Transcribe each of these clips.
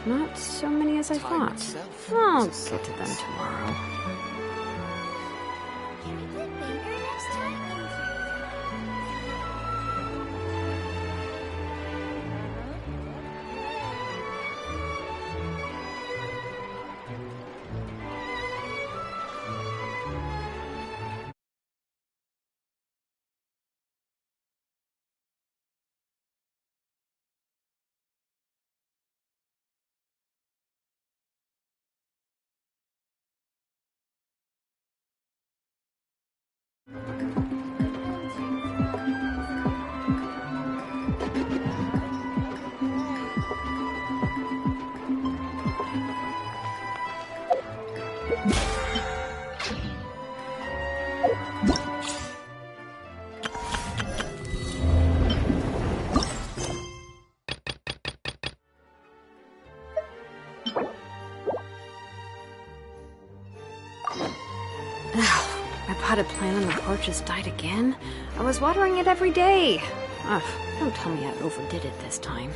Not so many as I thought. I'll get to them tomorrow. My potted plant on the porch has died again. I was watering it every day. Ugh, don't tell me I overdid it this time.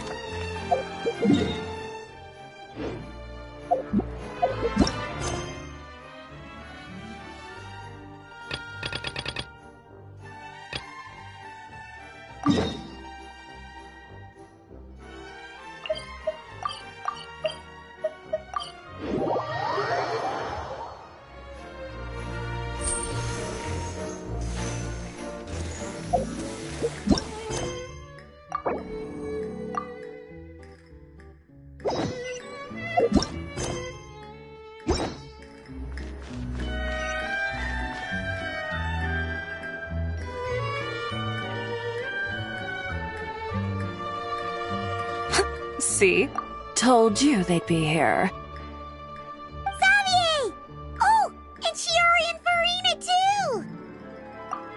See? Told you they'd be here. Xavier! Oh, and Shiori and Farina too!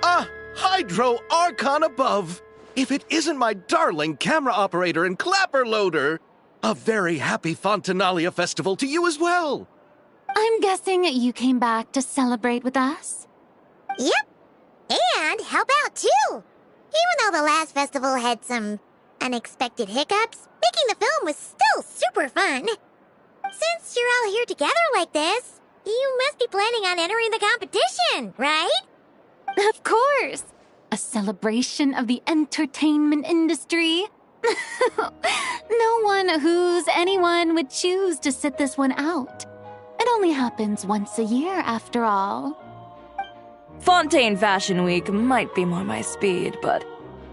Ah, Hydro Archon above! If it isn't my darling camera operator and clapper loader! A very happy Fontanalia festival to you as well! I'm guessing you came back to celebrate with us? Yep, and help out too! Even though the last festival had some unexpected hiccups, making the film was still super fun. Since you're all here together like this, you must be planning on entering the competition, right? Of course! A celebration of the entertainment industry. No one who's anyone would choose to sit this one out. It only happens once a year, after all. Fontaine Fashion Week might be more my speed, but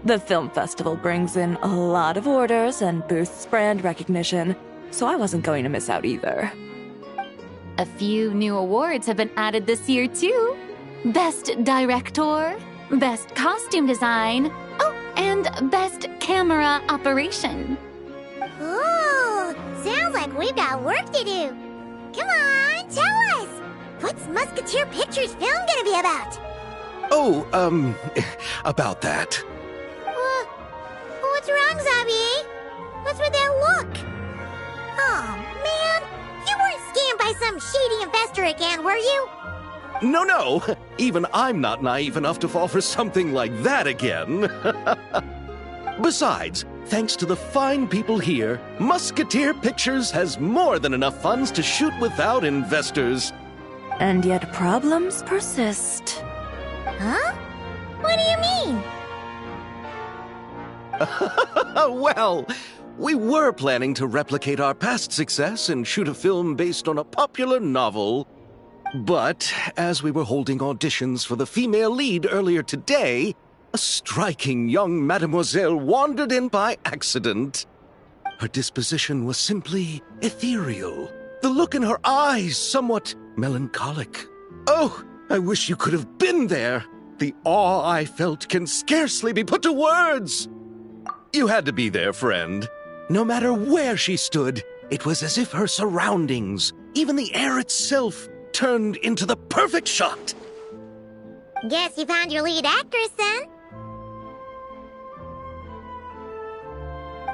the film festival brings in a lot of orders and boosts brand recognition, so I wasn't going to miss out either. A few new awards have been added this year, too. Best Director, Best Costume Design, and Best Camera Operation. Ooh, sounds like we've got work to do. Come on, tell us! What's Musketeer Pictures film gonna be about? Oh, about that. What's wrong, Xavier? What's with that look? Oh, man, you weren't scammed by some shady investor again, were you? No, even I'm not naive enough to fall for something like that again. Besides, thanks to the fine people here, Musketeer Pictures has more than enough funds to shoot without investors. And yet problems persist. Huh? What do you mean? Well, we were planning to replicate our past success and shoot a film based on a popular novel. But as we were holding auditions for the female lead earlier today, a striking young mademoiselle wandered in by accident. Her disposition was simply ethereal, the look in her eyes somewhat melancholic. Oh, I wish you could have been there. The awe I felt can scarcely be put to words. You had to be there, friend. No matter where she stood, it was as if her surroundings, even the air itself, turned into the perfect shot. Guess you found your lead actress, then?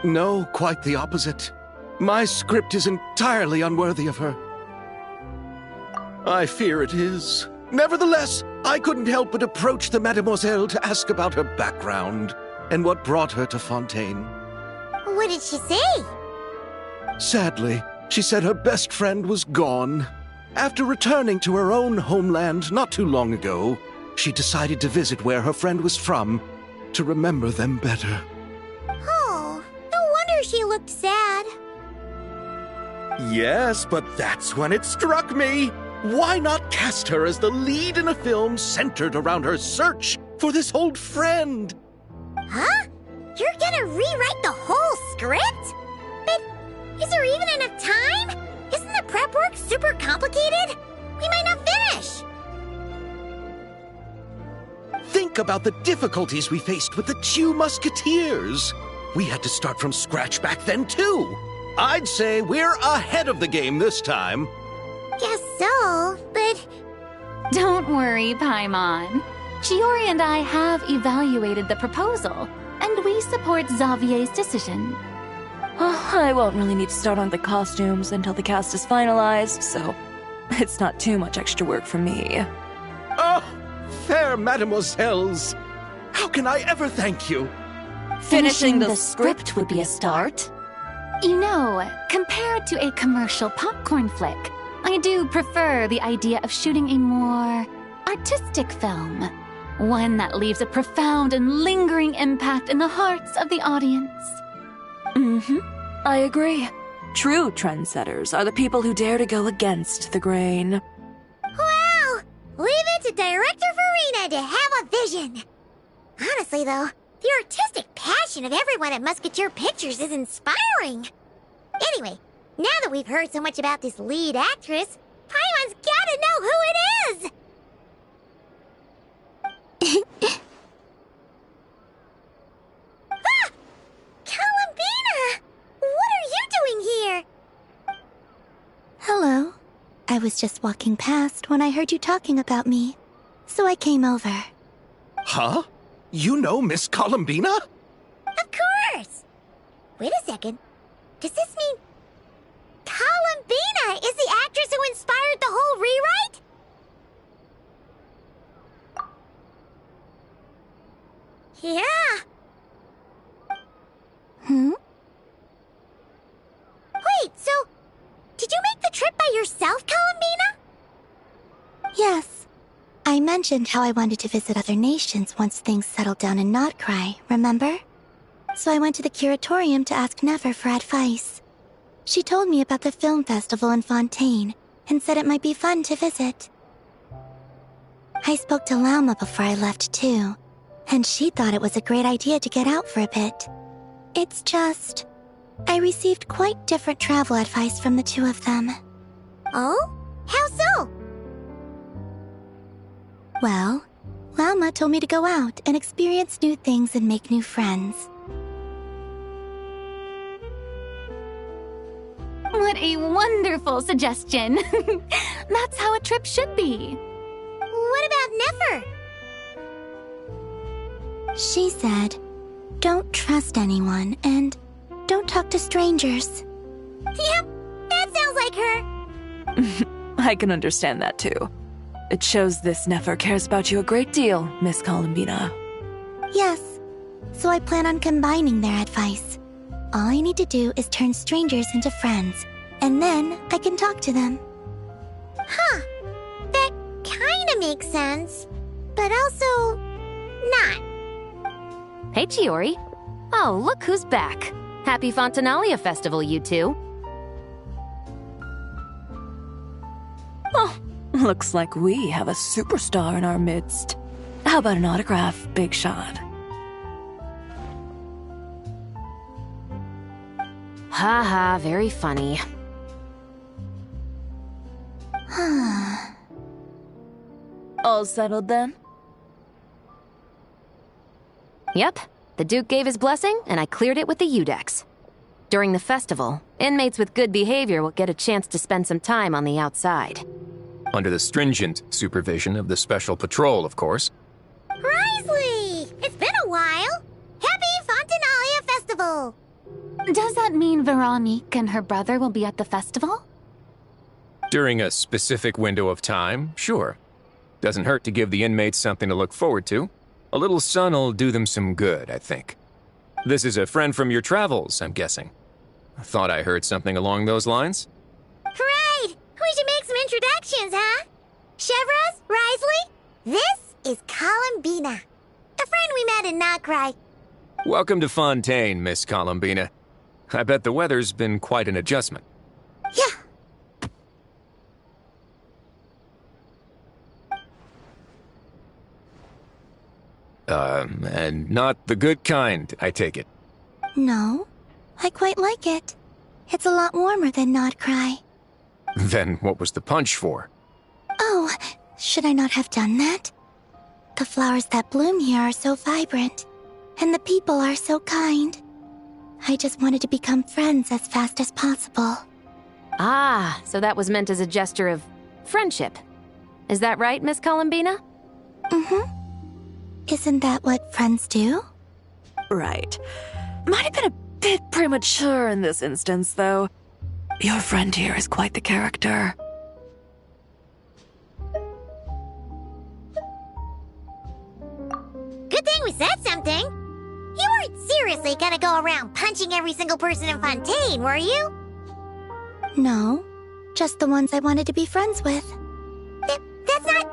No, quite the opposite. My script is entirely unworthy of her. I fear it is. Nevertheless, I couldn't help but approach the mademoiselle to ask about her background and what brought her to Fontaine. What did she say? Sadly, she said her best friend was gone. After returning to her own homeland not too long ago, she decided to visit where her friend was from to remember them better. Oh, no wonder she looked sad. Yes, but that's when it struck me. Why not cast her as the lead in a film centered around her search for this old friend? Huh? You're gonna rewrite the whole script? But is there even enough time? Isn't the prep work super complicated? We might not finish. Think about the difficulties we faced with the Two Musketeers. We had to start from scratch back then, too. I'd say we're ahead of the game this time. Guess so, but... Don't worry, Paimon. Chiori and I have evaluated the proposal, and we support Xavier's decision. I won't really need to start on the costumes until the cast is finalized, so it's not too much extra work for me. Oh, fair mademoiselles. How can I ever thank you? Finishing the script would be a start. You know, compared to a commercial popcorn flick, I do prefer the idea of shooting a more artistic film. One that leaves a profound and lingering impact in the hearts of the audience. I agree. True trendsetters are the people who dare to go against the grain. Wow! Leave it to Director Farina to have a vision. Honestly, though, the artistic passion of everyone at Musketeer Pictures is inspiring. Anyway, now that we've heard so much about this lead actress, Paimon's gotta know who it is! Ah! Columbina! What are you doing here? Hello. I was just walking past when I heard you talking about me, so I came over. Huh? You know Miss Columbina? Of course! Wait a second. Does this mean Columbina is the actress who inspired the whole rewrite? Yeah. Wait, so did you make the trip by yourself, Columbina? Yes. I mentioned how I wanted to visit other nations once things settled down in Notcry, remember? So I went to the curatorium to ask Never for advice. She told me about the film festival in Fontaine and said it might be fun to visit. I spoke to Lauma before I left too, and she thought it was a great idea to get out for a bit. It's just, I received quite different travel advice from the two of them. Oh? How so? Well, Lauma told me to go out and experience new things and make new friends. What a wonderful suggestion. That's how a trip should be. What about Nefer? She said, don't trust anyone and don't talk to strangers. Yep, that sounds like her. I can understand that too. It shows this Nefer cares about you a great deal, Miss Columbina. Yes, so I plan on combining their advice. All I need to do is turn strangers into friends, and then I can talk to them. Huh. That kinda makes sense, but also not. Hey, Chiori. Oh, look who's back. Happy Fontanalia Festival, you two. Oh, looks like we have a superstar in our midst. How about an autograph, Big Shot? Haha, very funny. All settled then? Yep, the Duke gave his blessing, and I cleared it with the Udex. During the festival, inmates with good behavior will get a chance to spend some time on the outside. Under the stringent supervision of the Special Patrol, of course. Risley! It's been a while! Happy Fontanalia Festival! Does that mean Veronique and her brother will be at the festival? During a specific window of time, sure. Doesn't hurt to give the inmates something to look forward to. A little sun'll do them some good, I think. This is a friend from your travels, I'm guessing. Thought I heard something along those lines. Right! We should make some introductions, huh? Chevros, Risley, this is Columbina, a friend we met in Notcry. Welcome to Fontaine, Miss Columbina. I bet the weather's been quite an adjustment. Yeah. And not the good kind, I take it. No, I quite like it. It's a lot warmer than Notcry. Then what was the punch for? Oh, should I not have done that? The flowers that bloom here are so vibrant, and the people are so kind. I just wanted to become friends as fast as possible. Ah, so that was meant as a gesture of friendship. Is that right, Miss Columbina? Mm-hmm. Isn't that what friends do? Right. Might have been a bit premature in this instance, though. Your friend here is quite the character. Good thing we said something. You weren't seriously gonna go around punching every single person in Fontaine, were you? No, just the ones I wanted to be friends with. That's not...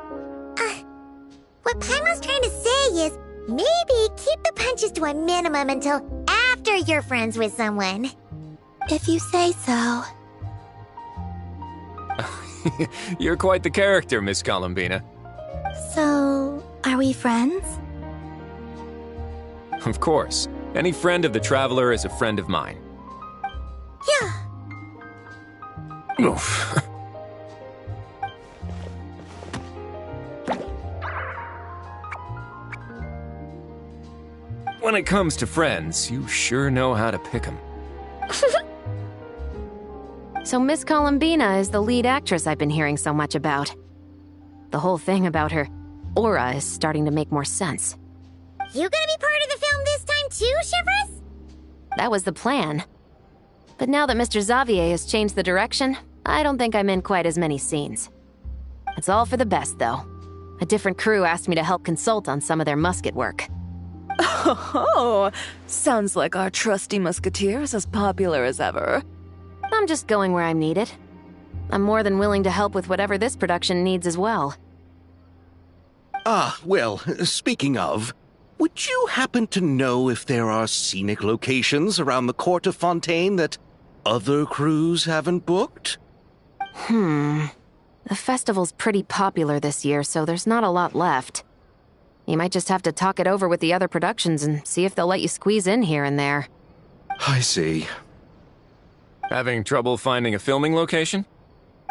what Paimon's trying to say is, maybe keep the punches to a minimum until after you're friends with someone. If you say so. You're quite the character, Miss Columbina. So, are we friends? Of course. Any friend of the Traveler is a friend of mine. Yeah. Oof. When it comes to friends, you sure know how to pick 'em. So Miss Columbina is the lead actress I've been hearing so much about. The whole thing about her aura is starting to make more sense. You gonna be part of the film this time too, Chevros? That was the plan. But now that Mr. Xavier has changed the direction, I don't think I'm in quite as many scenes. It's all for the best, though. A different crew asked me to help consult on some of their musket work. Oh, sounds like our trusty musketeer is as popular as ever. I'm just going where I'm needed. I'm more than willing to help with whatever this production needs as well. Ah, well, speaking of, would you happen to know if there are scenic locations around the court of Fontaine that other crews haven't booked? The festival's pretty popular this year, so there's not a lot left. You might just have to talk it over with the other productions and see if they'll let you squeeze in here and there. I see. Having trouble finding a filming location?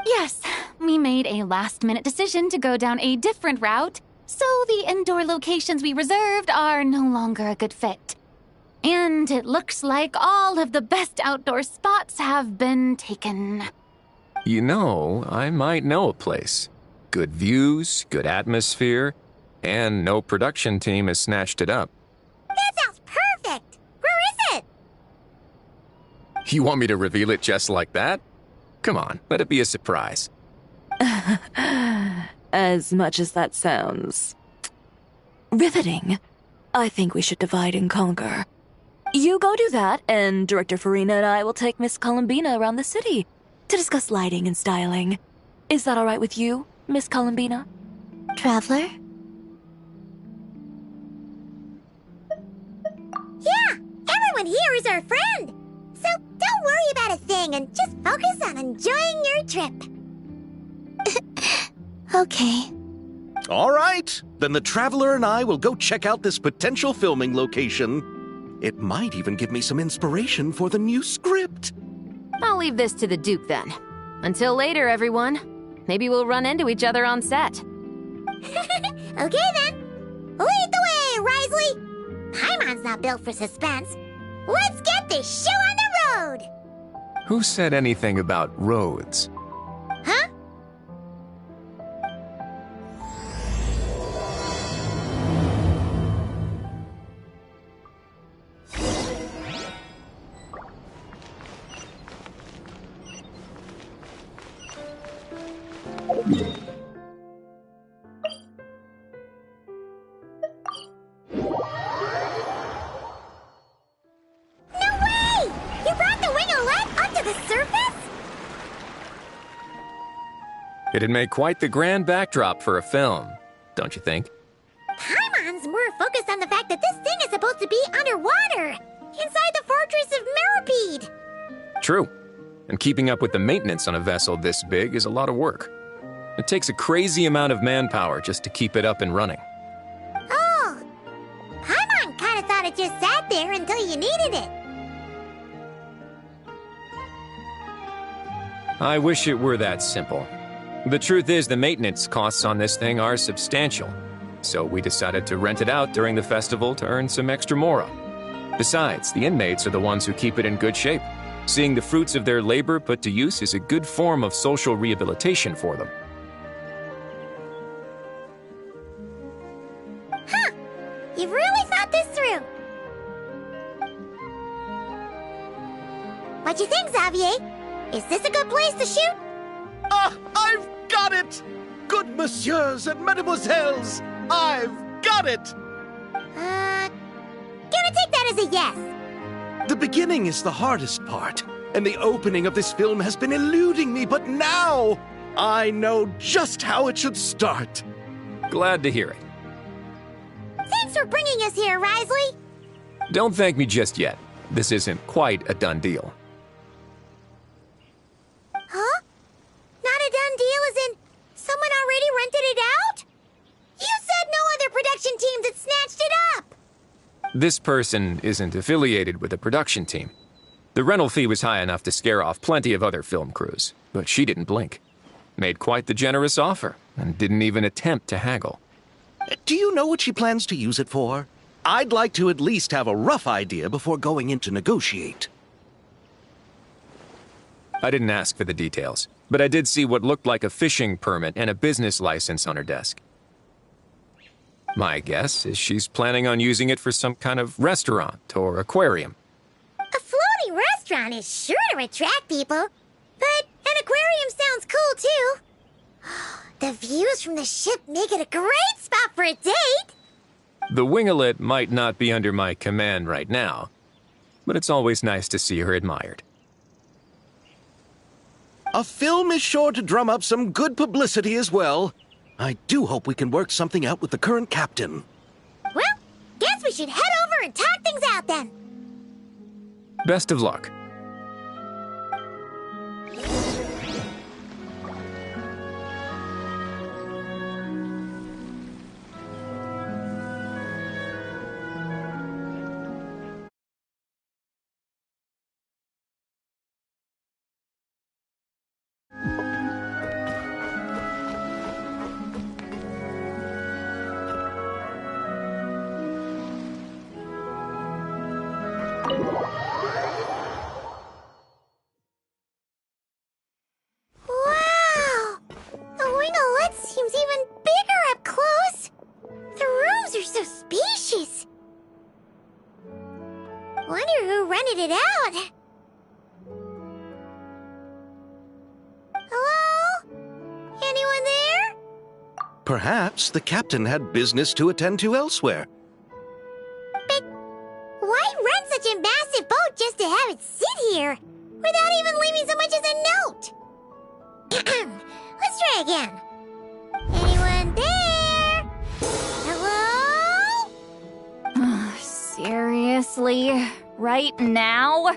Yes, we made a last-minute decision to go down a different route, so the indoor locations we reserved are no longer a good fit. And it looks like all of the best outdoor spots have been taken. You know, I might know a place. Good views, good atmosphere, and no production team has snatched it up. That sounds perfect! Where is it? You want me to reveal it just like that? Come on, let it be a surprise. As much as that sounds riveting, I think we should divide and conquer. You go do that, and Director Farina and I will take Miss Columbina around the city to discuss lighting and styling. Is that all right with you, Miss Columbina? Traveler? Yeah! Everyone here is our friend! So don't worry about a thing and just focus on enjoying your trip. Okay. All right, then the Traveler and I will go check out this potential filming location. It might even give me some inspiration for the new script. I'll leave this to the Duke then. Until later, everyone. Maybe we'll run into each other on set. Okay then. Lead the way, Risley! Paimon's not built for suspense. Let's get this show on the road! Who said anything about roads? Huh? No way! You brought the wing of luck It'd make quite the grand backdrop for a film, don't you think? Paimon's more focused on the fact that this thing is supposed to be underwater, inside the fortress of Meropide. True. And keeping up with the maintenance on a vessel this big is a lot of work. It takes a crazy amount of manpower just to keep it up and running. Oh, Paimon kind of thought it just sat there until you needed it. I wish it were that simple. The truth is the maintenance costs on this thing are substantial, so we decided to rent it out during the festival to earn some extra mora. Besides, the inmates are the ones who keep it in good shape. Seeing the fruits of their labor put to use is a good form of social rehabilitation for them. Huh, you've really thought this through. What you think, Xavier? Is this a good place to shoot? Ah, I've got it! Good messieurs and mesdemoiselles, I've got it! Gonna take that as a yes. The beginning is the hardest part, and the opening of this film has been eluding me, but now I know just how it should start. Glad to hear it. Thanks for bringing us here, Risley. Don't thank me just yet. This isn't quite a done deal. Huh? Not a done deal as in someone already rented it out? You said no other production teams had snatched it up! This person isn't affiliated with a production team. The rental fee was high enough to scare off plenty of other film crews, but she didn't blink. Made quite the generous offer, and didn't even attempt to haggle. Do you know what she plans to use it for? I'd like to at least have a rough idea before going in to negotiate. I didn't ask for the details, but I did see what looked like a fishing permit and a business license on her desk. My guess is she's planning on using it for some kind of restaurant or aquarium. A floating restaurant is sure to attract people, but an aquarium sounds cool too. The views from the ship make it a great spot for a date. The winglet might not be under my command right now, but it's always nice to see her admired. A film is sure to drum up some good publicity as well. I do hope we can work something out with the current captain. Well, guess we should head over and talk things out then. Best of luck. Wow! The winglet seems even bigger up close. The rooms are so spacious. Wonder who rented it out. Hello? Anyone there? Perhaps the captain had business to attend to elsewhere. But why rent such a massive boat just to have it sit here, without even leaving so much as a note? Let's try again. Anyone there? Hello? Seriously? Right now?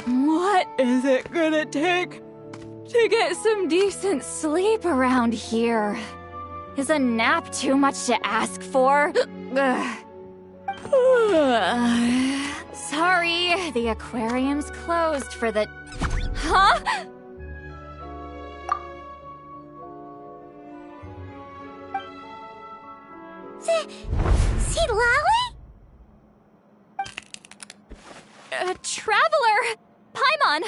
What is it gonna take to get some decent sleep around here? Is a nap too much to ask for? Sorry, the aquarium's closed for the... Huh? See Lolly? Traveler! Paimon!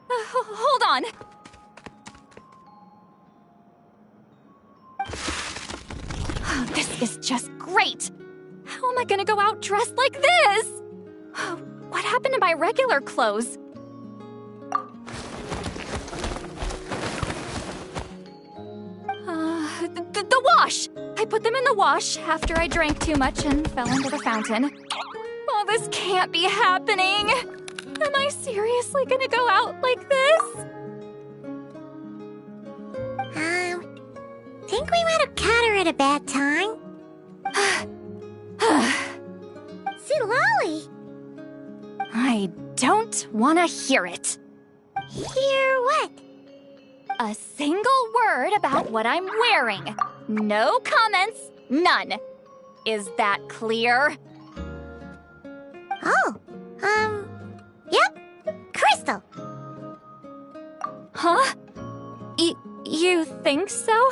Hold on. Oh, this is just great! How am I gonna go out dressed like this? What happened to my regular clothes? The wash! I put them in the wash after I drank too much and fell into the fountain. Oh, this can't be happening! Am I seriously gonna go out like this? I don't want to hear it. Hear what? A single word about what I'm wearing. No comments, none. Is that clear? Oh, yep. Crystal. Huh? You think so?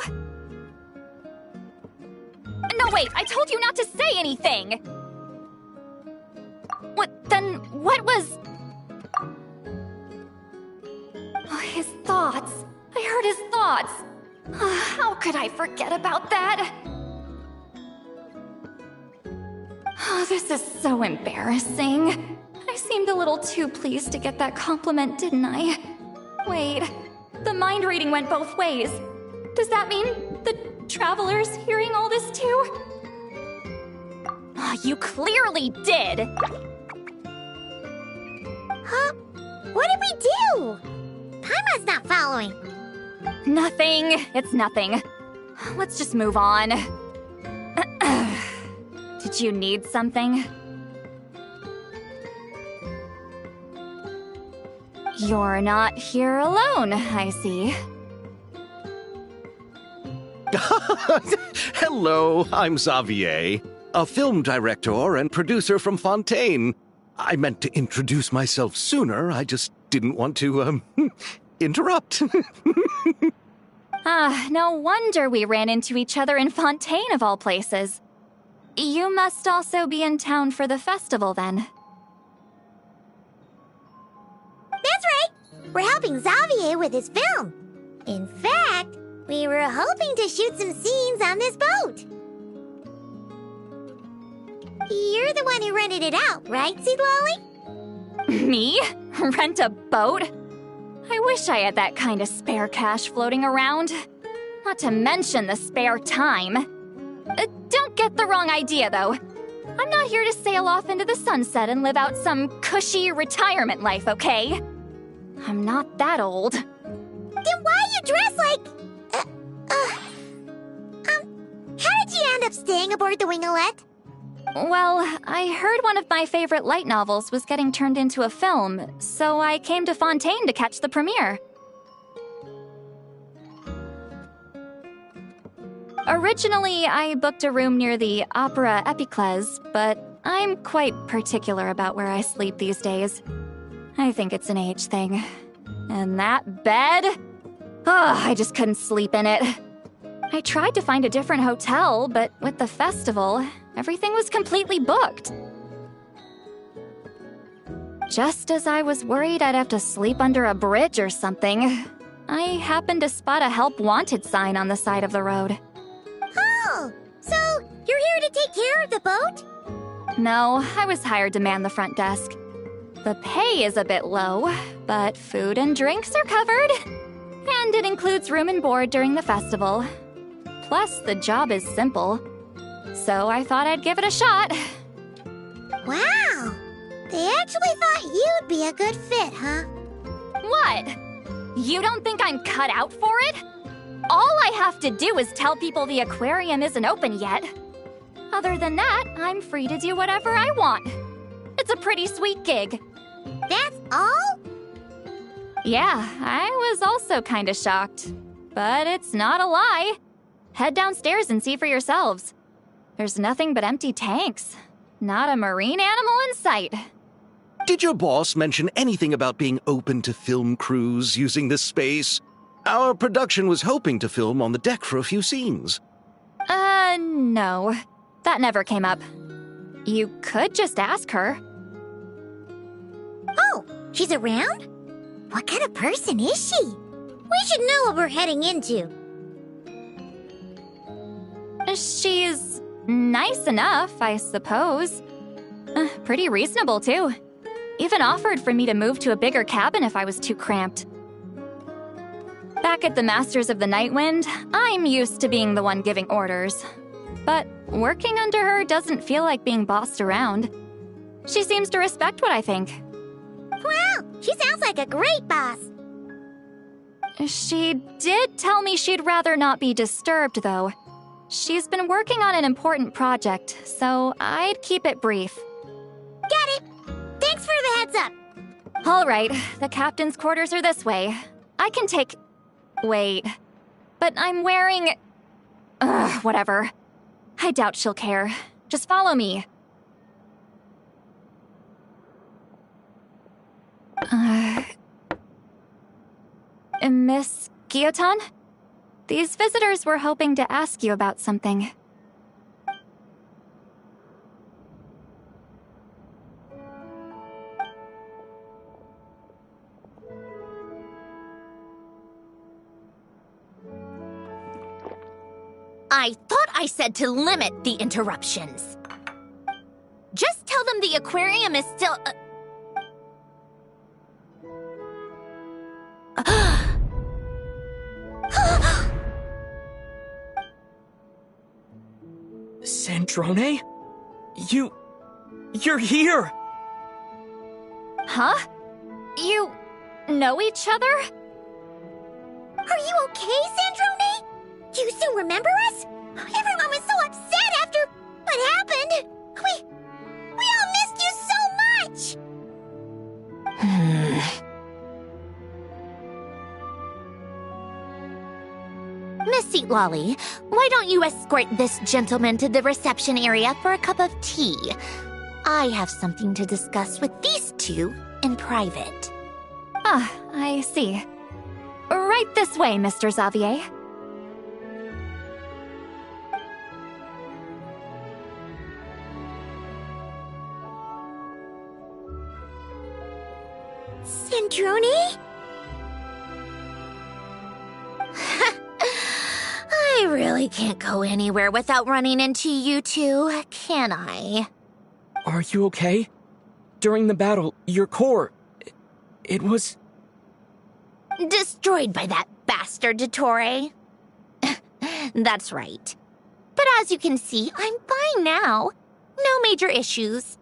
No, wait, I told you not to say anything! What was... Oh, his thoughts. I heard his thoughts. How could I forget about that? Oh, this is so embarrassing. I seemed a little too pleased to get that compliment, didn't I? Wait, the mind reading went both ways. Does that mean the traveler's hearing all this too? You clearly did! Huh? What did we do? Paimon's not following. Nothing. It's nothing. Let's just move on. Did you need something? You're not here alone, I see. Hello, I'm Xavier, a film director and producer from Fontaine. I meant to introduce myself sooner, I just didn't want to, interrupt. No wonder we ran into each other in Fontaine of all places. You must also be in town for the festival, then. That's right. We're helping Xavier with his film. In fact, we were hoping to shoot some scenes on this boat. You're the one who rented it out, right, Seed Lolly? Me? Rent a boat? I wish I had that kind of spare cash floating around. Not to mention the spare time. Don't get the wrong idea, though. I'm not here to sail off into the sunset and live out some cushy retirement life, okay? I'm not that old. Then why you dress like... how did you end up staying aboard the Wingolette? Well, I heard one of my favorite light novels was getting turned into a film, so I came to Fontaine to catch the premiere. Originally, I booked a room near the Opera Epiclese, but I'm quite particular about where I sleep these days. I think it's an age thing. And that bed? I just couldn't sleep in it. I tried to find a different hotel, but with the festival, everything was completely booked. Just as I was worried I'd have to sleep under a bridge or something, I happened to spot a help wanted sign on the side of the road. Oh, so you're here to take care of the boat? No, I was hired to man the front desk. The pay is a bit low, but food and drinks are covered. And it includes room and board during the festival. Plus, the job is simple. So I thought I'd give it a shot. Wow! They actually thought you'd be a good fit, huh? What? You don't think I'm cut out for it? All I have to do is tell people the aquarium isn't open yet. Other than that, I'm free to do whatever I want. It's a pretty sweet gig. That's all? Yeah, I was also kinda shocked. But it's not a lie. Head downstairs and see for yourselves. There's nothing but empty tanks. Not a marine animal in sight. Did your boss mention anything about being open to film crews using this space? Our production was hoping to film on the deck for a few scenes. No. That never came up. You could just ask her. Oh, she's around? What kind of person is she? We should know what we're heading into. She's nice enough, I suppose. Pretty reasonable, too. Even offered for me to move to a bigger cabin if I was too cramped. Back at the Masters of the Nightwind, I'm used to being the one giving orders. But working under her doesn't feel like being bossed around. She seems to respect what I think. Wow, she sounds like a great boss. She did tell me she'd rather not be disturbed, though. She's been working on an important project, so I'd keep it brief. Got it. Thanks for the heads What's up? All right, the captain's quarters are this way. I can take... Wait. But I'm wearing... Ugh, whatever. I doubt she'll care. Just follow me. Miss Guillotin? These visitors were hoping to ask you about something. I thought I said to limit the interruptions. Just tell them the aquarium is still... Sandrone? You're here! Huh? You know each other? Are you okay, Sandrone? Do you still remember us? Everyone was so upset after what happened. We all missed you so much. Miss Seat Lolly, why don't you escort this gentleman to the reception area for a cup of tea? I have something to discuss with these two in private. Ah, I see. Right this way, Mr. Xavier. Sandrone? I really can't go anywhere without running into you two, can I? Are you okay? During the battle, your core... It was... Destroyed by that bastard Dottore. That's right. But as you can see, I'm fine now. No major issues.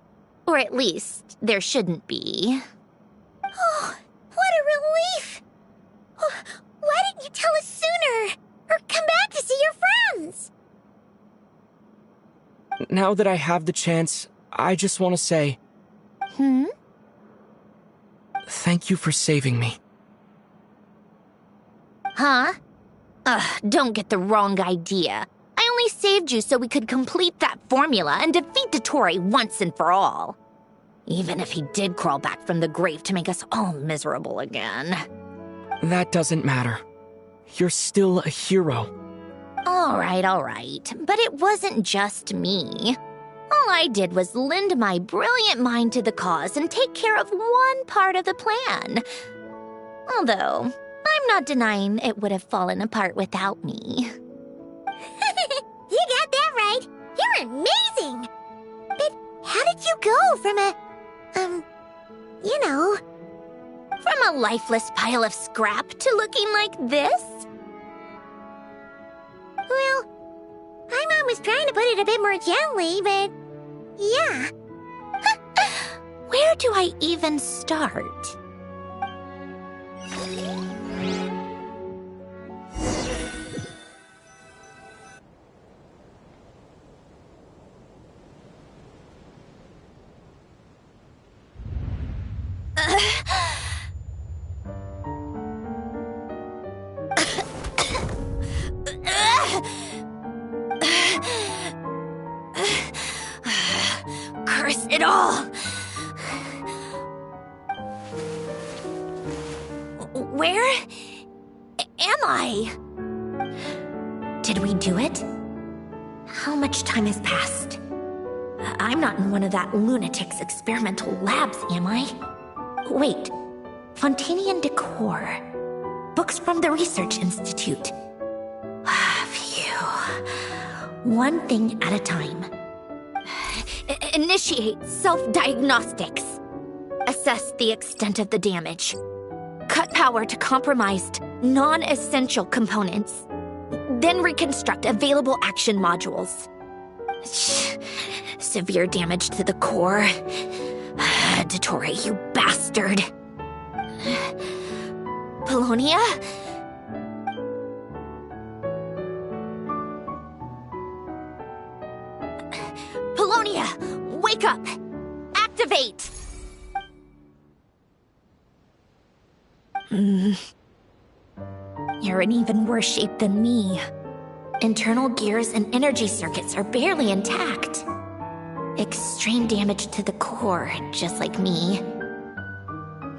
Or at least, there shouldn't be. Oh, what a relief! Why didn't you tell us sooner? Or come back to see your friends? Now that I have the chance, I just want to say... Thank you for saving me. Huh? Don't get the wrong idea. I only saved you so we could complete that formula and defeat Dottore once and for all. Even if he did crawl back from the grave to make us all miserable again. That doesn't matter. You're still a hero. All right. But it wasn't just me. All I did was lend my brilliant mind to the cause and take care of one part of the plan. Although, I'm not denying it would have fallen apart without me. You got that right. You're amazing. But how did you go from from a lifeless pile of scrap to looking like this? Well, my mom was trying to put it a bit more gently, but yeah. Where do I even start? Curse it all! Where am I? Did we do it? How much time has passed? I'm not in one of that lunatic's experimental labs, am I? Wait, Fontanian Decor. Books from the Research Institute. Phew. One thing at a time. Initiate self-diagnostics. Assess the extent of the damage. Cut power to compromised, non-essential components. Then reconstruct available action modules. Severe damage to the core. Dottore, you bastard. Polonia? Polonia, wake up! Activate! You're in even worse shape than me. Internal gears and energy circuits are barely intact. Extreme damage to the core, just like me.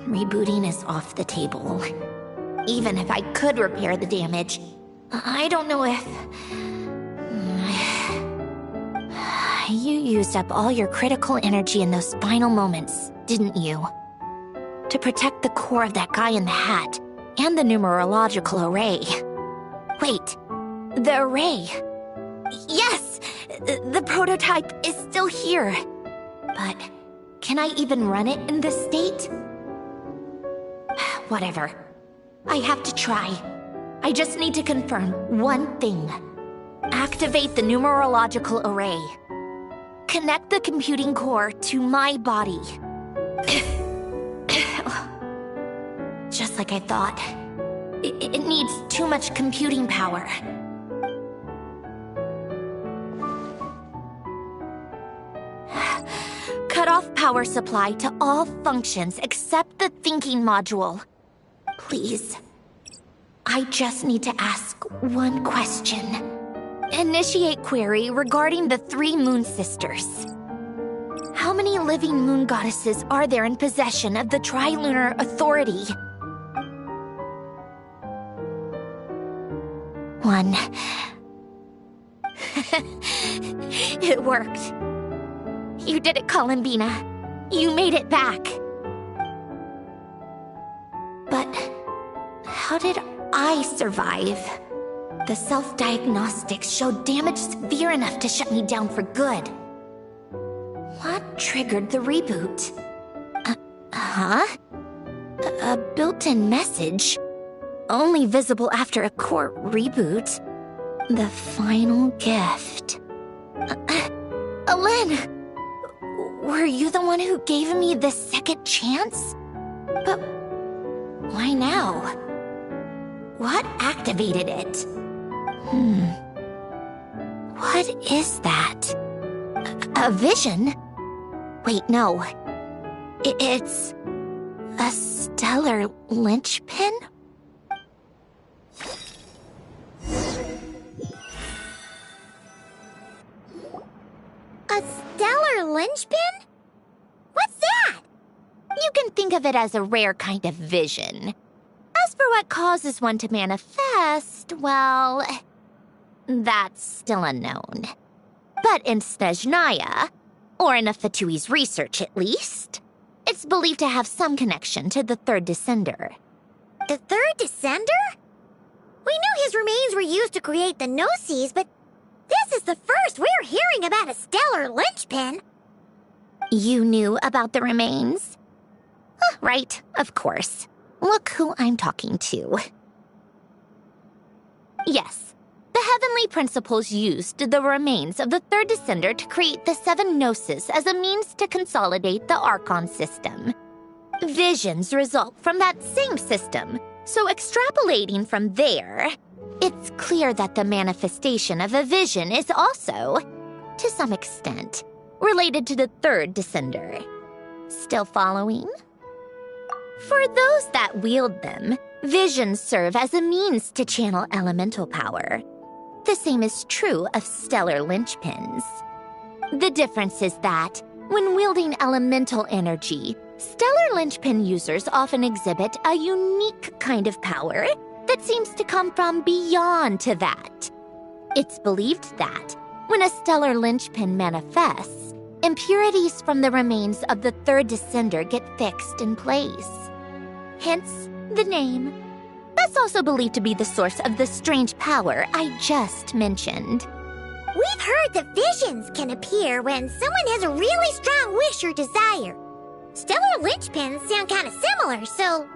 Rebooting is off the table. Even if I could repair the damage, I don't know if... You used up all your critical energy in those final moments, didn't you? To protect the core of that guy in the hat, and the numerological array. Wait, the array. Yes! The prototype is still here. But can I even run it in this state? Whatever. I have to try. I just need to confirm one thing. Activate the numerological array. Connect the computing core to my body. Just like I thought. It needs too much computing power. Cut off power supply to all functions except the thinking module. Please. I just need to ask one question. Initiate query regarding the 3 Moon Sisters. How many living moon goddesses are there in possession of the Trilunar Authority? 1. It worked. You did it, Columbina. You made it back. But how did I survive? The self-diagnostics showed damage severe enough to shut me down for good. What triggered the reboot? A built-in message? Only visible after a core reboot. The final gift. Alen! Were you the one who gave me the second chance? But why now? What activated it? What is that? A vision? Wait, no. It's a stellar linchpin? A stellar linchpin? What's that? You can think of it as a rare kind of vision. As for what causes one to manifest, well, that's still unknown. But in Snezhnaya, or in Afatui's research at least, it's believed to have some connection to the Third Descender. The Third Descender? We knew his remains were used to create the Gnosis, but this is the first we're hearing about a stellar linchpin. You knew about the remains? Right, of course. Look who I'm talking to. Yes, the Heavenly Principles used the remains of the Third Descender to create the 7 Gnosis as a means to consolidate the Archon system. Visions result from that same system, so extrapolating from there, it's clear that the manifestation of a vision is also, to some extent, related to the Third Descender. Still following? For those that wield them, visions serve as a means to channel elemental power. The same is true of stellar linchpins. The difference is that, when wielding elemental energy, stellar linchpin users often exhibit a unique kind of power that seems to come from beyond to that. It's believed that, when a stellar linchpin manifests, impurities from the remains of the Third Descender get fixed in place. Hence, the name. That's also believed to be the source of the strange power I just mentioned. We've heard that visions can appear when someone has a really strong wish or desire. Stellar linchpins sound kind of similar, so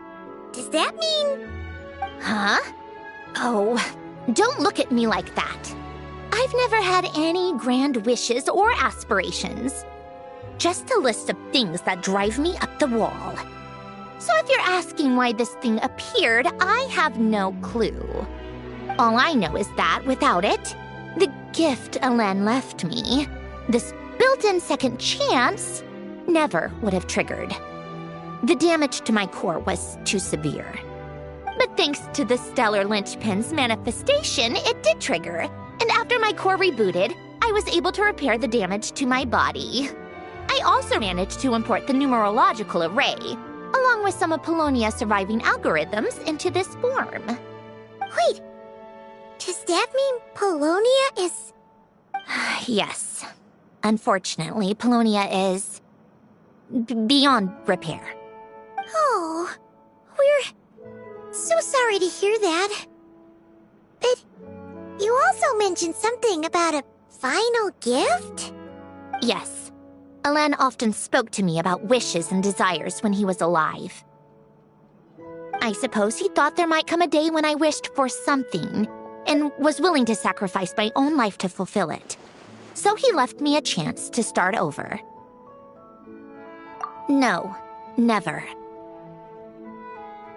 does that mean... Huh? Oh, don't look at me like that. I've never had any grand wishes or aspirations. Just a list of things that drive me up the wall. So if you're asking why this thing appeared, I have no clue. All I know is that without it, the gift Alen left me, this built-in second chance, never would have triggered. The damage to my core was too severe. But thanks to the stellar linchpin's manifestation, it did trigger. And after my core rebooted, I was able to repair the damage to my body. I also managed to import the numerological array, along with some of Polonia's surviving algorithms, into this form. Wait, does that mean Polonia is... Yes. Unfortunately, Polonia is... beyond repair. Oh, we're so sorry to hear that. But you also mentioned something about a final gift? Yes. Alen often spoke to me about wishes and desires when he was alive. I suppose he thought there might come a day when I wished for something, and was willing to sacrifice my own life to fulfill it. So he left me a chance to start over. No, never.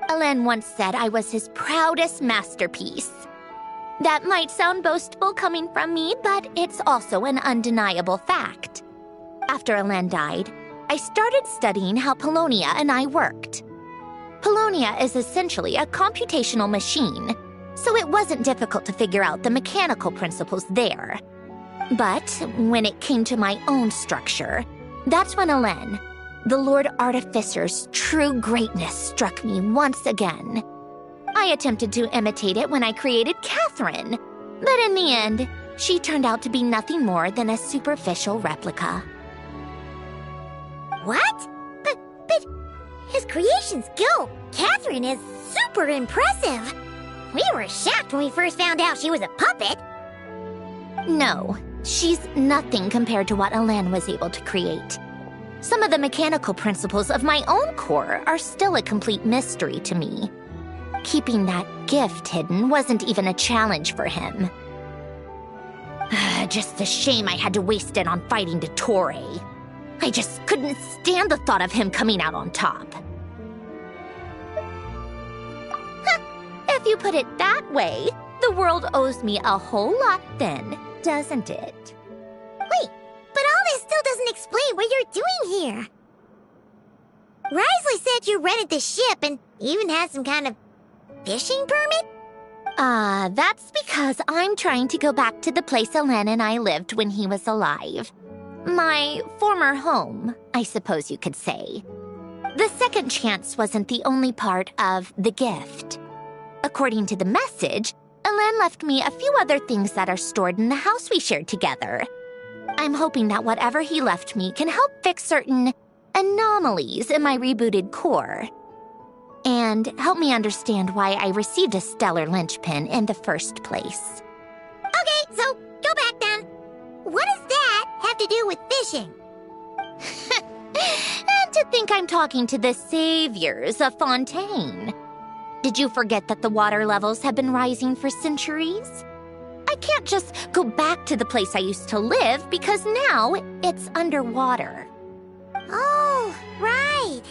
Alen once said I was his proudest masterpiece. That might sound boastful coming from me, but it's also an undeniable fact. After Alen died, I started studying how Polonia and I worked. Polonia is essentially a computational machine, so it wasn't difficult to figure out the mechanical principles there. But when it came to my own structure, that's when Alen, the Lord Artificer's true greatness, struck me once again. I attempted to imitate it when I created Catherine, but in the end, she turned out to be nothing more than a superficial replica. What? But his creation skill, Catherine, is super impressive. We were shocked when we first found out she was a puppet. No, she's nothing compared to what Alen was able to create. Some of the mechanical principles of my own core are still a complete mystery to me. Keeping that gift hidden wasn't even a challenge for him. Just a shame I had to waste it on fighting Dottore. I just couldn't stand the thought of him coming out on top. If you put it that way, the world owes me a whole lot then, doesn't it? Wait, but all this still doesn't explain what you're doing here. Risley said you rented the ship and even had some kind of fishing permit? That's because I'm trying to go back to the place Alen and I lived when he was alive. My former home, I suppose you could say. The second chance wasn't the only part of the gift. According to the message, Alen left me a few other things that are stored in the house we shared together. I'm hoping that whatever he left me can help fix certain anomalies in my rebooted core. And help me understand why I received a stellar linchpin in the first place. Okay, so go back then. What does that have to do with fishing? And to think I'm talking to the saviors of Fontaine. Did you forget that the water levels have been rising for centuries? I can't just go back to the place I used to live because now it's underwater. Oh, right.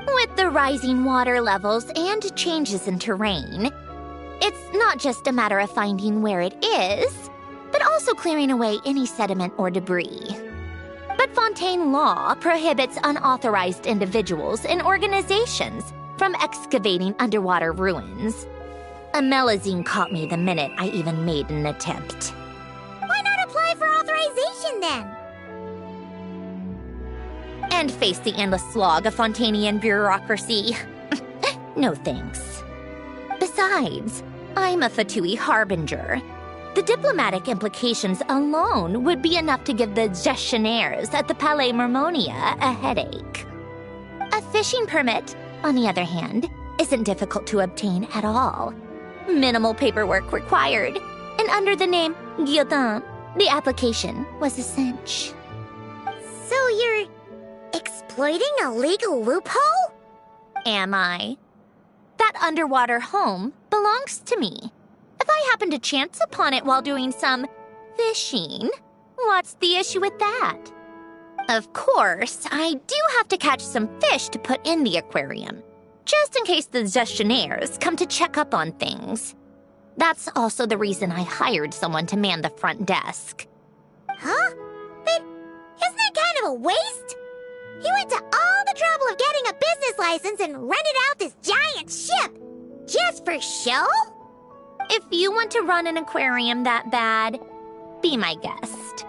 With the rising water levels and changes in terrain, it's not just a matter of finding where it is, but also clearing away any sediment or debris. But Fontaine law prohibits unauthorized individuals and organizations from excavating underwater ruins. A Melazine caught me the minute I even made an attempt. Why not apply for authorization then? And face the endless slog of Fontainian bureaucracy. No thanks. Besides, I'm a Fatui harbinger. The diplomatic implications alone would be enough to give the gestionnaires at the Palais Mermonia a headache. A fishing permit, on the other hand, isn't difficult to obtain at all. Minimal paperwork required, and under the name Guiltin, the application was a cinch. So you're exploiting a legal loophole? Am I? That underwater home belongs to me. If I happen to chance upon it while doing some fishing, what's the issue with that? Of course, I do have to catch some fish to put in the aquarium, just in case the gestionnaires come to check up on things. That's also the reason I hired someone to man the front desk. Huh? But isn't that kind of a waste? You went to all the trouble of getting a business license and rented out this giant ship. Just for show? If you want to run an aquarium that bad, be my guest.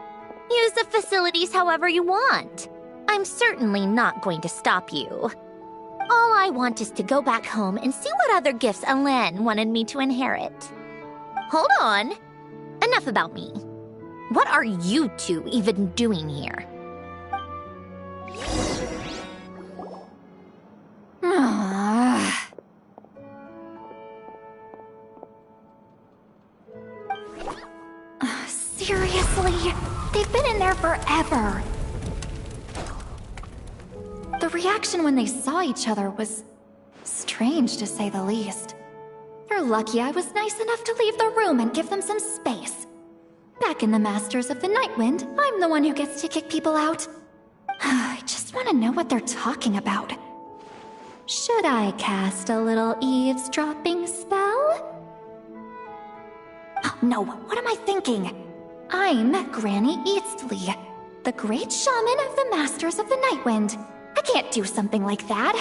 Use the facilities however you want. I'm certainly not going to stop you. All I want is to go back home and see what other gifts Alen wanted me to inherit. Hold on. Enough about me. What are you two even doing here? Seriously? They've been in there forever. The reaction when they saw each other was strange, to say the least. They're lucky I was nice enough to leave the room and give them some space. Back in the Masters of the Nightwind, I'm the one who gets to kick people out. I just want to know what they're talking about. Should I cast a little eavesdropping spell? Oh, no, what am I thinking? I'm Granny Eastley, the great shaman of the Masters of the Nightwind. I can't do something like that.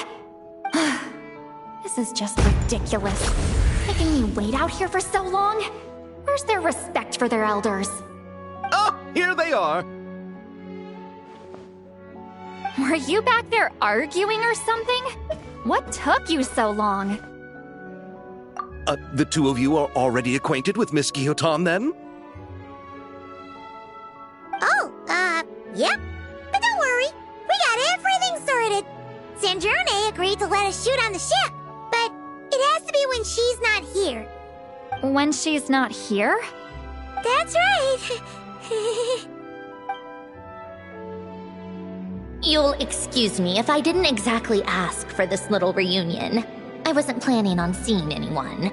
This is just ridiculous. Making me wait out here for so long? Where's their respect for their elders? Oh, here they are. Were you back there arguing or something? What took you so long? The two of you are already acquainted with Miss Guillotin, then? Oh, yep. But don't worry, we got everything sorted. Sandrone agreed to let us shoot on the ship, but it has to be when she's not here. When she's not here? That's right. You'll excuse me if I didn't exactly ask for this little reunion. I wasn't planning on seeing anyone.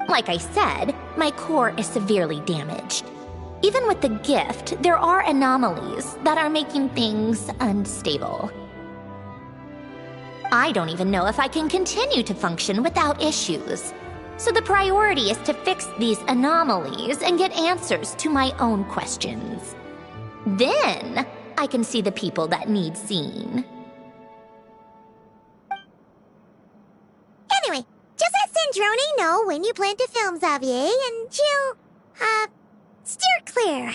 Like I said, my core is severely damaged. Even with the gift, there are anomalies that are making things unstable. I don't even know if I can continue to function without issues. So the priority is to fix these anomalies and get answers to my own questions. Then, I can see the people that need seeing. Anyway, just let Sandrone know when you plan to film Xavier, and she'll, steer clear.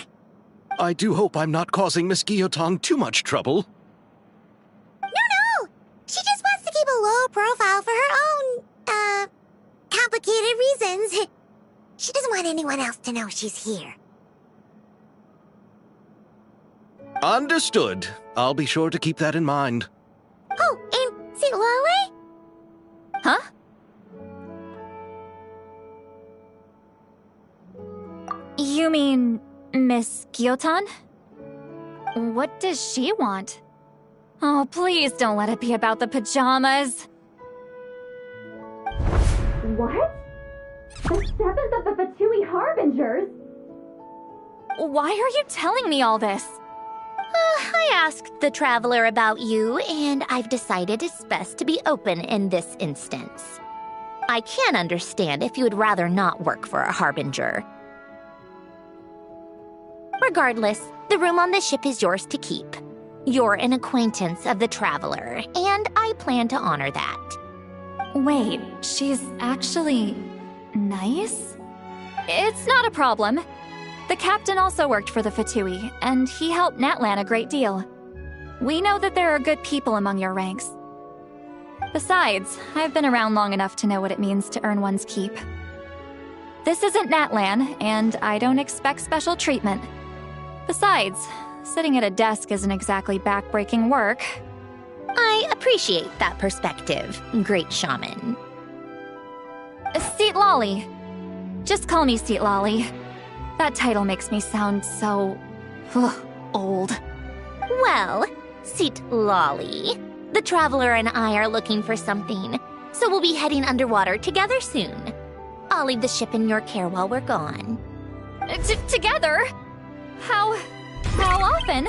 I do hope I'm not causing Miss Guillotin too much trouble. No! She just wants to keep a low profile for her own, complicated reasons. She doesn't want anyone else to know she's here. Understood. I'll be sure to keep that in mind. Oh, and see Lale? Huh? You mean Miss Guillotin? What does she want? Oh, please don't let it be about the pajamas. What? The seventh of the Fatui Harbingers? Why are you telling me all this? I asked the Traveler about you, and I've decided it's best to be open in this instance. I can understand if you would rather not work for a Harbinger. Regardless, the room on the ship is yours to keep. You're an acquaintance of the Traveler, and I plan to honor that. Wait, she's actually nice? It's not a problem. The captain also worked for the Fatui, and he helped Natlan a great deal. We know that there are good people among your ranks. Besides, I've been around long enough to know what it means to earn one's keep. This isn't Natlan, and I don't expect special treatment. Besides, sitting at a desk isn't exactly back-breaking work. I appreciate that perspective, great shaman. Seat Lolly. Just call me Seat Lolly. That title makes me sound so... old. Well, Seat Lolly, the Traveler and I are looking for something, so we'll be heading underwater together soon. I'll leave the ship in your care while we're gone. Together? How often?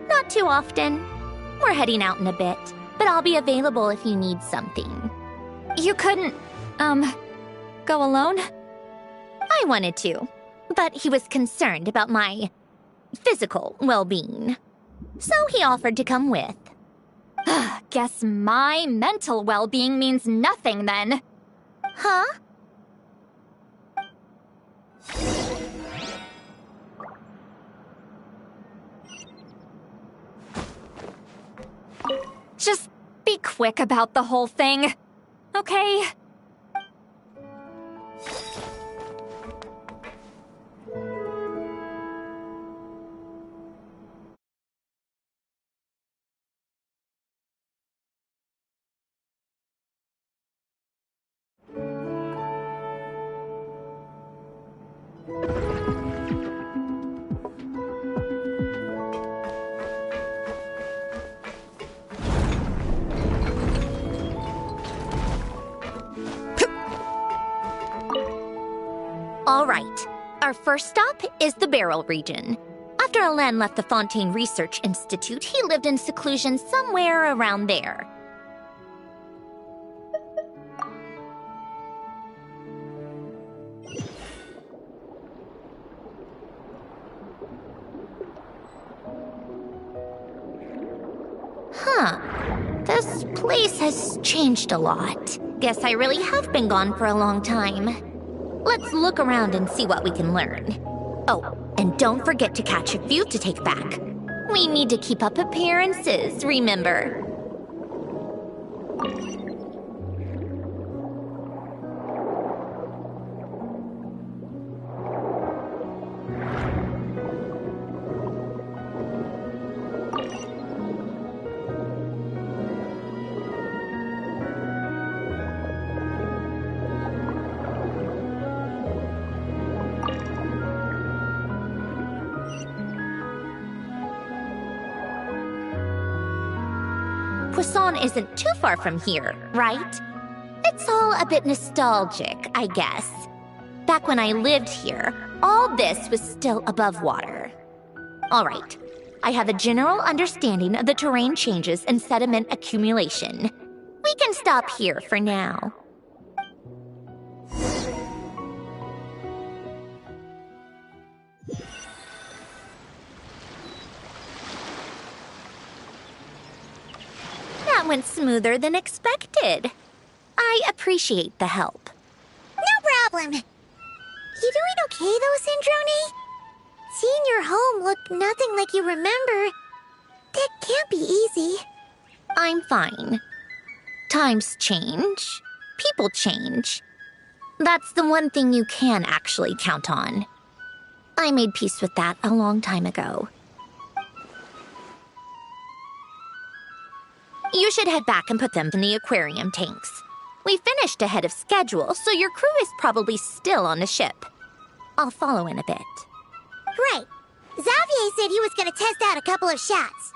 Not too often. We're heading out in a bit, but I'll be available if you need something. You couldn't, go alone? I wanted to, but he was concerned about my physical well-being. So he offered to come with. guess my mental well-being means nothing then. Huh? Just be quick about the whole thing, okay? All right. Our first stop is the Barrel region. After Alain left the Fontaine Research Institute, he lived in seclusion somewhere around there. Huh. This place has changed a lot. Guess I really have been gone for a long time. Let's look around and see what we can learn. Oh, and don't forget to catch a few to take back. We need to keep up appearances, remember? Poisson isn't too far from here, right? It's all a bit nostalgic, I guess. Back when I lived here, all this was still above water. All right, I have a general understanding of the terrain changes and sediment accumulation. We can stop here for now. That went smoother than expected. I appreciate the help. No problem. You doing okay though, Syndrone? Seeing your home look nothing like you remember, that can't be easy. I'm fine. Times change. People change. That's the one thing you can actually count on. I made peace with that a long time ago. You should head back and put them in the aquarium tanks. We finished ahead of schedule, so your crew is probably still on the ship. I'll follow in a bit. Right. Xavier said he was gonna test out a couple of shots.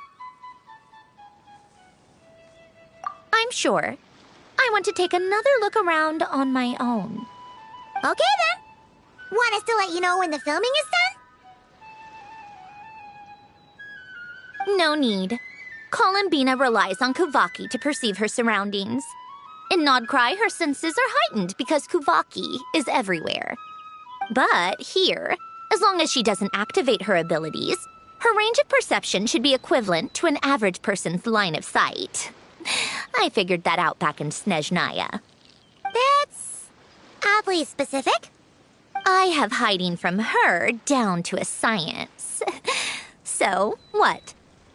I'm sure. I want to take another look around on my own. Okay then. Want us to let you know when the filming is done? No need. Columbina relies on Kuvaki to perceive her surroundings. In Nodcry, her senses are heightened because Kuvaki is everywhere. But here, as long as she doesn't activate her abilities, her range of perception should be equivalent to an average person's line of sight. I figured that out back in Snezhnaya. That's oddly specific. I have hiding from her down to a science. So, what?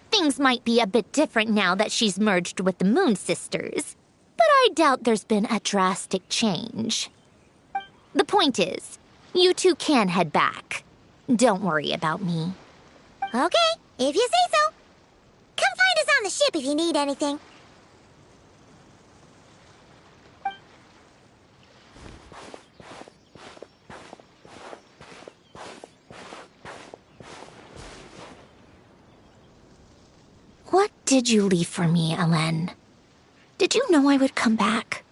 Things might be a bit different now that she's merged with the Moon Sisters, but I doubt there's been a drastic change. The point is, you two can head back. Don't worry about me. Okay, if you say so. Come find us on the ship if you need anything. What did you leave for me, Alain? Did you know I would come back?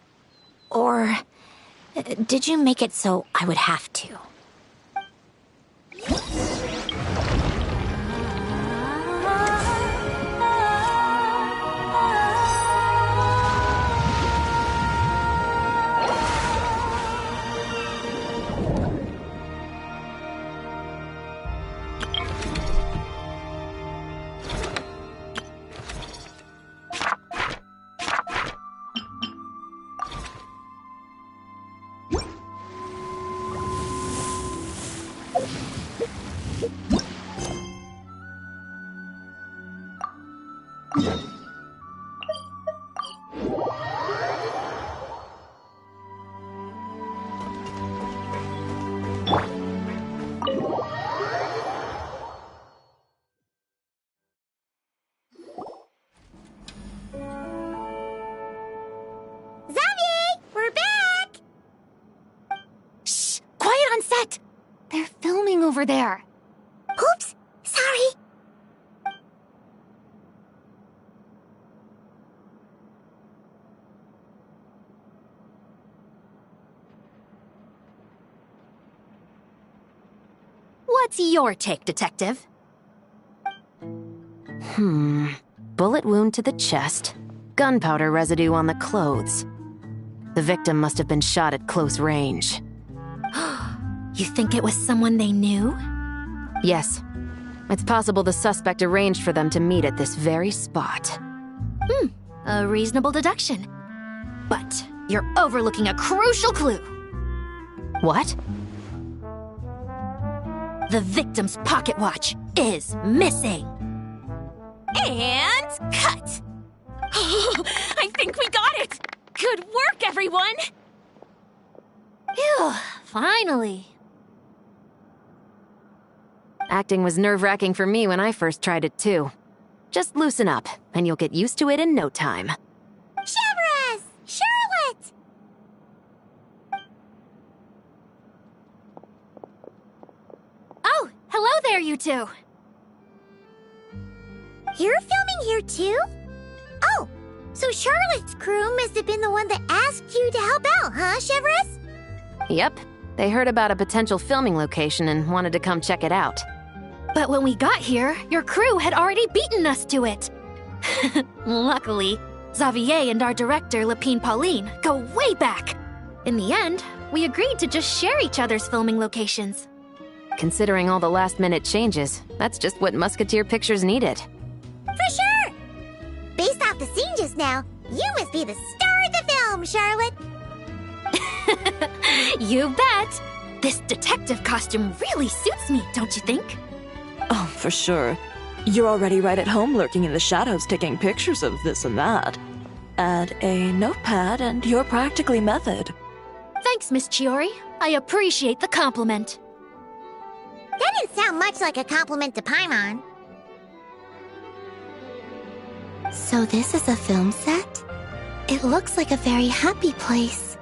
Or did you make it so I would have to? over there? Oops, sorry. What's your take, Detective? Bullet wound to the chest. Gunpowder residue on the clothes. The victim must have been shot at close range. You think it was someone they knew? Yes. It's possible the suspect arranged for them to meet at this very spot. A reasonable deduction. But you're overlooking a crucial clue. What? The victim's pocket watch is missing. And cut! I think we got it! Good work, everyone! Phew, finally. Acting was nerve-wracking for me when I first tried it too. Just loosen up, and you'll get used to it in no time. Severus! Charlotte! Oh, hello there, you two. You're filming here too? Oh, so Charlotte's crew must have been the one that asked you to help out, huh, Severus? Yep. They heard about a potential filming location and wanted to come check it out. But when we got here, your crew had already beaten us to it. Luckily, Xavier and our director, Lapine Pauline, go way back. In the end, we agreed to just share each other's filming locations. Considering all the last-minute changes, that's just what Musketeer Pictures needed. For sure! Based off the scene just now, you must be the star of the film, Charlotte! You bet! This detective costume really suits me, don't you think? Oh, for sure. You're already right at home lurking in the shadows taking pictures of this and that. Add a notepad and you're practically method. Thanks, Miss Chiori. I appreciate the compliment. That didn't sound much like a compliment to Paimon. So this is a film set? It looks like a very happy place.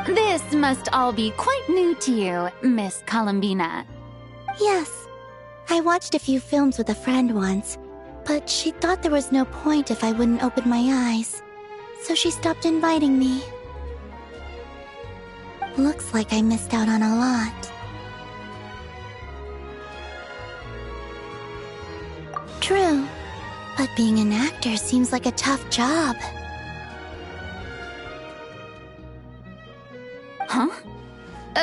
This must all be quite new to you, Miss Columbina. Yes. I watched a few films with a friend once, but she thought there was no point if I wouldn't open my eyes. So she stopped inviting me. Looks like I missed out on a lot. True, but being an actor seems like a tough job. Huh?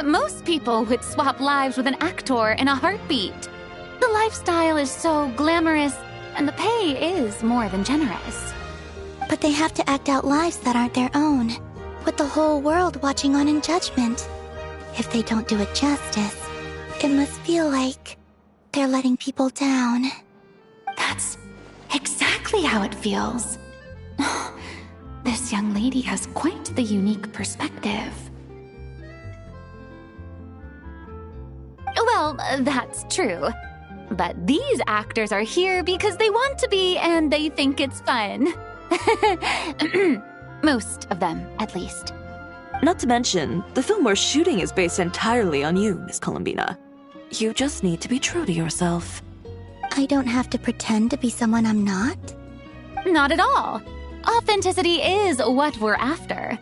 Most people would swap lives with an actor in a heartbeat. The lifestyle is so glamorous, and the pay is more than generous. But they have to act out lives that aren't their own, with the whole world watching on in judgment. If they don't do it justice, it must feel like they're letting people down. That's exactly how it feels. This young lady has quite the unique perspective. Well, that's true. But these actors are here because they want to be and they think it's fun. Most of them, at least. Not to mention, the film we're shooting is based entirely on you, Miss Columbina. You just need to be true to yourself. I don't have to pretend to be someone I'm not? Not at all. Authenticity is what we're after.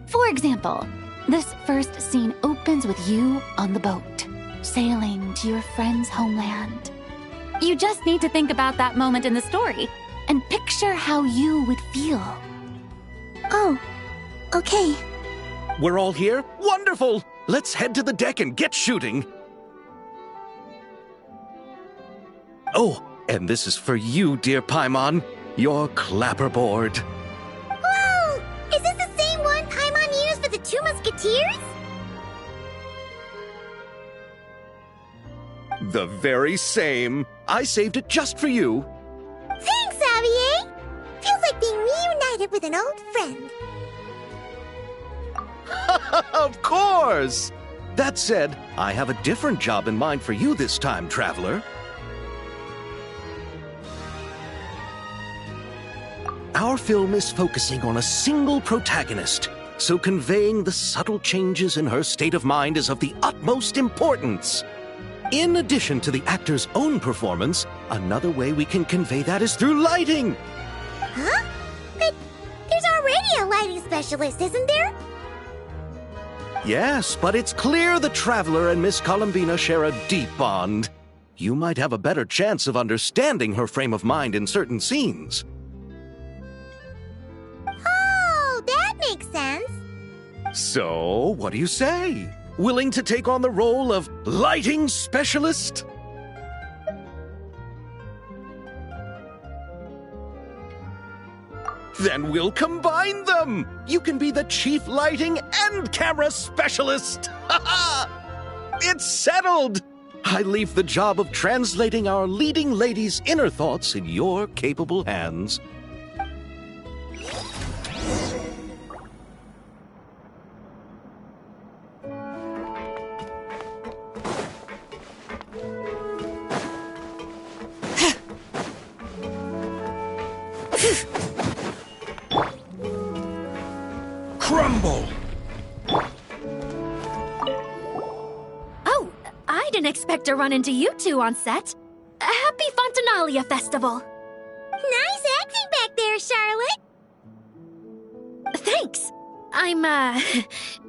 For example, this first scene opens with you on the boat, sailing to your friend's homeland. You just need to think about that moment in the story and picture how you would feel. Oh, okay. We're all here? Wonderful! Let's head to the deck and get shooting. Oh, and this is for you, dear Paimon. Your clapperboard. Whoa! Is this the same one Paimon used for the Two Musketeers? The very same. I saved it just for you. Thanks, Xavier! Feels like being reunited with an old friend. Of course! That said, I have a different job in mind for you this time, traveler. Our film is focusing on a single protagonist, so conveying the subtle changes in her state of mind is of the utmost importance. In addition to the actor's own performance, another way we can convey that is through lighting. Huh? But there's already a lighting specialist, isn't there? Yes, but it's clear the Traveler and Miss Columbina share a deep bond. You might have a better chance of understanding her frame of mind in certain scenes. Oh, that makes sense. So, what do you say? Willing to take on the role of lighting specialist? Then we'll combine them! You can be the chief lighting and camera specialist! Ha ha! It's settled! I leave the job of translating our leading lady's inner thoughts in your capable hands. Crumble! Oh, I didn't expect to run into you two on set. Happy Fontanalia Festival! Nice acting back there, Charlotte. Thanks. I'm,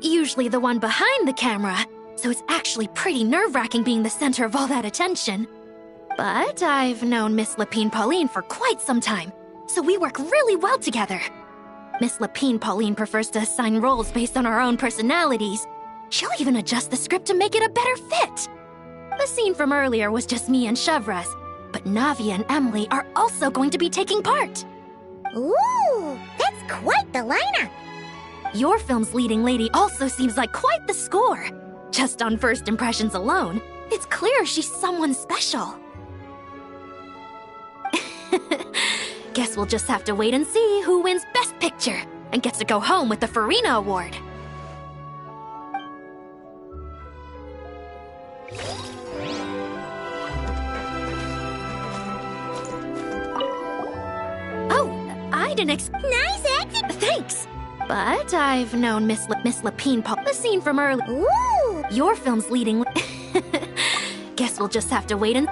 usually the one behind the camera, so it's actually pretty nerve-wracking being the center of all that attention. But I've known Miss Lapine Pauline for quite some time, so we work really well together. Miss Lapine Pauline prefers to assign roles based on our own personalities. She'll even adjust the script to make it a better fit. The scene from earlier was just me and Chevras, but Navi and Emily are also going to be taking part. Ooh, that's quite the lineup. Your film's leading lady also seems like quite the score. Just on first impressions alone, it's clear she's someone special. Guess we'll just have to wait and see who wins Best Picture and gets to go home with the Farina Award. Oh, I didn't Nice acting. Thanks. But I've known Miss Lapine Pauline. The scene from earlier. Ooh. Your film's leading. Guess we'll just have to wait and.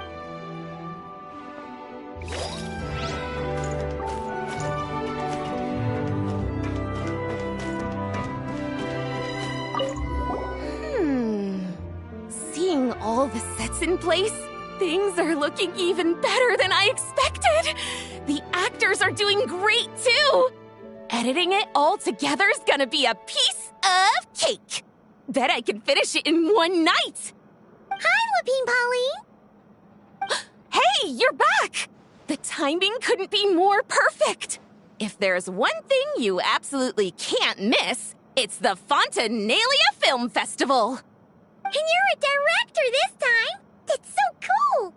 Seeing all the sets in place, things are looking even better than I expected. The actors are doing great too. Editing it all together is gonna be a piece of cake. Bet I can finish it in one night. Hi, Lapine Pauline. Hey, you're back! The timing couldn't be more perfect. If there's one thing you absolutely can't miss, it's the Fontanalia Film Festival. And you're a director this time. That's so cool.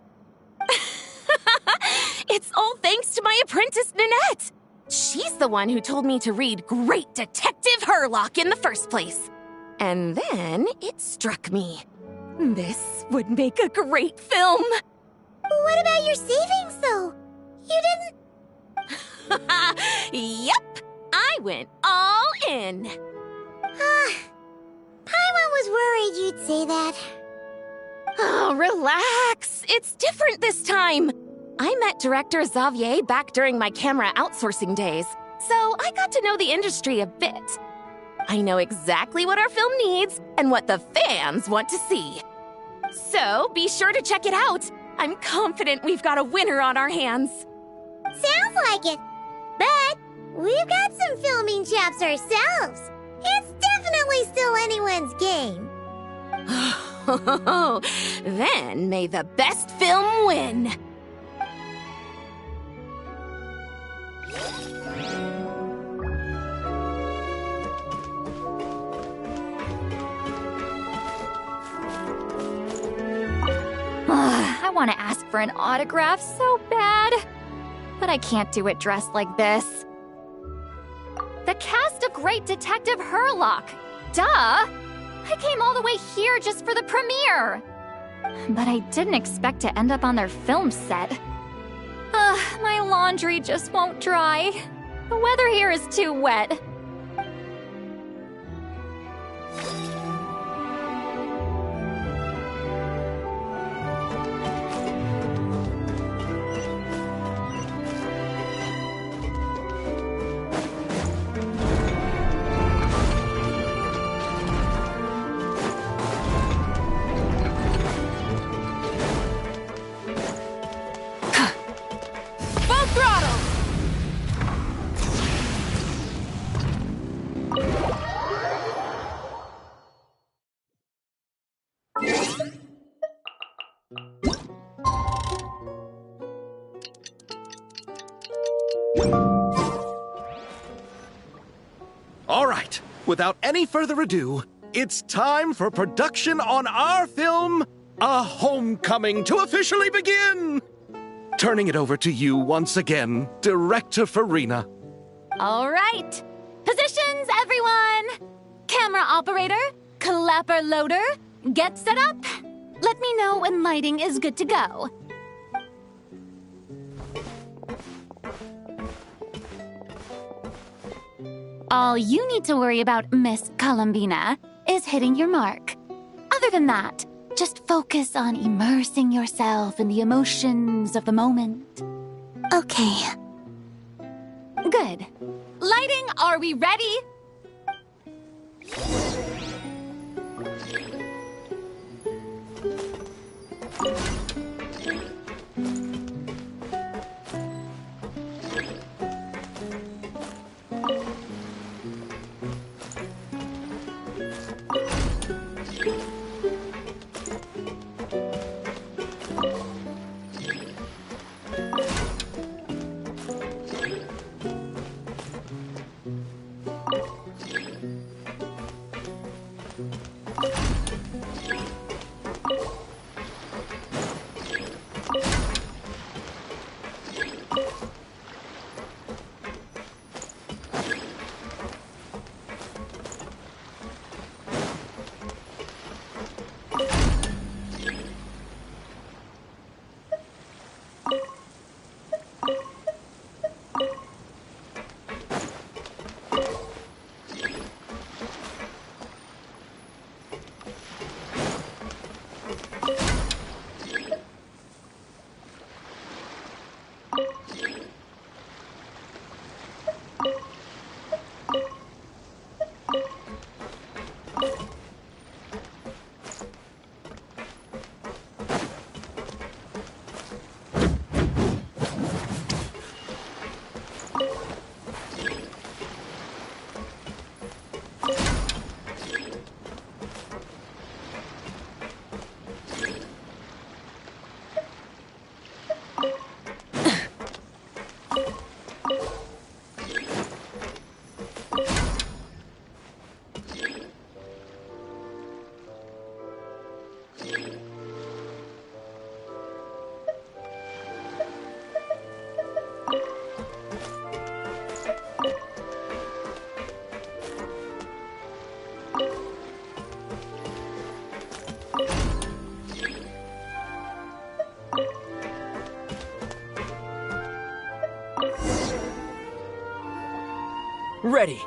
It's all thanks to my apprentice, Nanette. She's the one who told me to read Great Detective Herlock in the first place. And then it struck me. This would make a great film. What about your savings, though? You didn't... Yep, I went all in. Paimon was worried you'd say that. Oh, relax. It's different this time. I met director Xavier back during my camera outsourcing days, so I got to know the industry a bit. I know exactly what our film needs and what the fans want to see. So be sure to check it out. I'm confident we've got a winner on our hands. Sounds like it. But we've got some filming chops ourselves. It's definitely still anyone's game. Then may the best film win. I want to ask for an autograph so bad, but I can't do it dressed like this. The cast of Great Detective Herlock. Duh! I came all the way here just for the premiere. But I didn't expect to end up on their film set. My laundry just won't dry. The weather here is too wet. All right, without any further ado, it's time for production on our film, A Homecoming, to officially begin! Turning it over to you once again, Director Farina. All right. Positions, everyone! Camera operator, clapper loader, get set up. Let me know when lighting is good to go. All you need to worry about, Miss Columbina, is hitting your mark. Other than that, just focus on immersing yourself in the emotions of the moment. Okay. Good. Lighting, are we ready? Ready.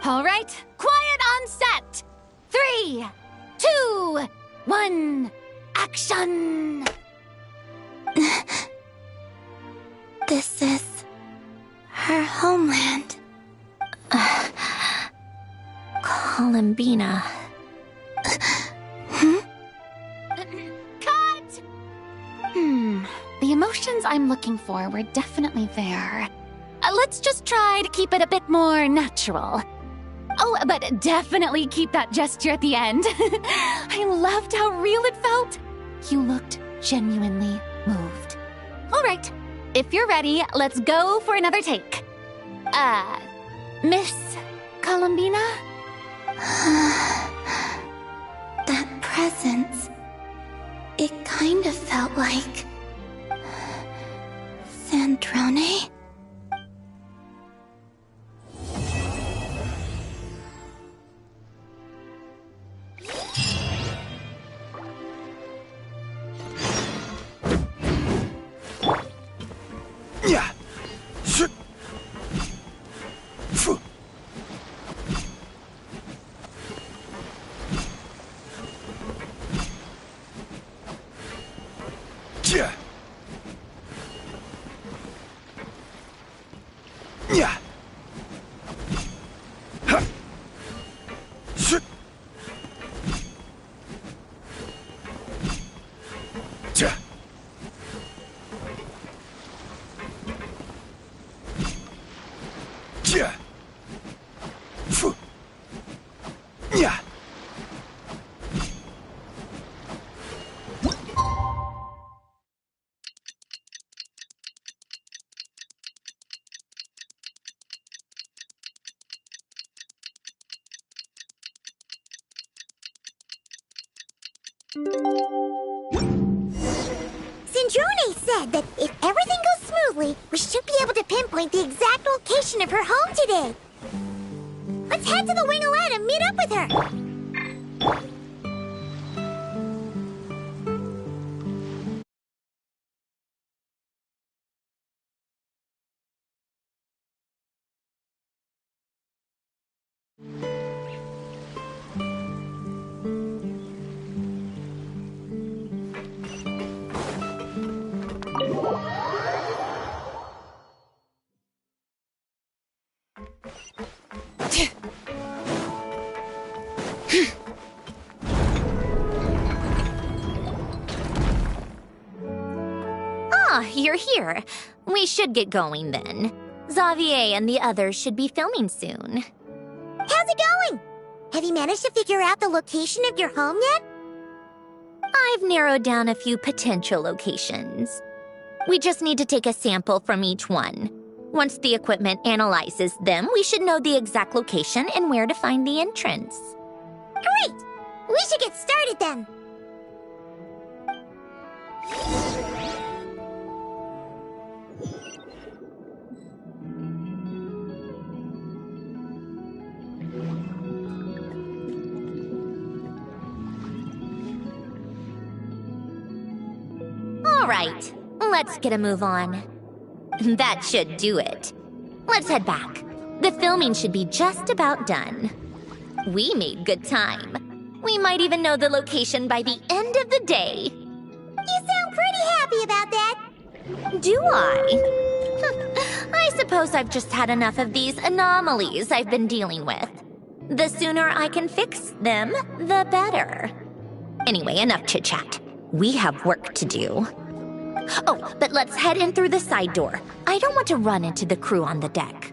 All right, quiet on set. 3, 2, 1, action! This is her homeland. Columbina. Cut! The emotions I'm looking for were definitely there. Let's just try to keep it a bit more natural. Oh, but definitely keep that gesture at the end. I loved how real it felt. You looked genuinely moved. All right, if you're ready, let's go for another take. Miss Columbina? That presence. It kind of felt like... Sandrone? Yeah. Yeah. Yeah. Ha. Shit. Ja. Ja. Fu. Ja. Sindrone said that if everything goes smoothly, we should be able to pinpoint the exact location of her home today. Let's head to the Wing-O-Lette and meet up with her. You're here. We should get going then. Xavier and the others should be filming soon. How's it going? Have you managed to figure out the location of your home yet? I've narrowed down a few potential locations. We just need to take a sample from each one. Once the equipment analyzes them, we should know the exact location and where to find the entrance. Great! We should get started then. All right, let's get a move on. That should do it. Let's head back. The filming should be just about done. We made good time. We might even know the location by the end of the day. You sound pretty happy about that. Do I? I suppose I've just had enough of these anomalies I've been dealing with. The sooner I can fix them, the better. Anyway, enough chit-chat. We have work to do. Oh, but let's head in through the side door. I don't want to run into the crew on the deck.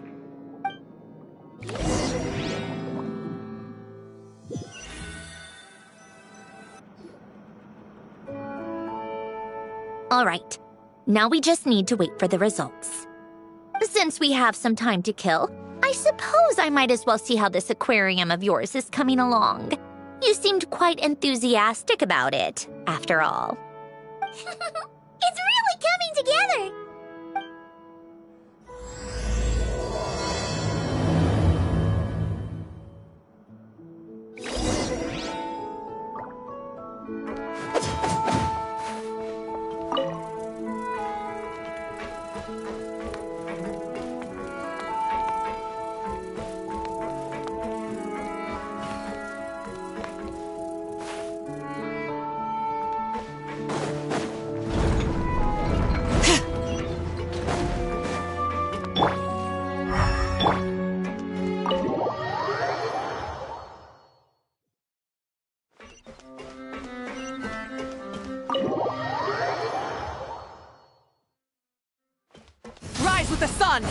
All right, now we just need to wait for the results. Since we have some time to kill, I suppose I might as well see how this aquarium of yours is coming along. You seemed quite enthusiastic about it, after all. It's really coming together! Rise with the sun!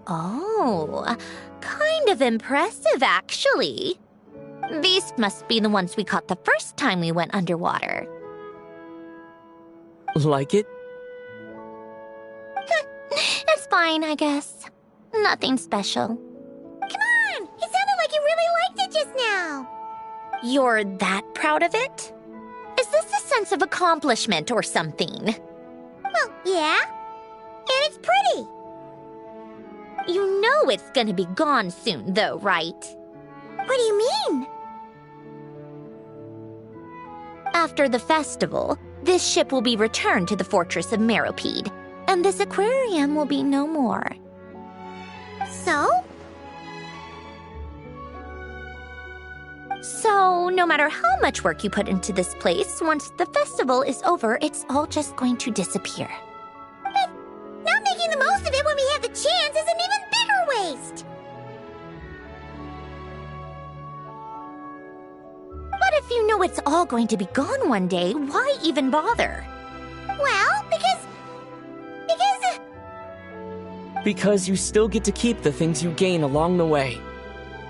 Oh, kind of impressive, actually. These must be the ones we caught the first time we went underwater. Like it? It's fine, I guess. Nothing special. Come on! It sounded like you really liked it just now! You're that proud of it? Is this a sense of accomplishment or something? Well, yeah. And it's pretty! You know it's gonna be gone soon, though, right? What do you mean? After the festival, this ship will be returned to the fortress of Meropide, and this aquarium will be no more. So? So, no matter how much work you put into this place, once the festival is over, it's all just going to disappear. But not making the most of it when we have the chance is an even bigger waste! But if you know it's all going to be gone one day, why even bother? Well, because... Because you still get to keep the things you gain along the way.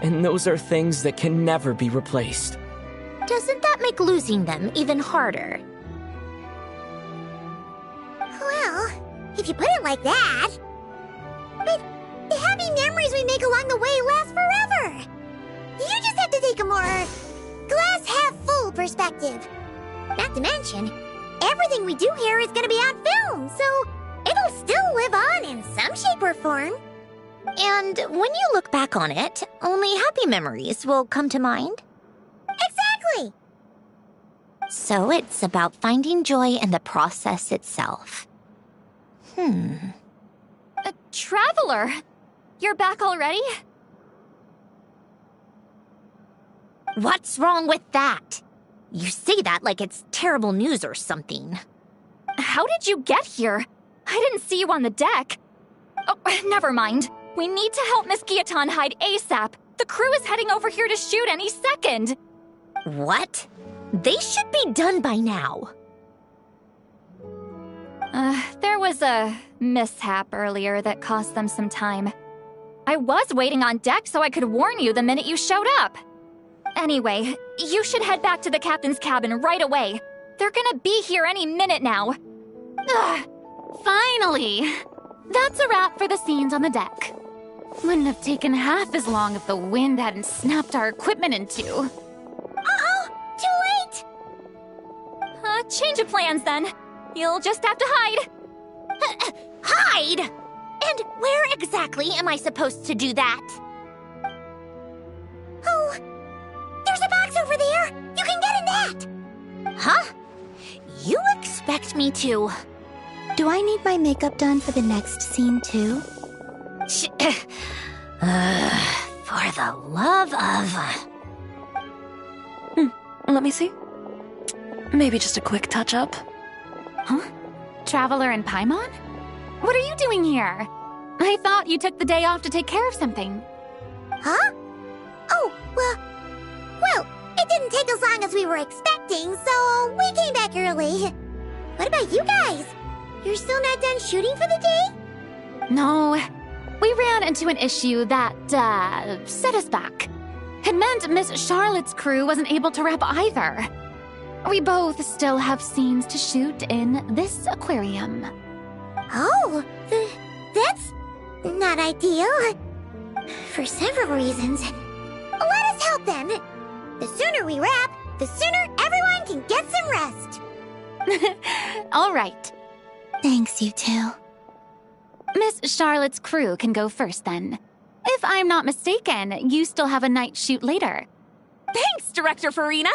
And those are things that can never be replaced. Doesn't that make losing them even harder? Well, if you put it like that. But the happy memories we make along the way last forever. You just have to take a more glass-half-full perspective. Not to mention, everything we do here is gonna be on film, so it'll still live on in some shape or form. And when you look back on it, only happy memories will come to mind? Exactly! So it's about finding joy in the process itself. Traveler! You're back already? What's wrong with that? You say that like it's terrible news or something. How did you get here? I didn't see you on the deck. Oh, never mind. We need to help Miss Guillotin hide ASAP. The crew is heading over here to shoot any second. What? They should be done by now. There was a mishap earlier that cost them some time. I was waiting on deck so I could warn you the minute you showed up. Anyway, you should head back to the captain's cabin right away. They're gonna be here any minute now. Ugh, finally! That's a wrap for the scenes on the deck. Wouldn't have taken half as long if the wind hadn't snapped our equipment in two. Uh-oh! Too late! Change of plans then. You'll just have to hide. Hide? And where exactly am I supposed to do that? Oh, there's a box over there! You can get in that! Huh? You expect me to... Do I need my makeup done for the next scene too? For the love of... Let me see. Maybe just a quick touch-up. Huh? Traveler and Paimon? What are you doing here? I thought you took the day off to take care of something. Huh? Oh, well, it didn't take as long as we were expecting, so we came back early. What about you guys? You're still not done shooting for the day? No. We ran into an issue that, set us back. It meant Miss Charlotte's crew wasn't able to wrap either. We both still have scenes to shoot in this aquarium. Oh, that's not ideal. For several reasons. Let us help then. The sooner we wrap, the sooner everyone can get some rest. All right. Thanks, you two. Miss Charlotte's crew can go first then. If I'm not mistaken, you still have a night shoot later. Thanks, Director Farina!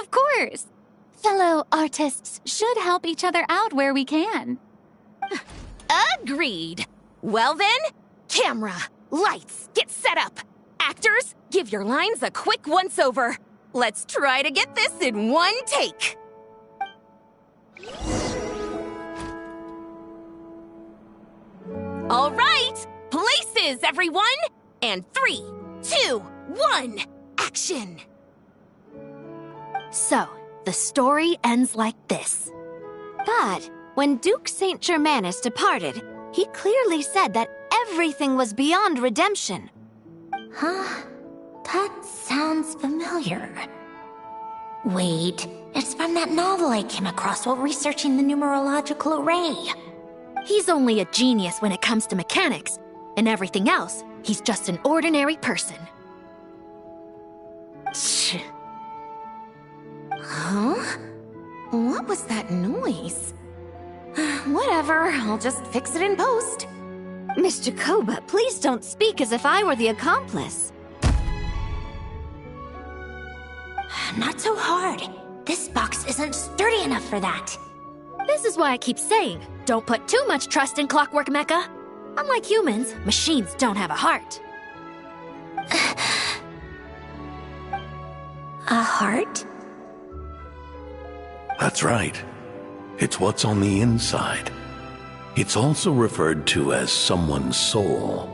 Of course. Fellow artists should help each other out where we can. Agreed. Well then, camera, lights, get set up. Actors, give your lines a quick once-over. Let's try to get this in one take. All right, places, everyone! And 3, 2, 1, action! So, the story ends like this. But when Duke Saint Germanus departed, he clearly said that everything was beyond redemption. Huh? That sounds familiar. Wait, it's from that novel I came across while researching the numerological array. He's only a genius when it comes to mechanics, and everything else, he's just an ordinary person. Shh. Huh? What was that noise? Whatever, I'll just fix it in post. Miss Jacoba, please don't speak as if I were the accomplice. Not so hard. This box isn't sturdy enough for that. This is why I keep saying, don't put too much trust in Clockwork Mecha. Unlike humans, machines don't have a heart. A heart? That's right. It's what's on the inside. It's also referred to as someone's soul,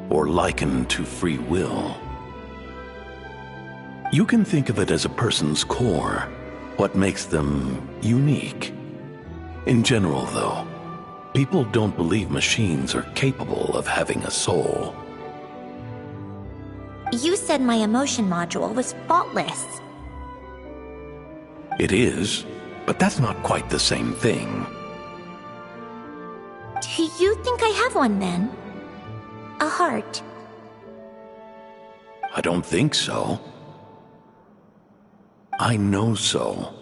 or likened to free will. You can think of it as a person's core, what makes them unique. In general, though, people don't believe machines are capable of having a soul. You said my emotion module was faultless. It is, but that's not quite the same thing. Do you think I have one then? A heart? I don't think so. I know so.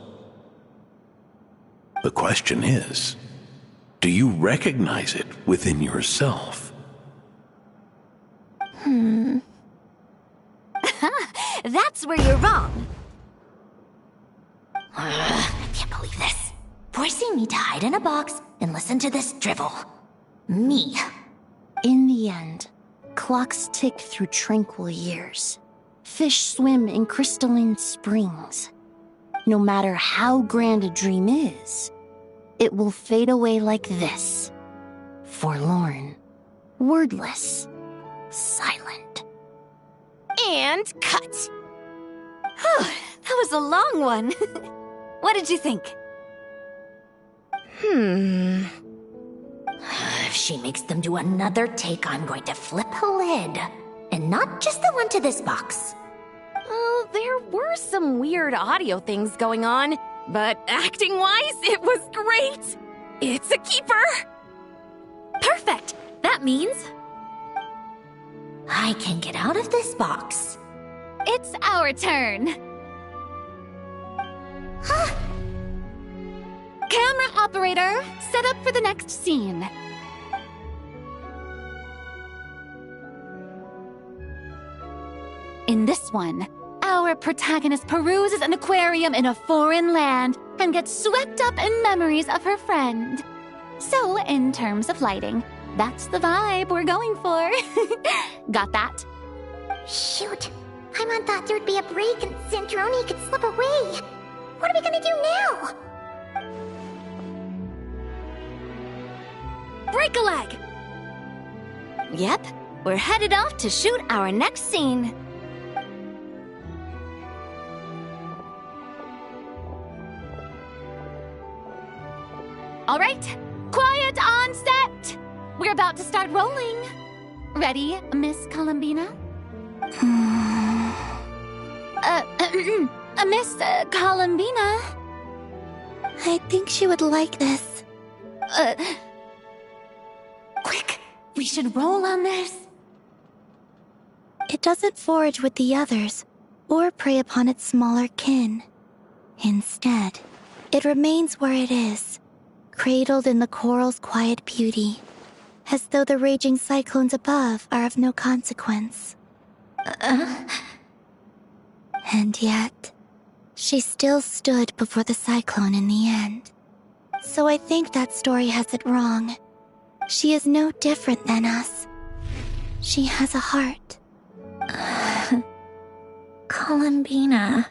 The question is, do you recognize it within yourself? That's where you're wrong. I can't believe this. Forcing me to hide in a box and listen to this drivel. Me. In the end, clocks tick through tranquil years. Fish swim in crystalline springs. No matter how grand a dream is, it will fade away like this. Forlorn, wordless, silent. And cut. Whew, that was a long one. What did you think? If she makes them do another take, I'm going to flip her lid. And not just the one to this box. Well, there were some weird audio things going on, but acting-wise, it was great. It's a keeper. Perfect! That means I can get out of this box. It's our turn. Camera operator, set up for the next scene. In this one, our protagonist peruses an aquarium in a foreign land and gets swept up in memories of her friend. So, in terms of lighting, that's the vibe we're going for. Got that? Shoot. Paimon thought there would be a break and Zandroni could slip away. What are we gonna do now? break a leg! Yep, we're headed off to shoot our next scene. All right, quiet on set! We're about to start rolling. Ready, Miss Columbina? Miss Columbina? I think she would like this. Quick, we should roll on this. It doesn't forage with the others, or prey upon its smaller kin. Instead, it remains where it is, cradled in the coral's quiet beauty, as though the raging cyclones above are of no consequence. And yet, she still stood before the cyclone in the end. So I think that story has it wrong. She is no different than us. She has a heart. Columbina.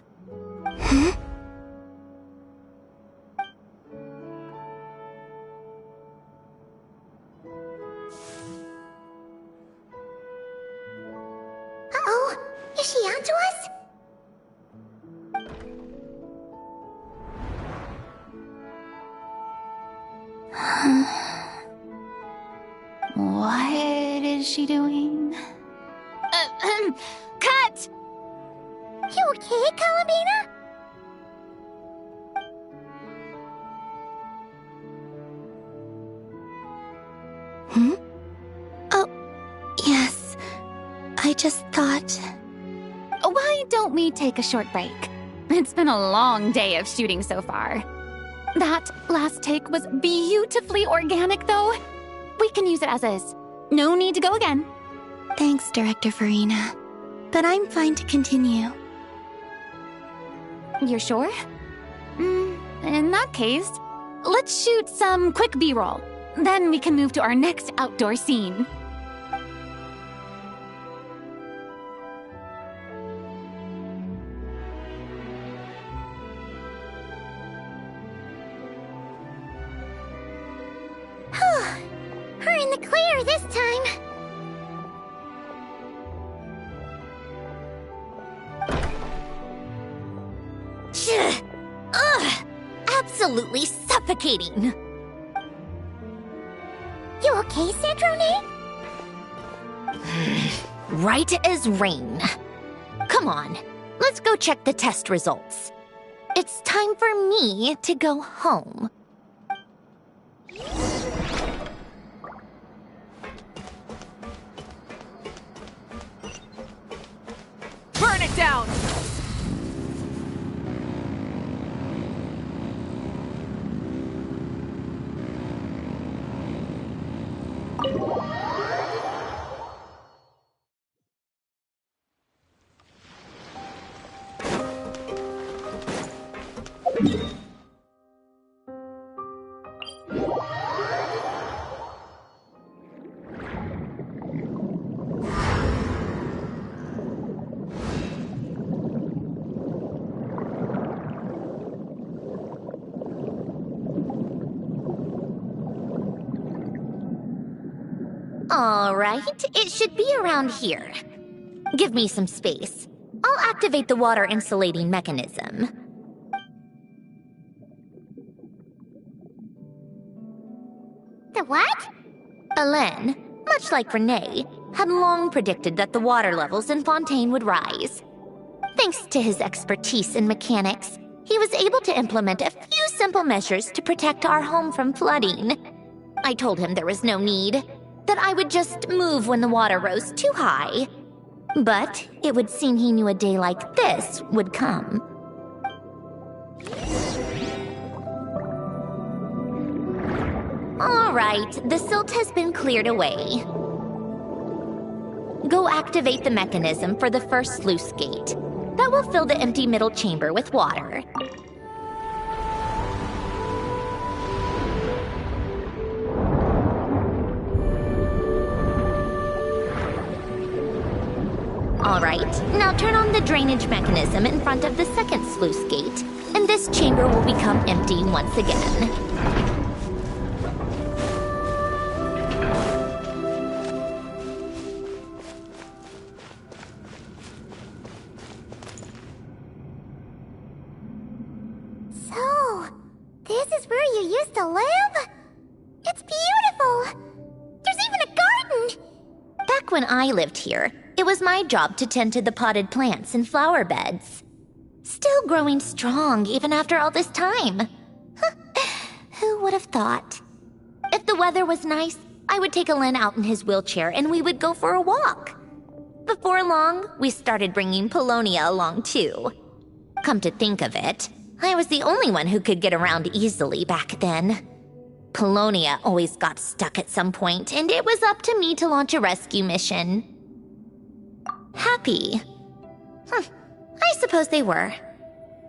Uh-oh, is she onto us? What is she doing? Cut! You okay, Columbina? Oh, yes. I just thought... Why don't we take a short break? It's been a long day of shooting so far. That last take was beautifully organic, though. We can use it as is. No need to go again. Thanks, Director Farina. But I'm fine to continue. You're sure? In that case, let's shoot some quick B-roll. Then we can move to our next outdoor scene. We're in the clear this time. Ugh! Absolutely suffocating! You okay, Sandrone? Right as rain. Come on, let's go check the test results. It's time for me to go home. Burn it down! All right, it should be around here. Give me some space. I'll activate the water insulating mechanism. The what? Alain, much like Renee, had long predicted that the water levels in Fontaine would rise. Thanks to his expertise in mechanics, he was able to implement a few simple measures to protect our home from flooding. I told him there was no need, that I would just move when the water rose too high. But it would seem he knew a day like this would come. All right, the silt has been cleared away. Go activate the mechanism for the first sluice gate. That will fill the empty middle chamber with water. All right, now turn on the drainage mechanism in front of the second sluice gate, and this chamber will become empty once again. So, this is where you used to live? It's beautiful! There's even a garden! Back when I lived here, it was my job to tend to the potted plants and flower beds. Still growing strong even after all this time. Who would have thought? If the weather was nice, I would take Alain out in his wheelchair and we would go for a walk. Before long, we started bringing Polonia along too. Come to think of it, I was the only one who could get around easily back then. Polonia always got stuck at some point, and it was up to me to launch a rescue mission. Happy? I suppose they were.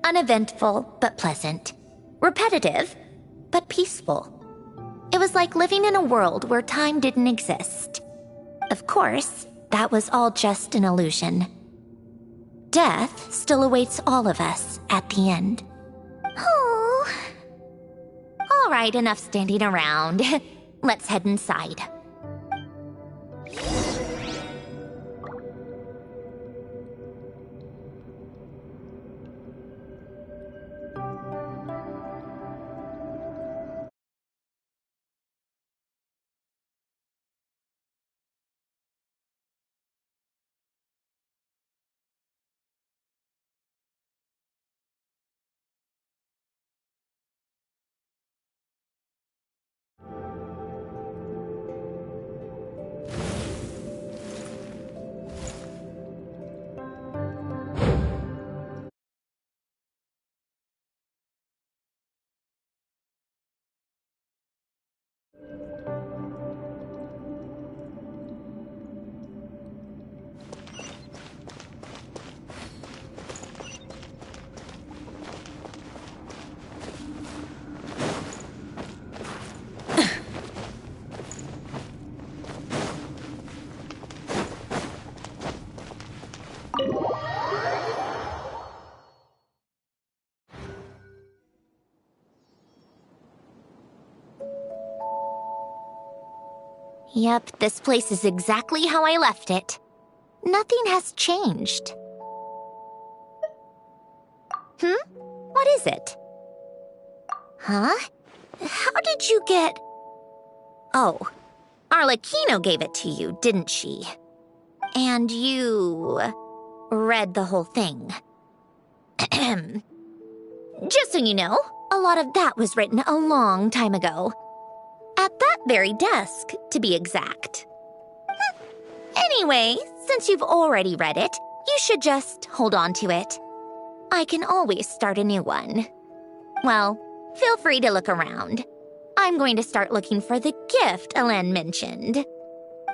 Uneventful, but pleasant. Repetitive, but peaceful. It was like living in a world where time didn't exist. Of course, that was all just an illusion. Death still awaits all of us at the end. Oh. All right, enough standing around. Let's head inside. Yep, this place is exactly how I left it. Nothing has changed. What is it? Huh? How did you get... Oh, Arlecchino gave it to you, didn't she? And you... read the whole thing. Just so you know, a lot of that was written a long time ago. At that very desk, to be exact. Anyway, since you've already read it, you should just hold on to it. I can always start a new one. Well, feel free to look around. I'm going to start looking for the gift Ellen mentioned.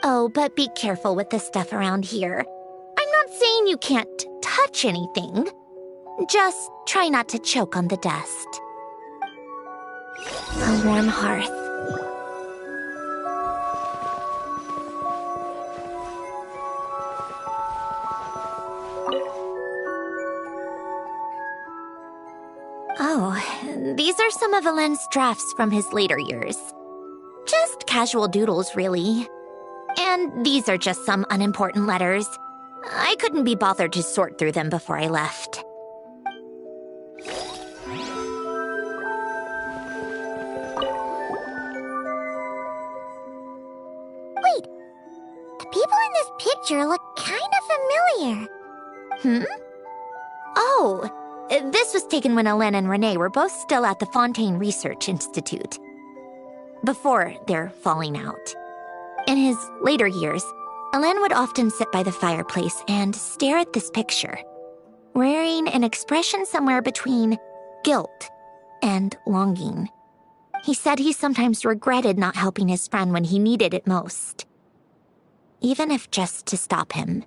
Oh, but be careful with the stuff around here. I'm not saying you can't touch anything. Just try not to choke on the dust. A warm hearth. Oh, these are some of Ellen's drafts from his later years. Just casual doodles, really. And these are just some unimportant letters. I couldn't be bothered to sort through them before I left. Wait, the people in this picture look kind of familiar. Oh, this was taken when Ellen and Renee were both still at the Fontaine Research Institute. Before their falling out. In his later years, Ellen would often sit by the fireplace and stare at this picture, wearing an expression somewhere between guilt and longing. He said he sometimes regretted not helping his friend when he needed it most, even if just to stop him.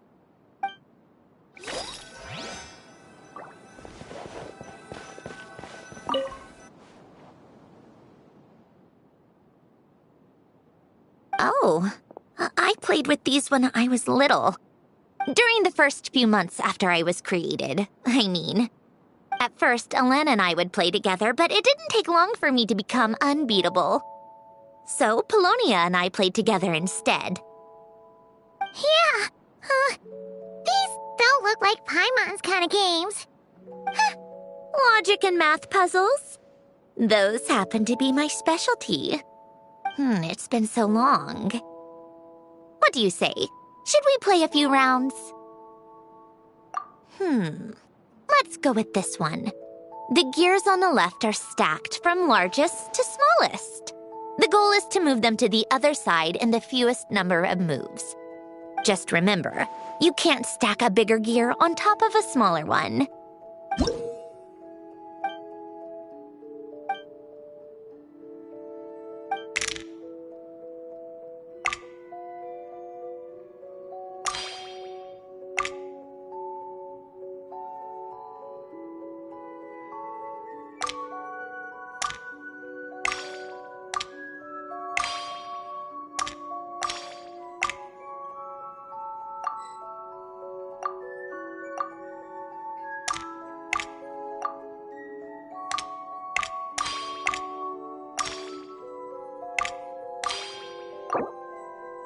Oh, I played with these when I was little. During the first few months after I was created, I mean. At first, Ellen and I would play together, but it didn't take long for me to become unbeatable. So, Polonia and I played together instead. Yeah, these don't look like Paimon's kind of games. Logic and math puzzles? Those happen to be my specialty. It's been so long. What do you say? Should we play a few rounds? Let's go with this one. The gears on the left are stacked from largest to smallest. The goal is to move them to the other side in the fewest number of moves. Just remember, you can't stack a bigger gear on top of a smaller one.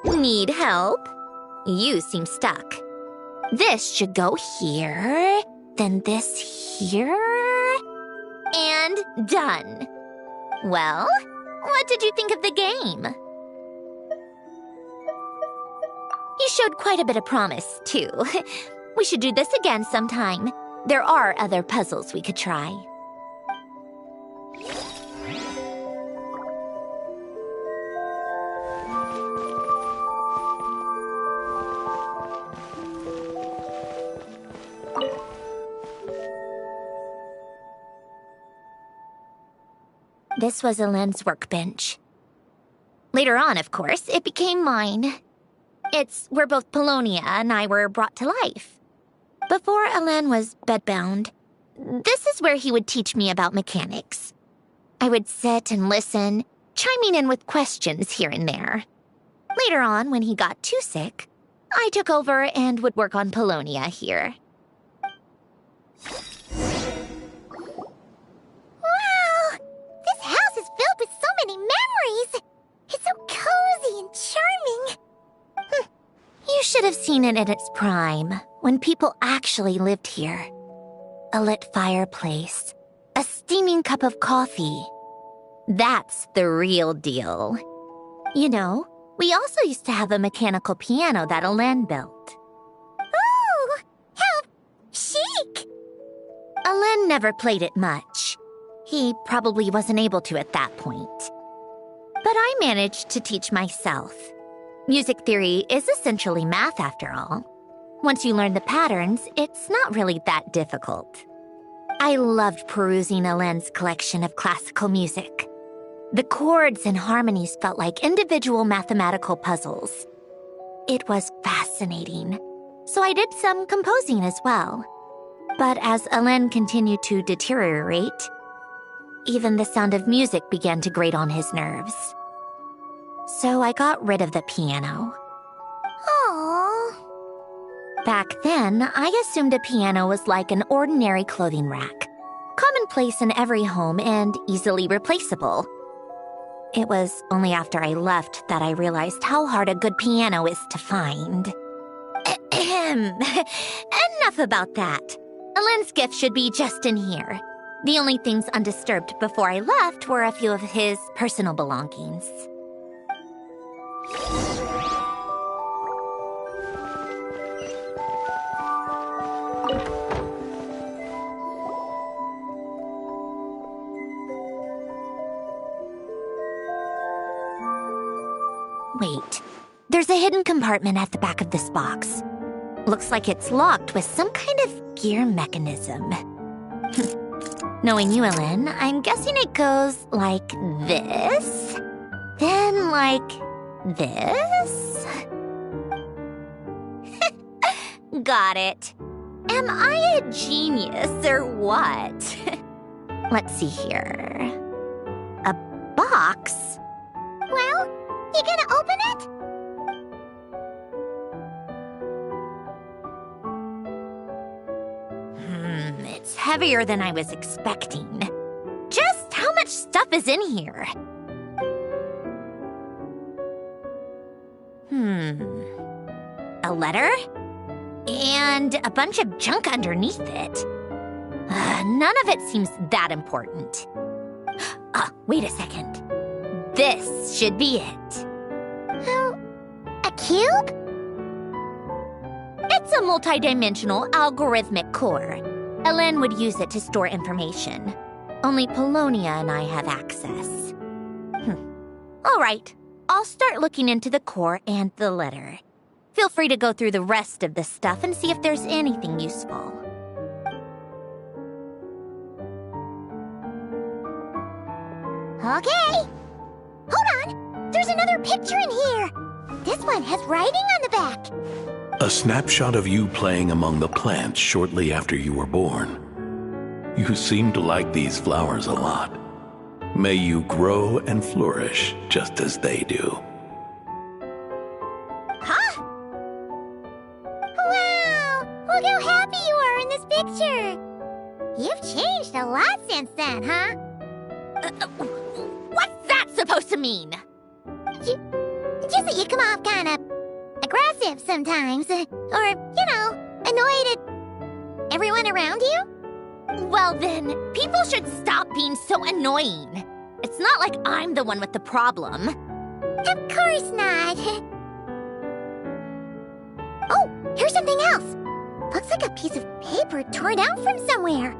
Need help? You seem stuck. This should go here, then this here, and done. Well, what did you think of the game? You showed quite a bit of promise, too. We should do this again sometime. There are other puzzles we could try. This was Ellen's workbench. Later on, of course, it became mine. It's where both Polonia and I were brought to life. Before Ellen was bedbound, this is where he would teach me about mechanics. I would sit and listen, chiming in with questions here and there. Later on, when he got too sick, I took over and would work on Polonia here. With so many memories! It's so cozy and charming! You should have seen it in its prime, when people actually lived here. A lit fireplace, a steaming cup of coffee. That's the real deal. You know, we also used to have a mechanical piano that Ellen built. Ooh! How chic! Ellen never played it much. He probably wasn't able to at that point. But I managed to teach myself. Music theory is essentially math after all. Once you learn the patterns, it's not really that difficult. I loved perusing Helen's collection of classical music. The chords and harmonies felt like individual mathematical puzzles. It was fascinating, so I did some composing as well. But as Helen continued to deteriorate, even the sound of music began to grate on his nerves. So I got rid of the piano. Aww. Back then, I assumed a piano was like an ordinary clothing rack, commonplace in every home and easily replaceable. It was only after I left that I realized how hard a good piano is to find. Enough about that. Helen's gift should be just in here. The only things undisturbed before I left were a few of his personal belongings. Wait, there's a hidden compartment at the back of this box. Looks like it's locked with some kind of gear mechanism. Knowing you, Helen, I'm guessing it goes like this, then like this. Got it. Am I a genius or what? Let's see here. A box? Well, you gonna open it? It's heavier than I was expecting. Just how much stuff is in here? A letter? And a bunch of junk underneath it. None of it seems that important. Wait a second. This should be it. A cube? It's a multidimensional algorithmic core. Helen would use it to store information. Only Polonia and I have access. All right, I'll start looking into the core and the letter. Feel free to go through the rest of the stuff and see if there's anything useful. Okay. Hold on. There's another picture in here. This one has writing on the back. A snapshot of you playing among the plants shortly after you were born. You seem to like these flowers a lot. May you grow and flourish just as they do. Huh? Wow! Look how happy you are in this picture. You've changed a lot since then, huh? What's that supposed to mean? Just that you come off kind of aggressive sometimes. Or, annoyed at everyone around you? Well then, people should stop being so annoying. It's not like I'm the one with the problem. Of course not. Oh, here's something else. Looks like a piece of paper torn out from somewhere.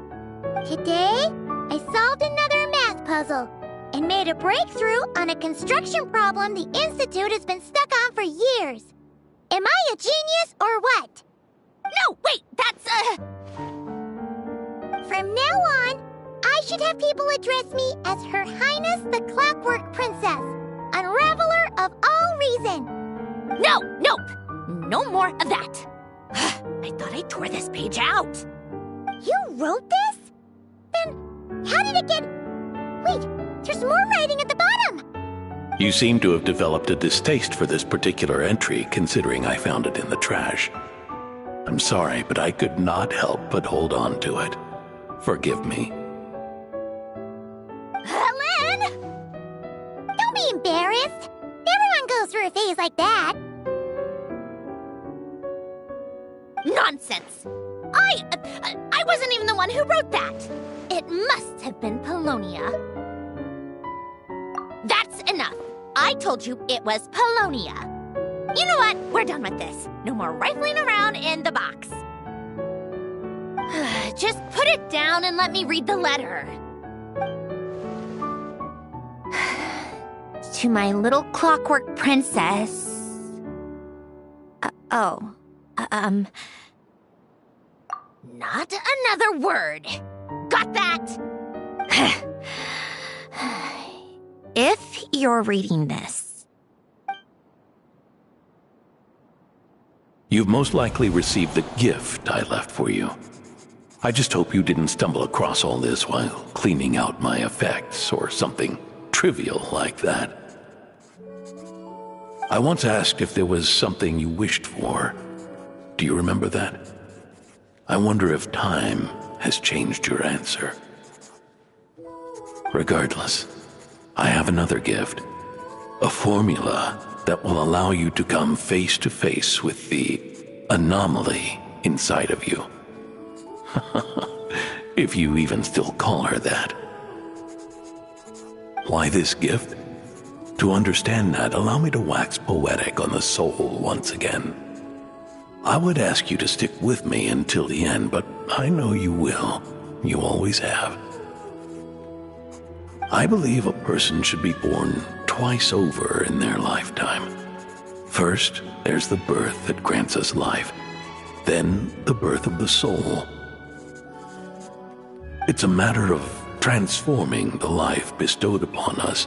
Today, I solved another math puzzle and made a breakthrough on a construction problem the Institute has been stuck on for years. Am I a genius or what? No, wait, that's From now on, I should have people address me as Her Highness the Clockwork Princess, Unraveler of all reason. Nope. No more of that. I thought I tore this page out. You wrote this? Then how did it get... Wait, there's more writing at the bottom. You seem to have developed a distaste for this particular entry, considering I found it in the trash. I'm sorry, but I could not help but hold on to it. Forgive me. Helen! Don't be embarrassed. Everyone goes through a phase like that. Nonsense! I wasn't even the one who wrote that. It must have been Polonia. That's enough. I told you it was Polonia. You know what? We're done with this. No more rifling around in the box. Just put it down and let me read the letter. to my little clockwork princess. Not another word. Got that? If you're reading this, You've most likely received the gift I left for you. I just hope you didn't stumble across all this while cleaning out my effects or something trivial like that. I once asked if there was something you wished for. Do you remember that? I wonder if time has changed your answer. Regardless, I have another gift. A formula that will allow you to come face to face with the anomaly inside of you. If you even still call her that. Why this gift? To understand that, allow me to wax poetic on the soul once again. I would ask you to stick with me until the end, but I know you will. You always have. I believe a person should be born twice over in their lifetime. First, there's the birth that grants us life. Then, the birth of the soul. It's a matter of transforming the life bestowed upon us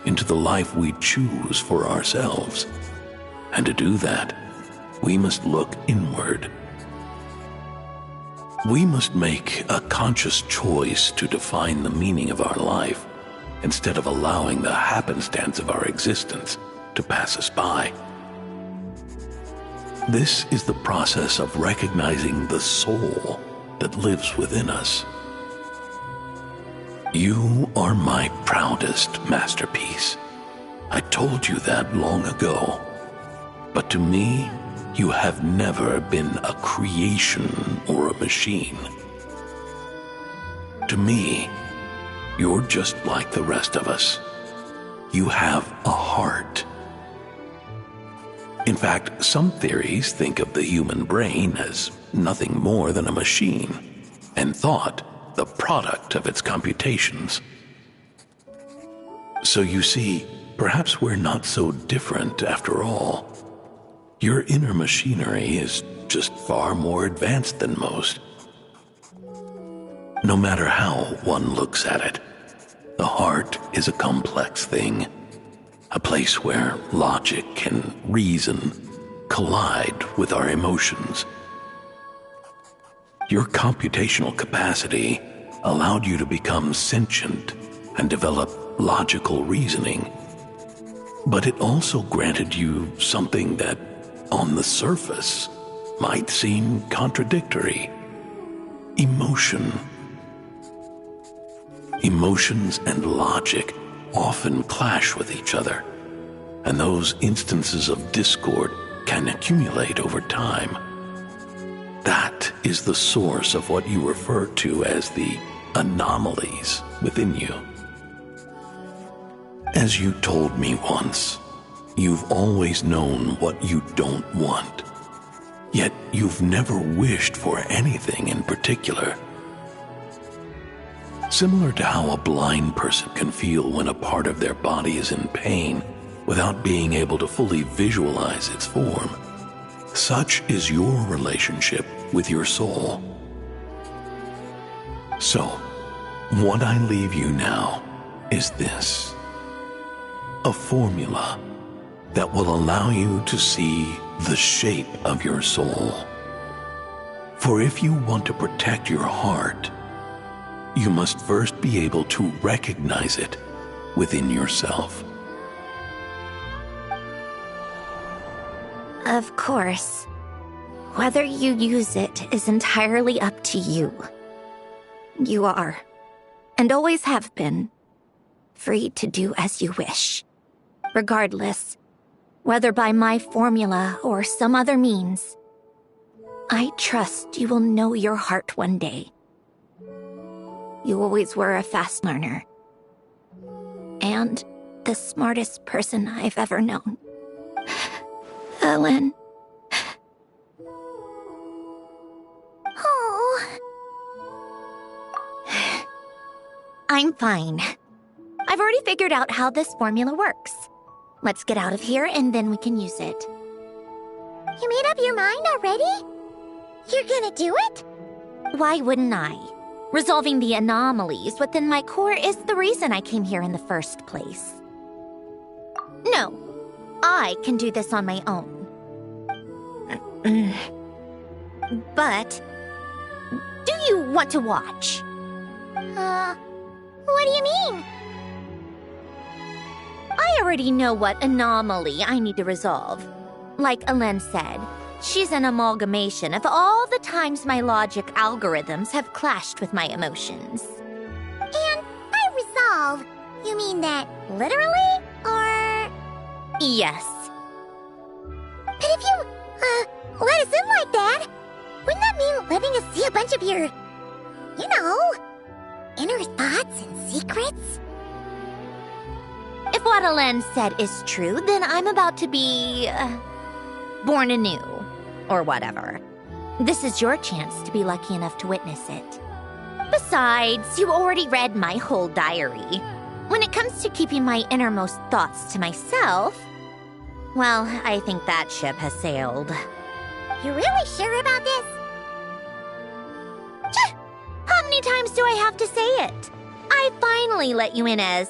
into the life we choose for ourselves. And to do that, we must look inward. We must make a conscious choice to define the meaning of our life instead of allowing the happenstance of our existence to pass us by. This is the process of recognizing the soul that lives within us. You are my proudest masterpiece. I told you that long ago. But to me, you have never been a creation or a machine. To me, you're just like the rest of us. You have a heart. In fact, some theories think of the human brain as nothing more than a machine, and thought the product of its computations. So you see, perhaps we're not so different after all. Your inner machinery is just far more advanced than most. No matter how one looks at it, the heart is a complex thing, a place where logic and reason collide with our emotions. Your computational capacity allowed you to become sentient and develop logical reasoning. But it also granted you something that, on the surface, might seem contradictory: emotion. Emotions and logic often clash with each other, and those instances of discord can accumulate over time. That is the source of what you refer to as the anomalies within you. As you told me once, you've always known what you don't want, yet you've never wished for anything in particular. Similar to how a blind person can feel when a part of their body is in pain without being able to fully visualize its form, such is your relationship with your soul. So, what I leave you now is this: a formula that will allow you to see the shape of your soul. For if you want to protect your heart, you must first be able to recognize it within yourself. of course, whether you use it is entirely up to you. You are, and always have been, free to do as you wish. Regardless, whether by my formula or some other means, I trust you will know your heart one day. You always were a fast learner. And the smartest person I've ever known. Ellen. Oh. I'm fine. I've already figured out how this formula works. Let's get out of here and then we can use it. You made up your mind already? You're gonna do it? Why wouldn't I? Resolving the anomalies within my core is the reason I came here in the first place. No, I can do this on my own. But, do you want to watch? What do you mean? I already know what anomaly I need to resolve. Like Alen said, she's an amalgamation of all the times my logic algorithms have clashed with my emotions. And by resolve, you mean that literally, or...? Yes. But if you, let us in like that, wouldn't that mean letting us see a bunch of your, you know, inner thoughts and secrets? If what Alen said is true, then I'm about to be... born anew. Or whatever. This is your chance to be lucky enough to witness it. Besides, you already read my whole diary. When it comes to keeping my innermost thoughts to myself, well, I think that ship has sailed. You're really sure about this? How many times do I have to say it? I finally let you in as...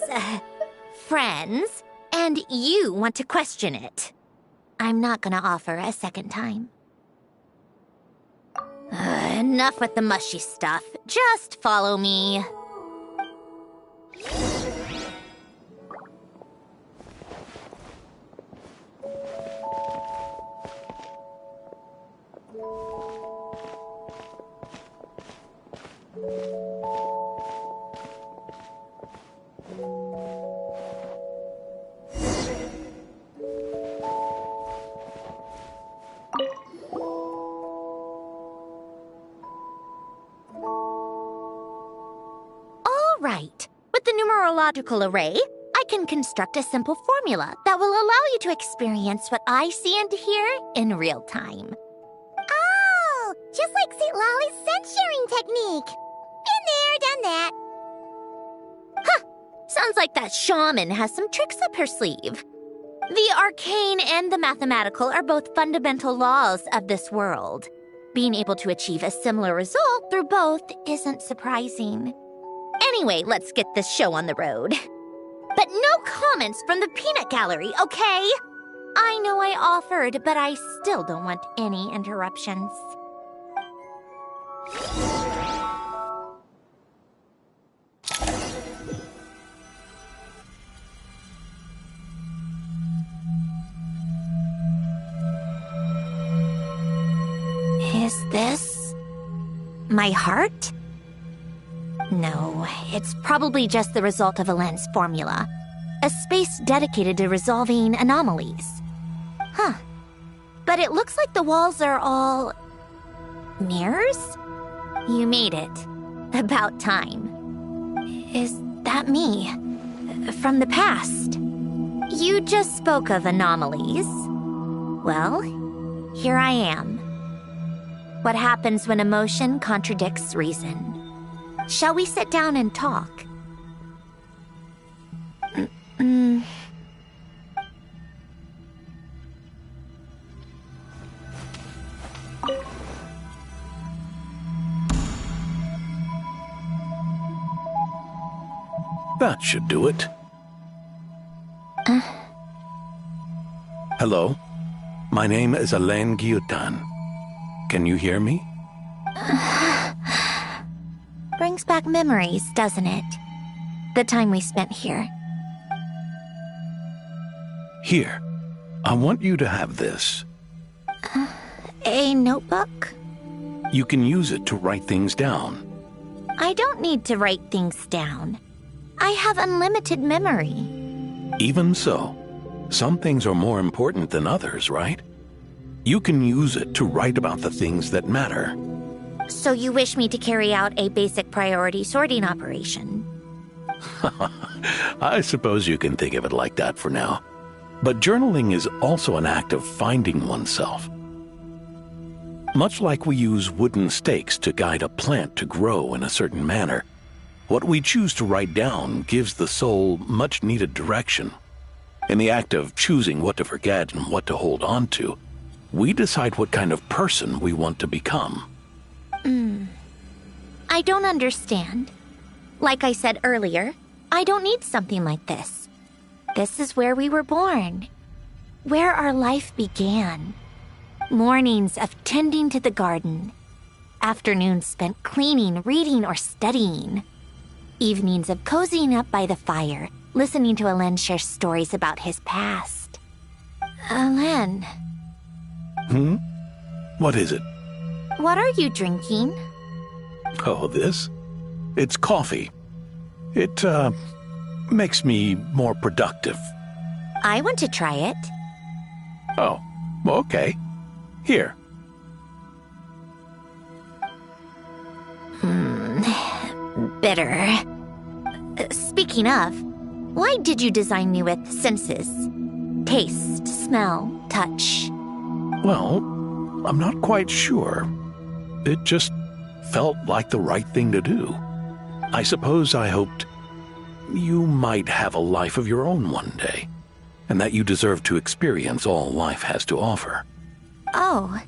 friends, and you want to question it. I'm not gonna offer a second time. Enough with the mushy stuff. Just follow me. Right. With the numerological array, I can construct a simple formula that will allow you to experience what I see and hear in real time. Oh, just like St. Lolly's scent-sharing technique. Been there, done that. Huh. Sounds like that shaman has some tricks up her sleeve. The arcane and the mathematical are both fundamental laws of this world. Being able to achieve a similar result through both isn't surprising. Anyway, let's get this show on the road. But no comments from the peanut gallery, okay? I know I offered, but I still don't want any interruptions. Is this... my heart? No, it's probably just the result of Alen's formula. A space dedicated to resolving anomalies. Huh. But it looks like the walls are all... mirrors? You made it. About time. Is that me? From the past? You just spoke of anomalies. Well, here I am. What happens when emotion contradicts reason? Shall we sit down and talk? That should do it. Hello? My name is Alen Guillotin. Can you hear me? Brings back memories, doesn't it? The time we spent here. Here. I want you to have this. A notebook? You can use it to write things down. I don't need to write things down. I have unlimited memory. Even so, some things are more important than others, right? You can use it to write about the things that matter. So you wish me to carry out a basic priority sorting operation? I suppose you can think of it like that for now. But journaling is also an act of finding oneself. Much like we use wooden stakes to guide a plant to grow in a certain manner, What we choose to write down gives the soul much-needed direction. In the act of choosing what to forget and what to hold on to, we decide what kind of person we want to become. I don't understand. Like I said earlier, I don't need something like this. This is where we were born. Where our life began. Mornings of tending to the garden. Afternoons spent cleaning, reading, or studying. Evenings of cozying up by the fire, listening to Alen share stories about his past. Alen. What is it? What are you drinking? Oh, this? It's coffee. It, makes me more productive. I want to try it. Oh, okay. Here. Bitter. Speaking of, why did you design me with senses? Taste, smell, touch. Well, I'm not quite sure. It just felt like the right thing to do. I suppose I hoped you might have a life of your own one day, and that you deserve to experience all life has to offer. Oh.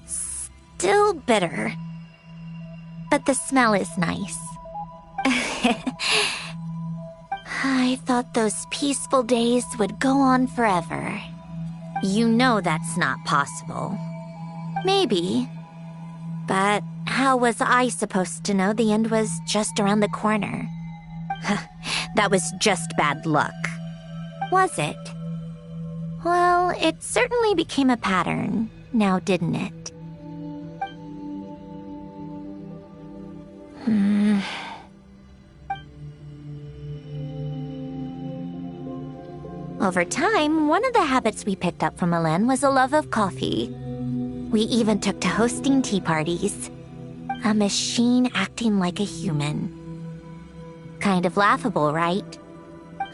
Still bitter. But the smell is nice. I thought those peaceful days would go on forever. You know that's not possible. Maybe. But how was I supposed to know the end was just around the corner? That was just bad luck. Was it? Well, it certainly became a pattern, now didn't it? Over time, one of the habits we picked up from Alen was a love of coffee. We even took to hosting tea parties. A machine acting like a human. Kind of laughable, right?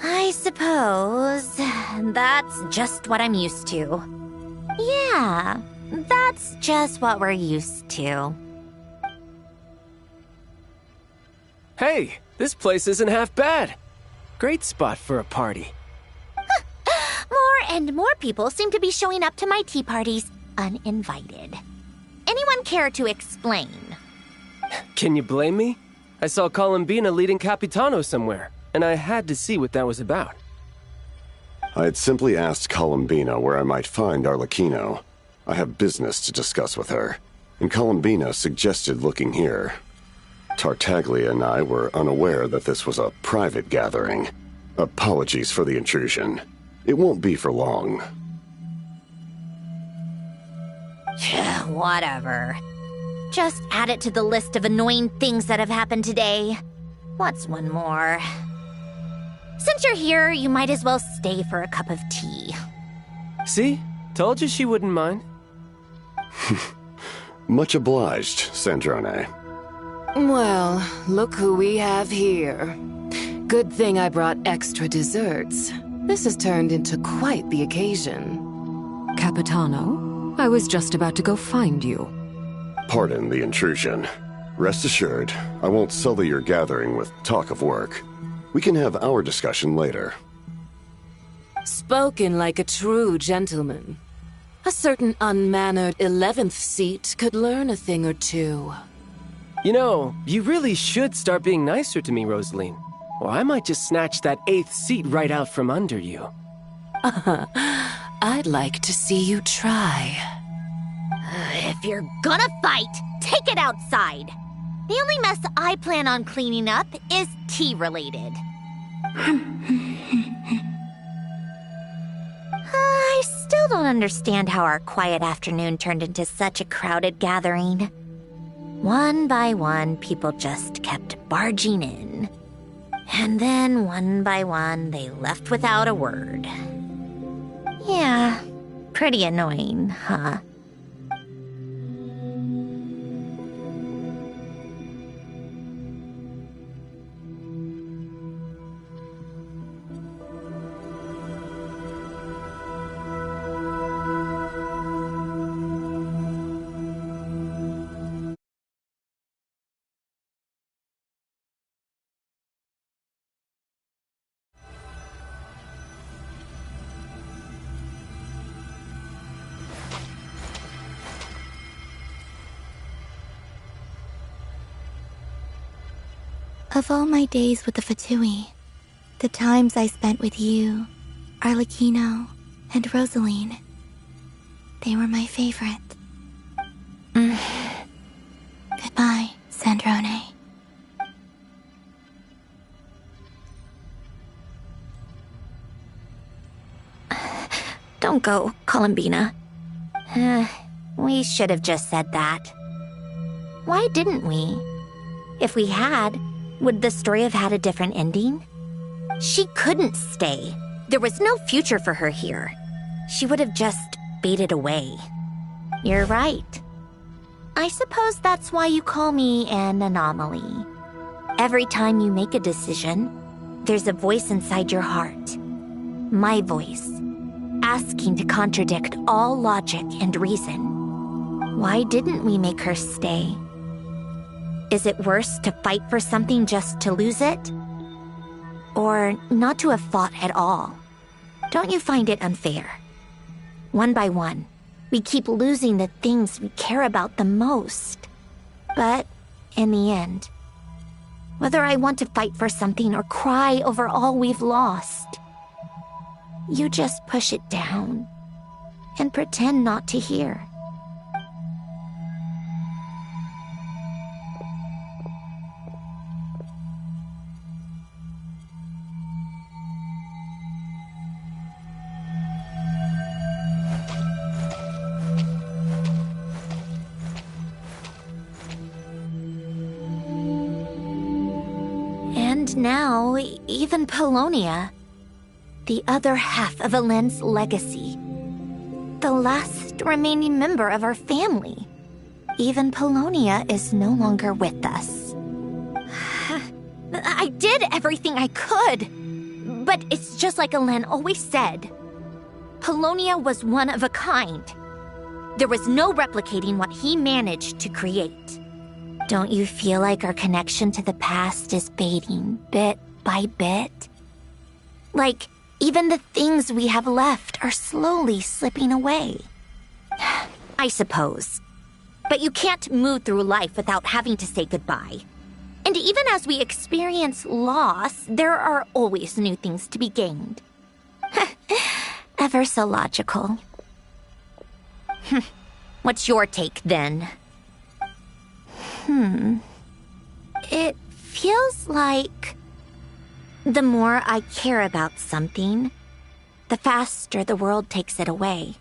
I suppose that's just what I'm used to. Yeah, that's just what we're used to. Hey, this place isn't half bad. Great spot for a party. More and more people seem to be showing up to my tea parties uninvited. Anyone care to explain? Can you blame me? I saw Columbina leading Capitano somewhere, and I had to see what that was about. I had simply asked Columbina where I might find Arlecchino. I have business to discuss with her, and Columbina suggested looking here. Tartaglia and I were unaware that this was a private gathering. Apologies for the intrusion. It won't be for long. Whatever. Just add it to the list of annoying things that have happened today. What's one more? Since you're here, you might as well stay for a cup of tea. See? Told you she wouldn't mind. Much obliged, Sandrone. Well, look who we have here. Good thing I brought extra desserts. This has turned into quite the occasion. Capitano, I was just about to go find you. Pardon the intrusion. Rest assured, I won't sully your gathering with talk of work. We can have our discussion later. Spoken like a true gentleman. A certain unmannered 11th seat could learn a thing or two. You know, you really should start being nicer to me, Rosaline. Or I might just snatch that 8th seat right out from under you. I'd like to see you try. If you're gonna fight, take it outside. The only mess I plan on cleaning up is tea-related. I still don't understand how our quiet afternoon turned into such a crowded gathering. One by one, people just kept barging in. And then, one by one, they left without a word. Yeah, pretty annoying, huh? Of all my days with the Fatui, the times I spent with you, Arlecchino, and Rosaline, they were my favorite. Goodbye, Sandrone. Don't go, Columbina. We should have just said that. Why didn't we? If we had, would the story have had a different ending? She couldn't stay. There was no future for her here. She would have just faded away. You're right. I suppose that's why you call me an anomaly. Every time you make a decision, there's a voice inside your heart. My voice, asking to contradict all logic and reason. Why didn't we make her stay? Is it worse to fight for something just to lose it? Or not to have fought at all? Don't you find it unfair? One by one, we keep losing the things we care about the most. But in the end, whether I want to fight for something or cry over all we've lost, you just push it down and pretend not to hear. And now, even Polonia, the other half of Elend's legacy, the last remaining member of our family. Even Polonia is no longer with us. I did everything I could, but it's just like Elend always said. Polonia was one of a kind. There was no replicating what he managed to create. Don't you feel like our connection to the past is fading bit by bit? Like, even the things we have left are slowly slipping away. I suppose. But you can't move through life without having to say goodbye. And even as we experience loss, there are always new things to be gained. Ever so logical. What's your take, then? It feels like the more I care about something, the faster the world takes it away.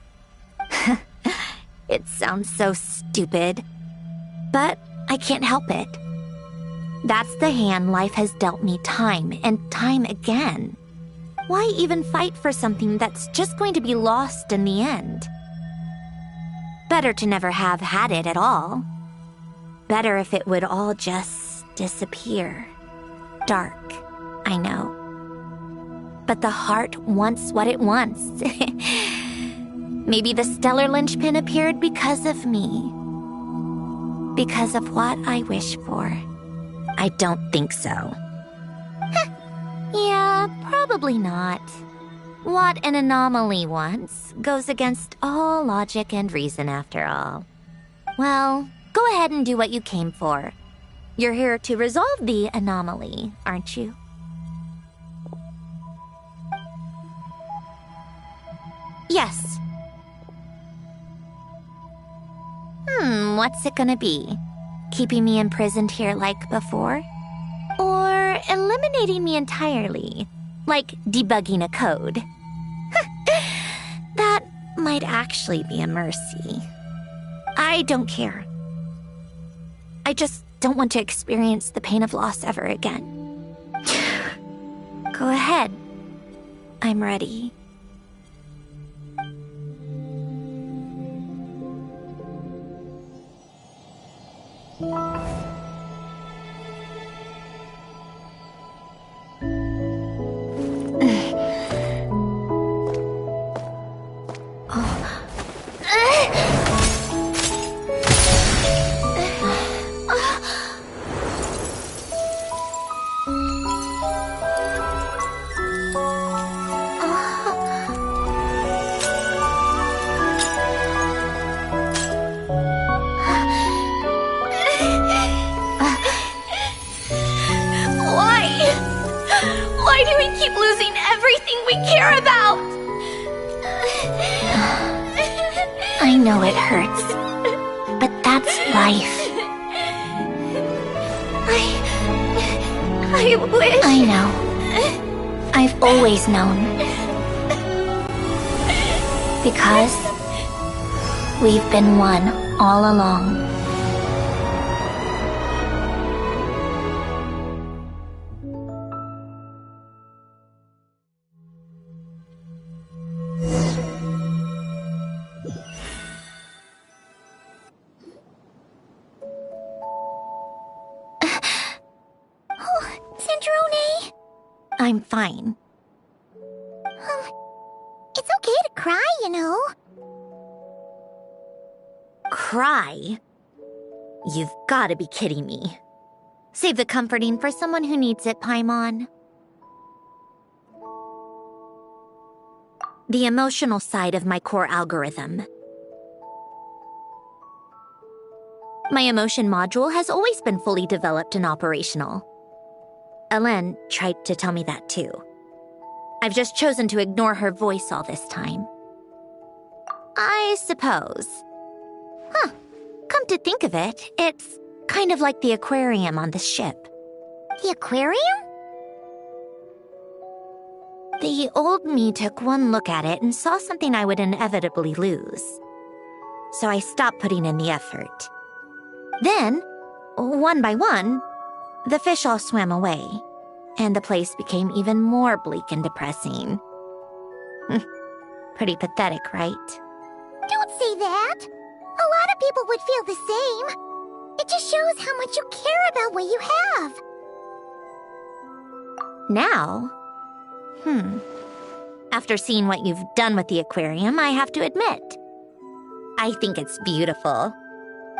It sounds so stupid, but I can't help it. That's the hand life has dealt me time and time again. Why even fight for something that's just going to be lost in the end? Better to never have had it at all. Better if it would all just disappear. Dark, I know. But the heart wants what it wants. Maybe the stellar linchpin appeared because of me. Because of what I wish for. I don't think so. Yeah, probably not. What an anomaly wants goes against all logic and reason after all. Well, go ahead and do what you came for. You're here to resolve the anomaly, aren't you? Yes. What's it gonna be? Keeping me imprisoned here like before? Or eliminating me entirely, like debugging a code? That might actually be a mercy. I don't care. I just don't want to experience the pain of loss ever again. Go ahead. I'm ready. know it hurts, but that's life. I wish... I know. I've always known. Because we've been one all along. Sandrone? I'm fine. It's okay to cry, you know. Cry? You've got to be kidding me. Save the comforting for someone who needs it, Paimon. The emotional side of my core algorithm. My emotion module has always been fully developed and operational. Ellen tried to tell me that too. I've just chosen to ignore her voice all this time. I suppose. Huh. Come to think of it, it's kind of like the aquarium on the ship. The aquarium? The old me took one look at it and saw something I would inevitably lose. So I stopped putting in the effort. Then, one by one, the fish all swam away, and the place became even more bleak and depressing. Pretty pathetic, right? Don't say that. A lot of people would feel the same. It just shows how much you care about what you have. Now? After seeing what you've done with the aquarium, I have to admit, I think it's beautiful.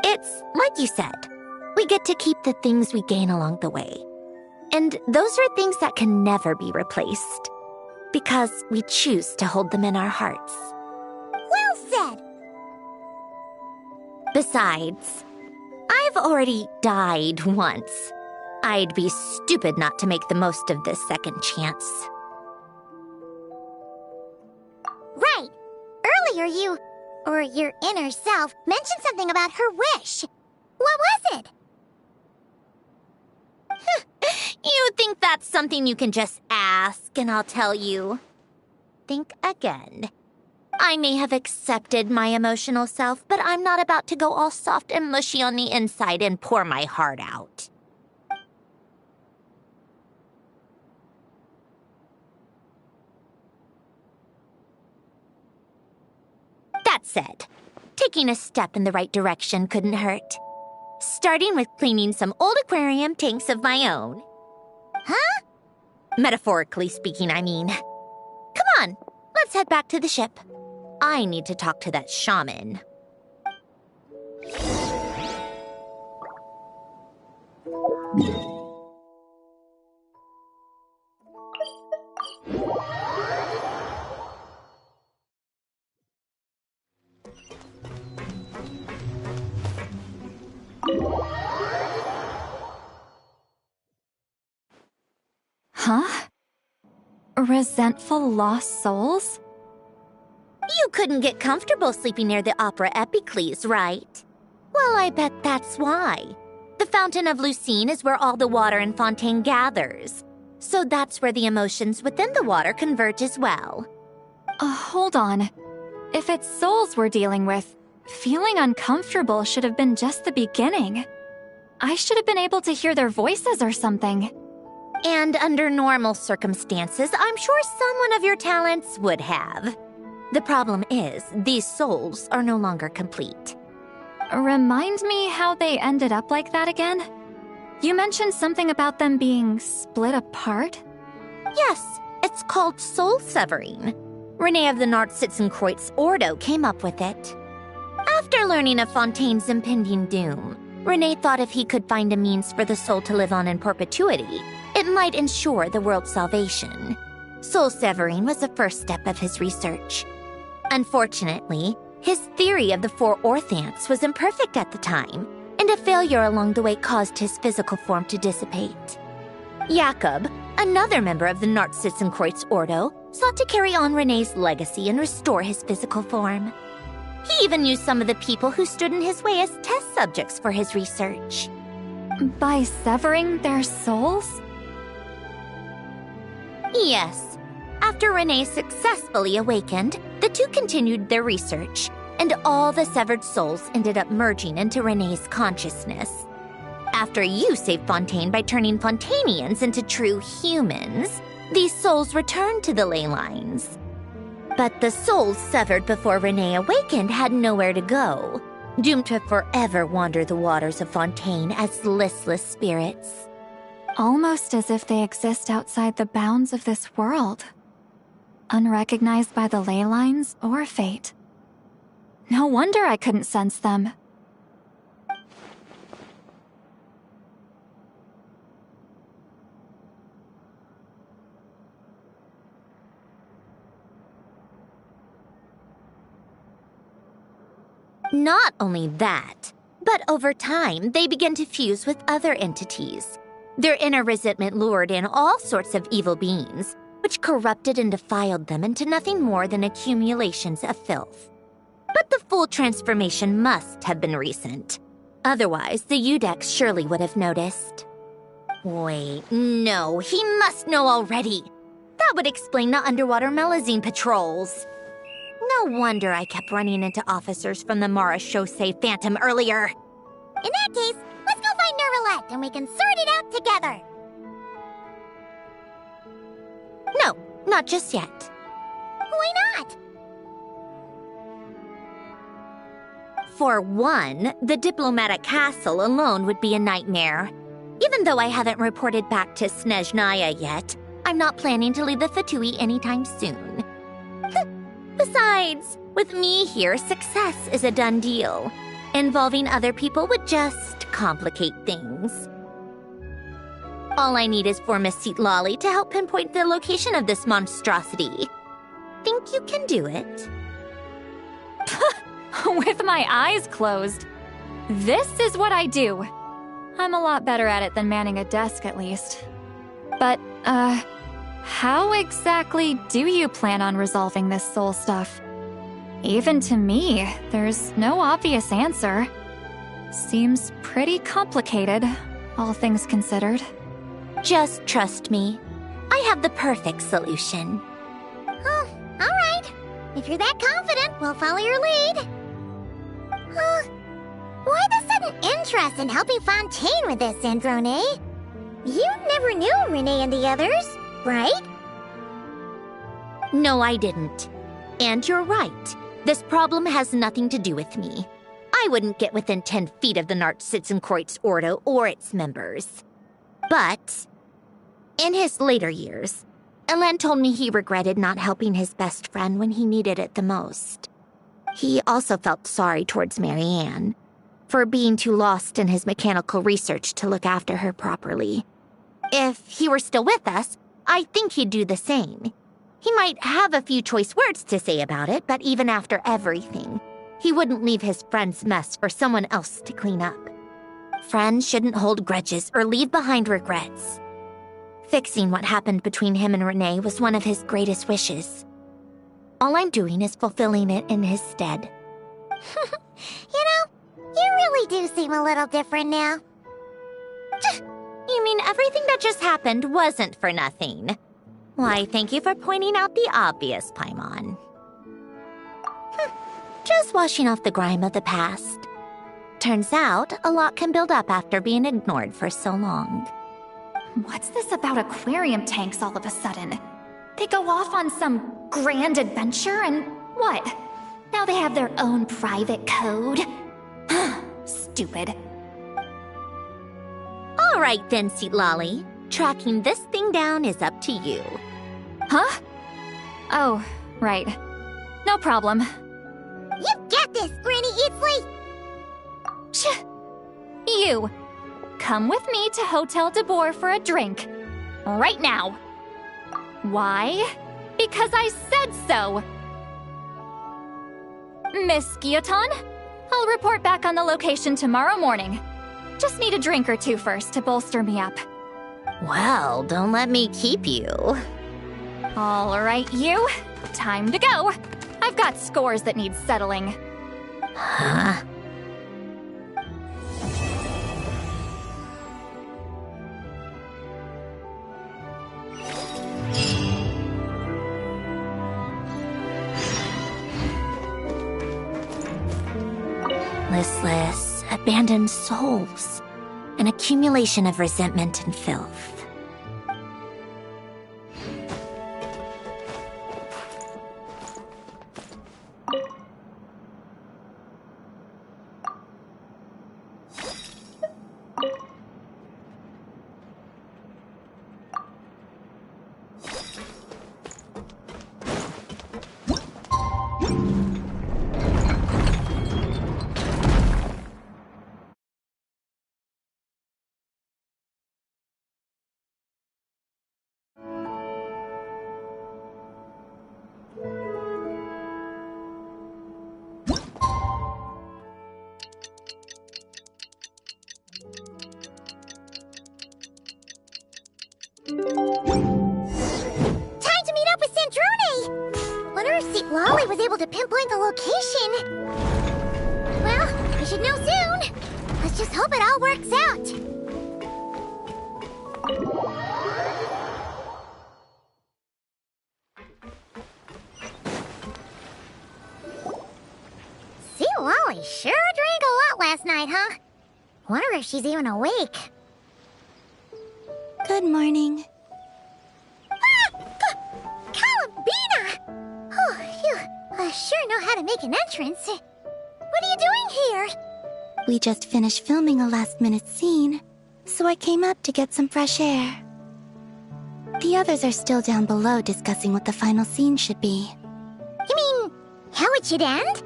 It's like you said, we get to keep the things we gain along the way. And those are things that can never be replaced, because we choose to hold them in our hearts. Well said! Besides, I've already died once. I'd be stupid not to make the most of this second chance. Right! Earlier you, or your inner self, mentioned something about her wish. What was it? You think that's something you can just ask and I'll tell you? Think again. I may have accepted my emotional self, but I'm not about to go all soft and mushy on the inside and pour my heart out. That said, taking a step in the right direction couldn't hurt. Starting with cleaning some old aquarium tanks of my own. Huh? Metaphorically speaking, I mean. Come on, let's head back to the ship. I need to talk to that shaman. Huh? Resentful lost souls? You couldn't get comfortable sleeping near the Opera Epicles, right? Well, I bet that's why. The Fountain of Lucine is where all the water in Fontaine gathers. So that's where the emotions within the water converge as well. Hold on. If it's souls we're dealing with, feeling uncomfortable should have been just the beginning. I should have been able to hear their voices or something. And under normal circumstances, I'm sure someone of your talents would have. The problem is, these souls are no longer complete. Remind me how they ended up like that again? You mentioned something about them being split apart? Yes, it's called soul severing. Renee of the Nartsitzenkreuz Ordo came up with it. After learning of Fontaine's impending doom, Renee thought if he could find a means for the soul to live on in perpetuity, it might ensure the world's salvation. Soul severing was the first step of his research. Unfortunately, his theory of the four orthants was imperfect at the time, and a failure along the way caused his physical form to dissipate. Jakob, another member of the Nartsitzenkreuz Ordo, sought to carry on Renee's legacy and restore his physical form. He even used some of the people who stood in his way as test subjects for his research. By severing their souls? Yes. After Renee successfully awakened, the two continued their research, and all the severed souls ended up merging into Renee's consciousness. After you saved Fontaine by turning Fontainians into true humans, these souls returned to the ley lines. But the souls severed before Renee awakened had nowhere to go, doomed to forever wander the waters of Fontaine as listless spirits. Almost as if they exist outside the bounds of this world. Unrecognized by the ley lines or fate. No wonder I couldn't sense them. Not only that, but over time, they began to fuse with other entities. Their inner resentment lured in all sorts of evil beings, which corrupted and defiled them into nothing more than accumulations of filth. But the full transformation must have been recent. Otherwise, the Udex surely would have noticed. Wait, no, he must know already. That would explain the underwater Melazine patrols. No wonder I kept running into officers from the Mara Chaussee Phantom earlier. In that case, let's go find Nervalette and we can sort it out together. No, not just yet. Why not? For one, the diplomatic castle alone would be a nightmare. Even though I haven't reported back to Snezhnaya yet, I'm not planning to leave the Fatui anytime soon. Besides, with me here, success is a done deal. Involving other people would just complicate things. All I need is for Miss Lolly to help pinpoint the location of this monstrosity. Think you can do it? With my eyes closed. This is what I do. I'm a lot better at it than manning a desk, at least. But, how exactly do you plan on resolving this soul stuff? Even to me, there's no obvious answer. Seems pretty complicated, all things considered. Just trust me. I have the perfect solution. Oh, all right. If you're that confident, we'll follow your lead. Why the sudden interest in helping Fontaine with this, Androne? You never knew Renee and the others, right? No, I didn't. And you're right. This problem has nothing to do with me. I wouldn't get within 10 feet of the Nartsitzenkreuz Ordo or its members. But in his later years, Elan told me he regretted not helping his best friend when he needed it the most. He also felt sorry towards Marianne for being too lost in his mechanical research to look after her properly. If he were still with us, I think he'd do the same. He might have a few choice words to say about it, but even after everything, he wouldn't leave his friend's mess for someone else to clean up. Friends shouldn't hold grudges or leave behind regrets. Fixing what happened between him and Renee was one of his greatest wishes. All I'm doing is fulfilling it in his stead. You really do seem a little different now. You mean everything that just happened wasn't for nothing? Why, thank you for pointing out the obvious, Paimon. Just washing off the grime of the past. Turns out, a lot can build up after being ignored for so long. What's this about aquarium tanks all of a sudden? They go off on some grand adventure and what? Now they have their own private code? Stupid. All right then, Lolly. Tracking this thing down is up to you. Huh? Oh, right. No problem. You got this, Granny Eatsley! You! Come with me to Hotel de Boer for a drink. Right now. Why? Because I said so! Miss Guillotin, I'll report back on the location tomorrow morning. Just need a drink or two first to bolster me up. Well, don't let me keep you. All right, you. Time to go. I've got scores that need settling. Huh? Listless, abandoned souls. An accumulation of resentment and filth. Time to meet up with Sandrone! Wonder if St. Lolly was able to pinpoint the location. Well, we should know soon. Let's just hope it all works out. St. Lolly sure drank a lot last night, huh? Wonder if she's even awake. Good morning. Columbina! Oh, you sure know how to make an entrance. What are you doing here? We just finished filming a last-minute scene, so I came up to get some fresh air. The others are still down below discussing what the final scene should be. You mean, how it should end?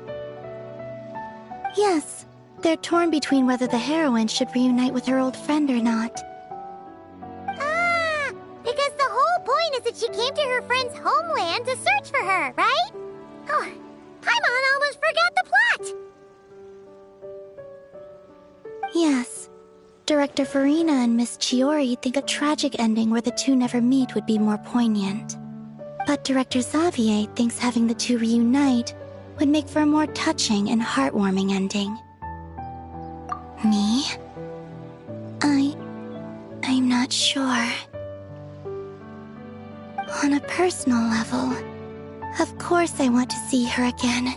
Yes, they're torn between whether the heroine should reunite with her old friend or not. Ah, because the whole point is that she came to her friend's homeland to search for her, right? Oh, Paimon almost forgot the plot! Yes. Director Farina and Miss Chiori think a tragic ending where the two never meet would be more poignant. But Director Xavier thinks having the two reunite would make for a more touching and heartwarming ending. Me? I'm not sure. On a personal level, of course I want to see her again.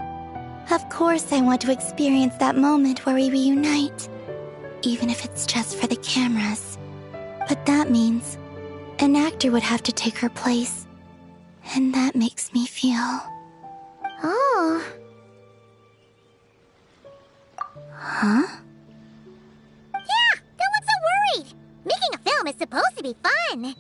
Of course I want to experience that moment where we reunite. Even if it's just for the cameras. But that means an actor would have to take her place. And that makes me feel... Oh. Huh? Yeah, don't look so worried. Making a film is supposed to be fun.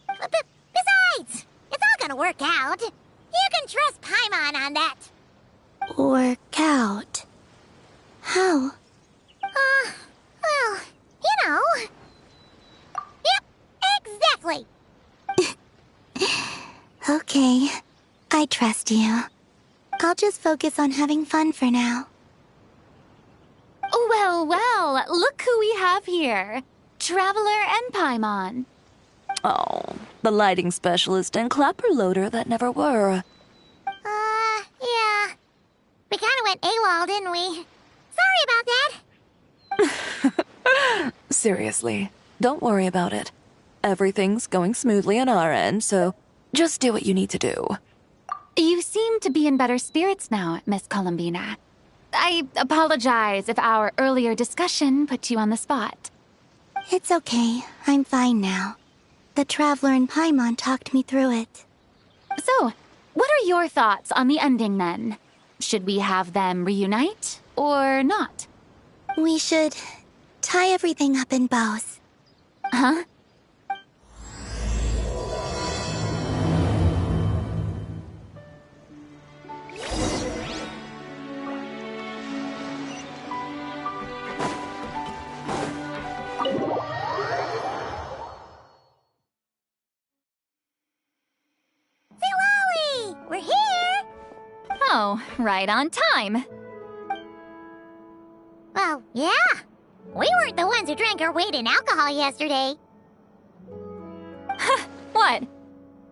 Besides, it's all gonna work out. You can trust Paimon on that. Work out? How? Well, you know. Yep, exactly. Okay, I trust you. I'll just focus on having fun for now. Well, well, look who we have here. Traveler and Paimon. Oh, the lighting specialist and clapper loader that never were. Yeah. We kinda went AWOL, didn't we? Sorry about that. Seriously, don't worry about it. Everything's going smoothly on our end, so just do what you need to do. You seem to be in better spirits now, Miss Columbina. I apologize if our earlier discussion put you on the spot. It's okay. I'm fine now. The Traveler and Paimon talked me through it. So, what are your thoughts on the ending then? Should we have them reunite or not? We should tie everything up in bows. Huh? We're here! Oh, right on time. Well, yeah. We weren't the ones who drank our weight in alcohol yesterday. What?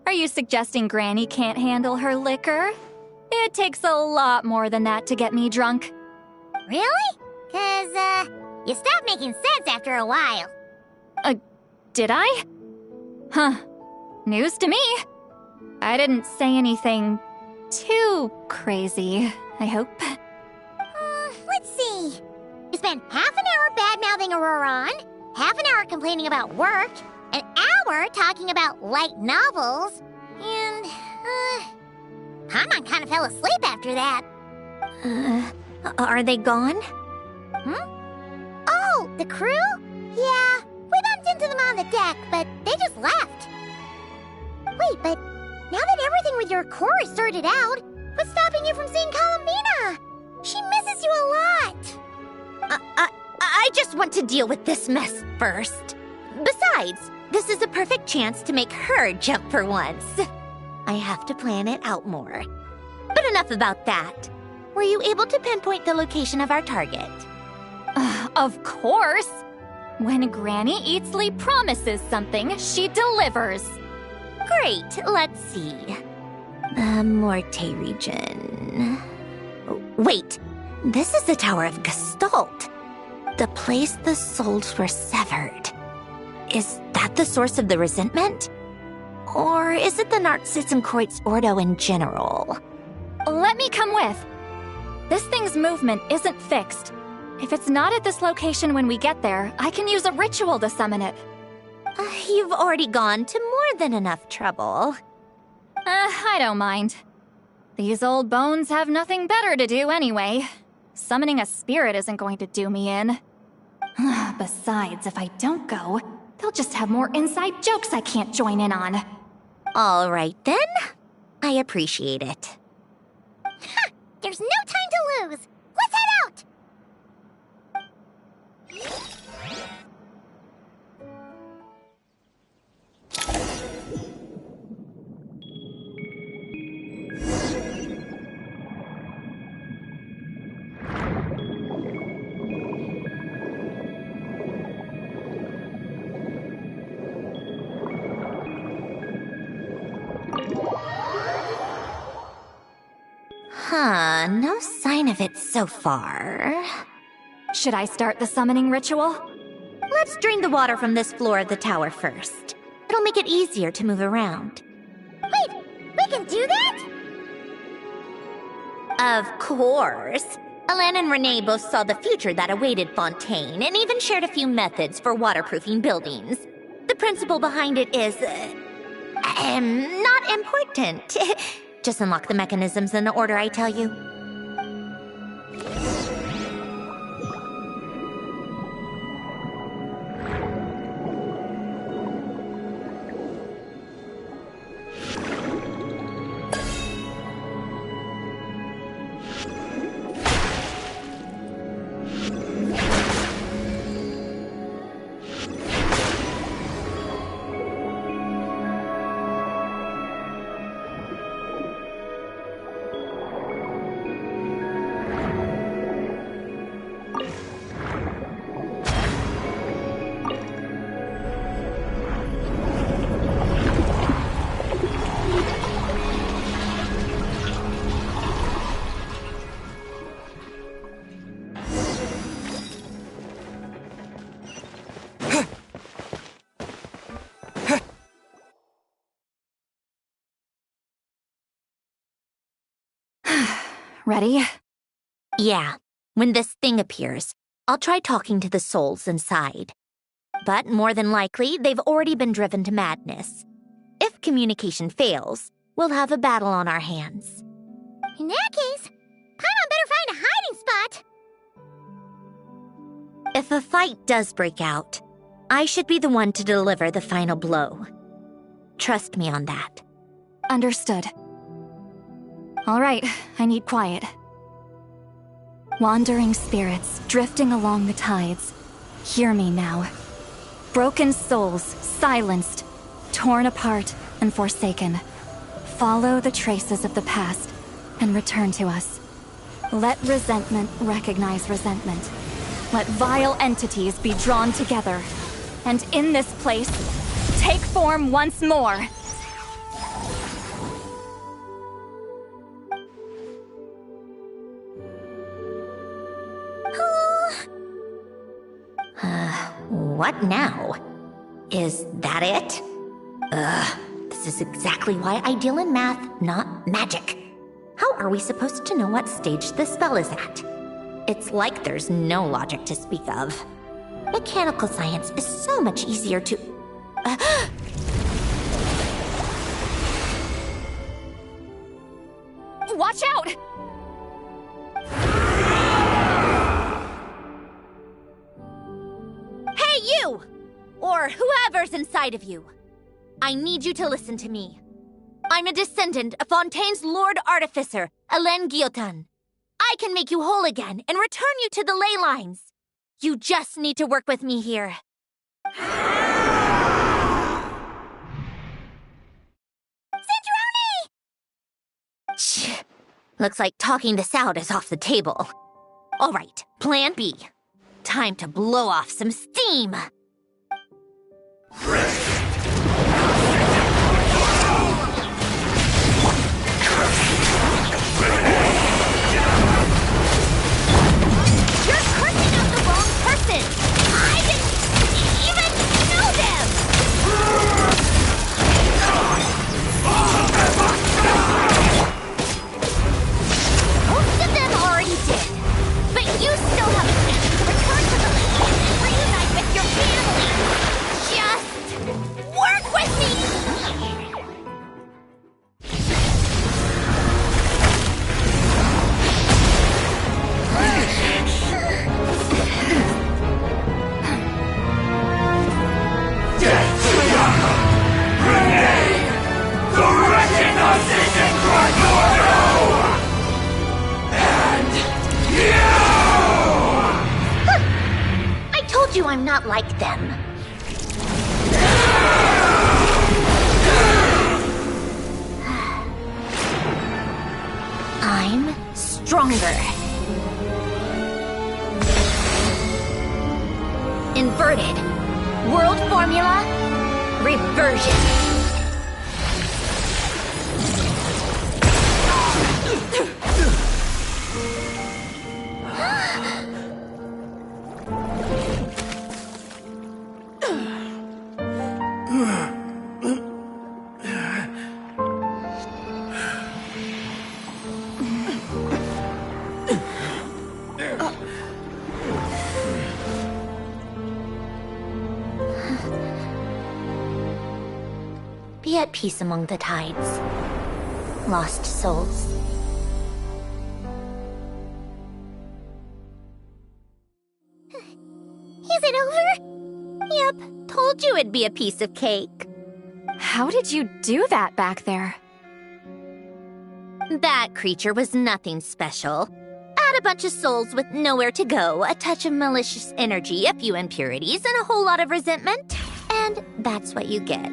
Are you suggesting Granny can't handle her liquor? It takes a lot more than that to get me drunk. Really? 'Cause, you stopped making sense after a while. Did I? Huh. News to me. I didn't say anything too crazy, I hope. Let's see. You spent half an hour bad-mouthing Auroron, half an hour complaining about work, an hour talking about light novels, and, Hanan kind of fell asleep after that. Are they gone? Oh, the crew? Yeah, we bumped into them on the deck, but they just left. Wait, but now that everything with your core is sorted out, what's stopping you from seeing Columbina? She misses you a lot. I just want to deal with this mess first. Besides, this is a perfect chance to make her jump for once. I have to plan it out more. But enough about that. Were you able to pinpoint the location of our target? Of course! When Granny Eatsley promises something, she delivers. Great, let's see. The Morte region. Wait, this is the Tower of Gestalt. The place the souls were severed. Is that the source of the resentment? Or is it the Narcissus Ordo in general? Let me come with. This thing's movement isn't fixed. If it's not at this location when we get there, I can use a ritual to summon it. You've already gone to more than enough trouble. I don't mind. These old bones have nothing better to do anyway. Summoning a spirit isn't going to do me in. Besides, if I don't go, they'll just have more inside jokes I can't join in on. All right then. I appreciate it. There's no time to lose. Let's head out! No sign of it so far. Should I start the summoning ritual? Let's drain the water from this floor of the tower first. It'll make it easier to move around. Wait, we can do that? Of course. Alan and Renee both saw the future that awaited Fontaine and even shared a few methods for waterproofing buildings. The principle behind it is, not important. Just unlock the mechanisms in the order I tell you. Ready? Yeah. When this thing appears, I'll try talking to the souls inside. But more than likely, they've already been driven to madness. If communication fails, we'll have a battle on our hands. In that case, Paimon better find a hiding spot. If a fight does break out, I should be the one to deliver the final blow. Trust me on that. Understood. All right, I need quiet. Wandering spirits drifting along the tides. Hear me now. Broken souls, silenced, torn apart, and forsaken. Follow the traces of the past and return to us. Let resentment recognize resentment. Let vile entities be drawn together. And in this place, take form once more. What now? Is that it? Ugh, this is exactly why I deal in math, not magic. How are we supposed to know what stage the spell is at? It's like there's no logic to speak of. Mechanical science is so much easier to... Watch out! Hey, you! Or whoever's inside of you. I need you to listen to me. I'm a descendant of Fontaine's Lord Artificer, Hélène Guillotin. I can make you whole again and return you to the ley lines. You just need to work with me here. Centrone! Looks like talking this out is off the table. All right, plan B. Time to blow off some steam. You're cursing out the wrong person! I didn't even know them! Most of them already did, but you still have a chance to return to the land and reunite with your family. Just work with me! I told you I'm not like them. I'm stronger. Inverted. World formula. Reversion. Be at peace among the tides. Lost souls. Is it over? Yep, told you it'd be a piece of cake. How did you do that back there? That creature was nothing special. Add a bunch of souls with nowhere to go, a touch of malicious energy, a few impurities, and a whole lot of resentment, and that's what you get.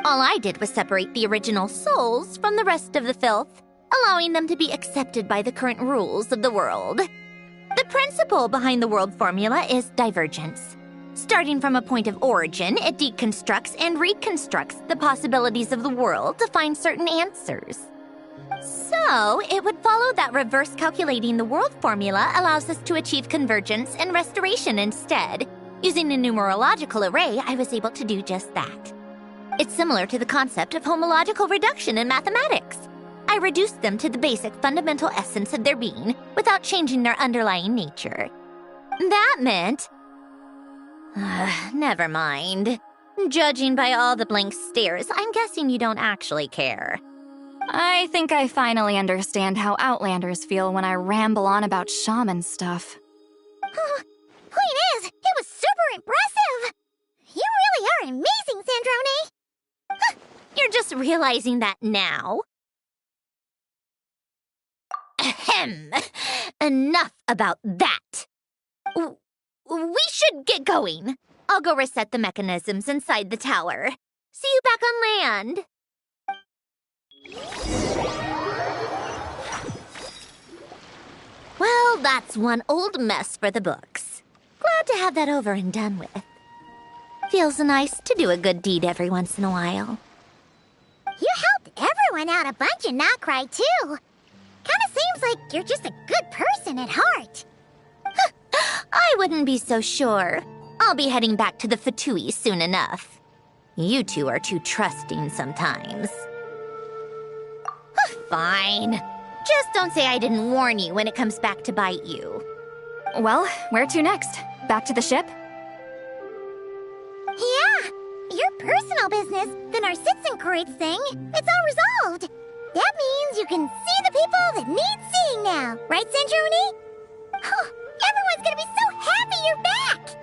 All I did was separate the original souls from the rest of the filth, allowing them to be accepted by the current rules of the world. The principle behind the world formula is divergence. Starting from a point of origin, it deconstructs and reconstructs the possibilities of the world to find certain answers. So, it would follow that reverse calculating the world formula allows us to achieve convergence and restoration instead. Using a numerological array, I was able to do just that. It's similar to the concept of homological reduction in mathematics. I reduced them to the basic fundamental essence of their being without changing their underlying nature. That meant... never mind. Judging by all the blank stares, I'm guessing you don't actually care. I think I finally understand how Outlanders feel when I ramble on about shaman stuff. Point is, it was super impressive! You really are amazing, Sandrone! You're just realizing that now? Ahem. Enough about that. We should get going. I'll go reset the mechanisms inside the tower. See you back on land. Well, that's one old mess for the books. Glad to have that over and done with. Feels nice to do a good deed every once in a while. You helped everyone out a bunch and not cry, too. Kinda seems like you're just a good person at heart. I wouldn't be so sure. I'll be heading back to the Fatui soon enough. You two are too trusting sometimes. Fine. Just don't say I didn't warn you when it comes back to bite you. Well, where to next? Back to the ship? Yeah, your personal business, the Narcitsan thing, it's all resolved. That means you can see the people that need seeing now. Right, Sanjoni? Everyone's gonna be so happy you're back!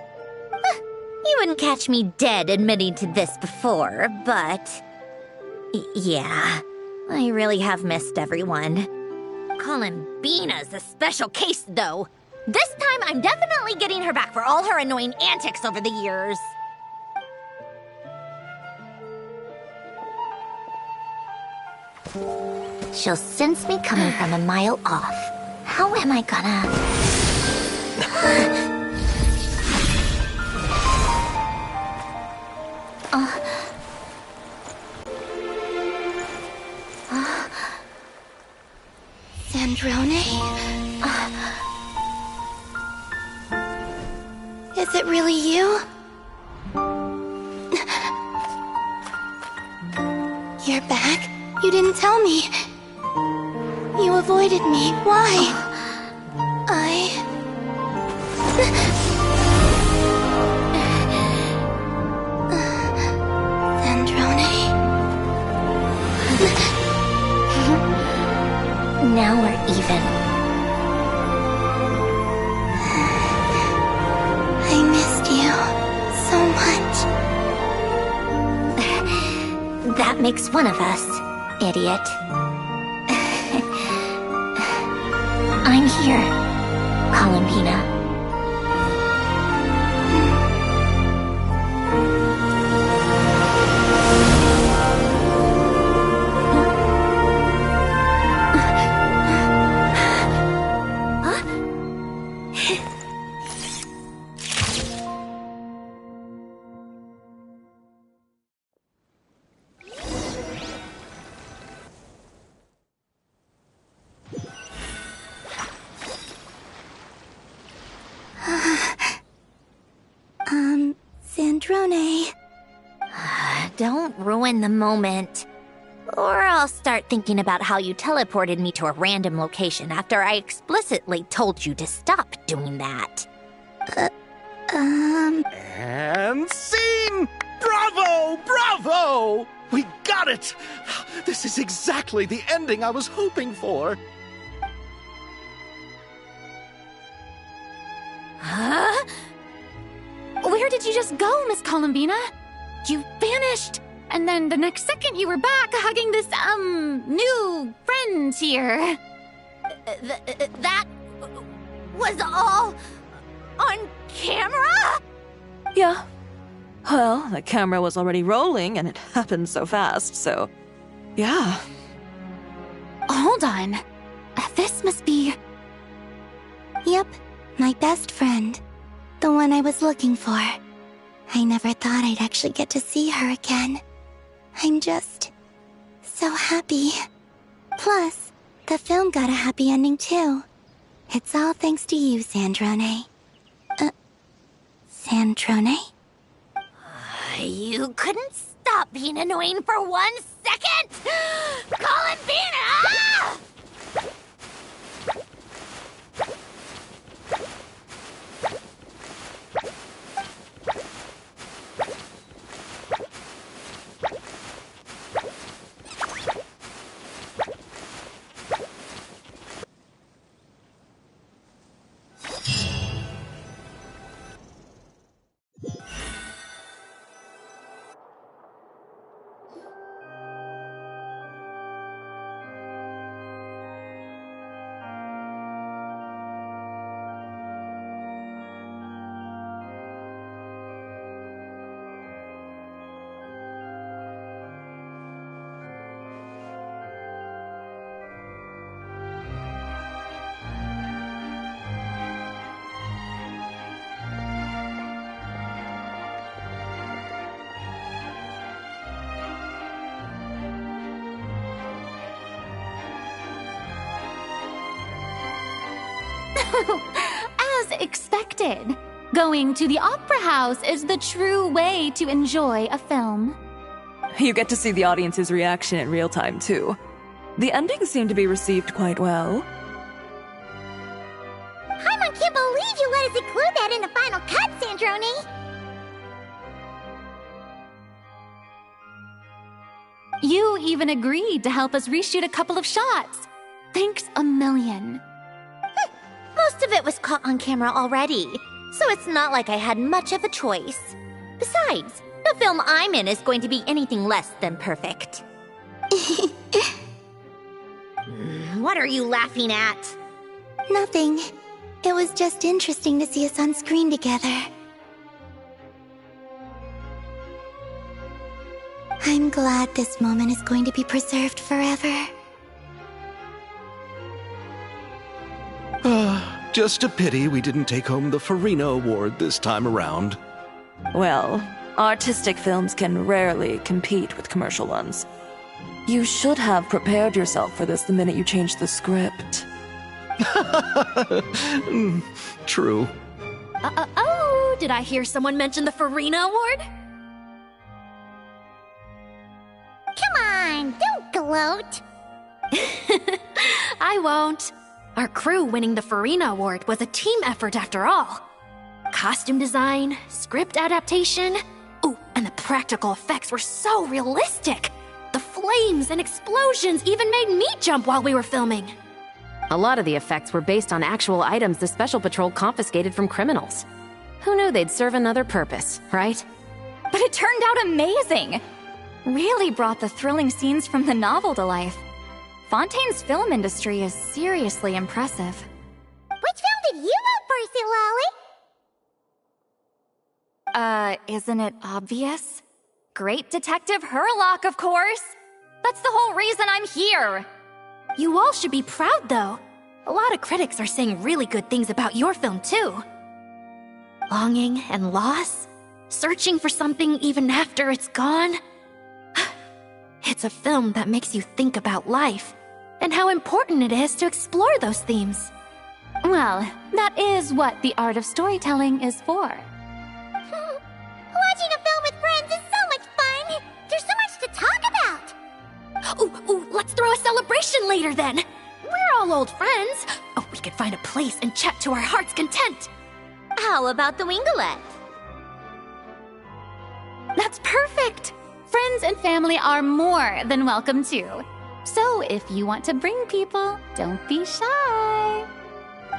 You wouldn't catch me dead admitting to this before, but... yeah, I really have missed everyone. Columbina's a special case, though. This time, I'm definitely getting her back for all her annoying antics over the years. She'll sense me coming from a mile off. How am I gonna... Sandrone? Is it really you? You're back? You didn't tell me. You avoided me. Why? Now we're even. I missed you so much. That makes one of us, idiot. I'm here, Columbina. Sandrone. Don't ruin the moment. Or I'll start thinking about how you teleported me to a random location after I explicitly told you to stop doing that. And scene! Bravo! Bravo! We got it! This is exactly the ending I was hoping for. Huh? Where did you just go, Miss Columbina? You vanished, and then the next second you were back hugging this, new friend here. That was all on camera? Yeah. Well, the camera was already rolling, and it happened so fast, so... yeah. Hold on. This must be... Yep, my best friend. The one I was looking for. I never thought I'd actually get to see her again. I'm just... so happy. Plus, the film got a happy ending too. It's all thanks to you, Sandrone. Sandrone? You couldn't stop being annoying for 1 second? Columbina! As expected. Going to the opera house is the true way to enjoy a film. You get to see the audience's reaction in real time, too. The ending seemed to be received quite well. Paimon can't believe you let us include that in the final cut, Sandrone! You even agreed to help us reshoot a couple of shots. Thanks a million. Most of it was caught on camera already, so it's not like I had much of a choice. Besides, the film I'm in is going to be anything less than perfect. What are you laughing at? Nothing. It was just interesting to see us on screen together. I'm glad this moment is going to be preserved forever. Just a pity we didn't take home the Farina Award this time around. Well, artistic films can rarely compete with commercial ones. You should have prepared yourself for this the minute you changed the script. True. Oh, did I hear someone mention the Farina Award? Come on, don't gloat. I won't. Our crew winning the Farina Award was a team effort after all. Costume design, script adaptation. Ooh, and the practical effects were so realistic. The flames and explosions even made me jump while we were filming. A lot of the effects were based on actual items the Special Patrol confiscated from criminals. Who knew they'd serve another purpose, right? But it turned out amazing! Really brought the thrilling scenes from the novel to life. Fontaine's film industry is seriously impressive. Which film did you vote for, Silali? Isn't it obvious? Great Detective Herlock, of course! That's the whole reason I'm here! You all should be proud, though. A lot of critics are saying really good things about your film, too. Longing and loss? Searching for something even after it's gone? It's a film that makes you think about life, and how important it is to explore those themes. Well, that is what the art of storytelling is for. Watching a film with friends is so much fun! There's so much to talk about! Ooh, let's throw a celebration later then! We're all old friends! Oh, we could find a place and chat to our heart's content! How about the Wingalette? That's perfect! Friends and family are more than welcome too. So if you want to bring people, don't be shy.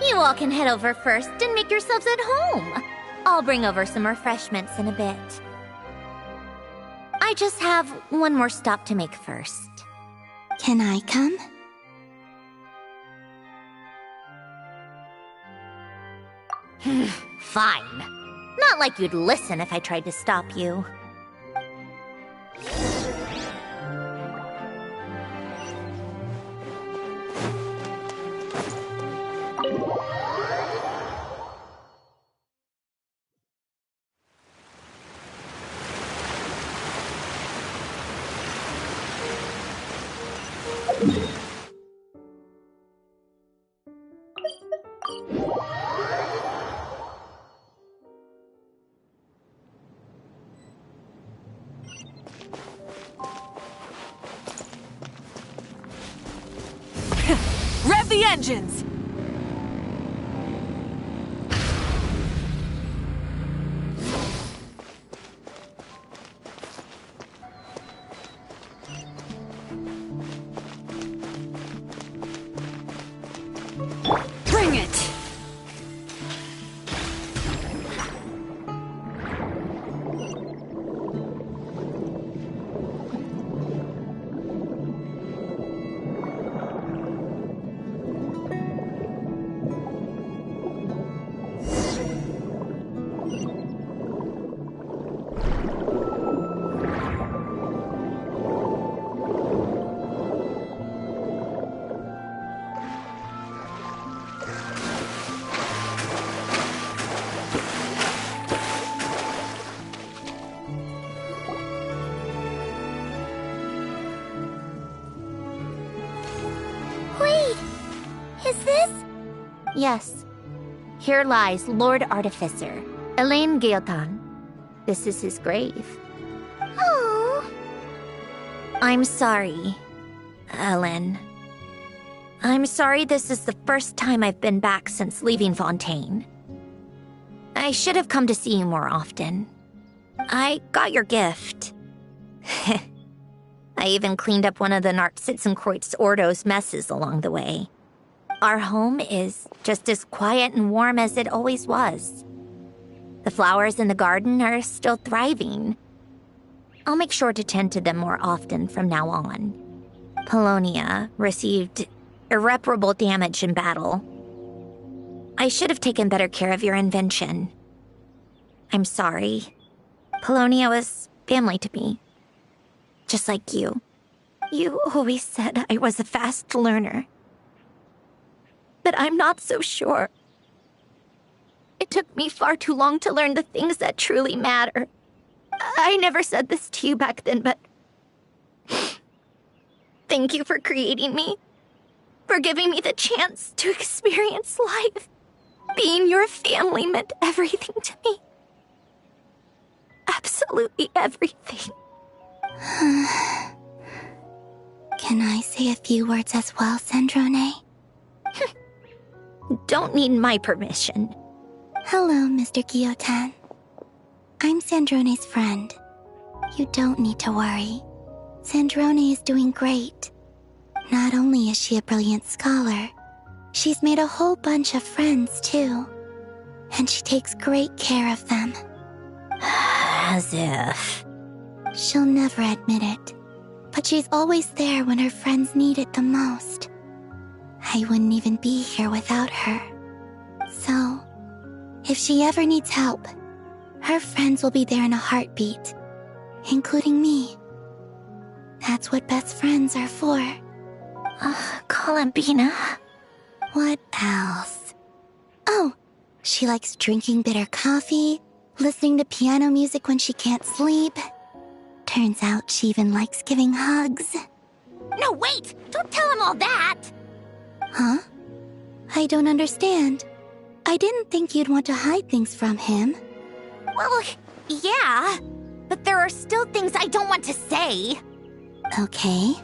You all can head over first and make yourselves at home. I'll bring over some refreshments in a bit. I just have one more stop to make first. Can I come? Fine. Not like you'd listen if I tried to stop you. Rev the engines! Bring it! Wait, is this? Yes. Here lies Lord Artificer, Elaine Guillotin. This is his grave. Oh. I'm sorry, Ellen. I'm sorry this is the first time I've been back since leaving Fontaine. I should have come to see you more often. I got your gift. I even cleaned up one of the Nartsitzenkreuz Ordo's messes along the way. Our home is just as quiet and warm as it always was. The flowers in the garden are still thriving. I'll make sure to tend to them more often from now on. Polonia received irreparable damage in battle. I should have taken better care of your invention. I'm sorry. Polonia was family to me. Just like you. You always said I was a fast learner. But I'm not so sure. It took me far too long to learn the things that truly matter. I never said this to you back then, but... Thank you for creating me. For giving me the chance to experience life. Being your family meant everything to me. Absolutely everything. Can I say a few words as well, Sandrone? Don't need my permission. Hello, Mr. Guillotin. I'm Sandrone's friend. You don't need to worry. Sandrone is doing great. Not only is she a brilliant scholar, she's made a whole bunch of friends, too. And she takes great care of them. As if... She'll never admit it, but she's always there when her friends need it the most. I wouldn't even be here without her. So, if she ever needs help, her friends will be there in a heartbeat, including me. That's what best friends are for. Columbina. What else? Oh, she likes drinking bitter coffee, listening to piano music when she can't sleep. Turns out she even likes giving hugs. No, wait! Don't tell him all that! Huh? I don't understand. I didn't think you'd want to hide things from him. Well, yeah, but there are still things I don't want to say. Okay.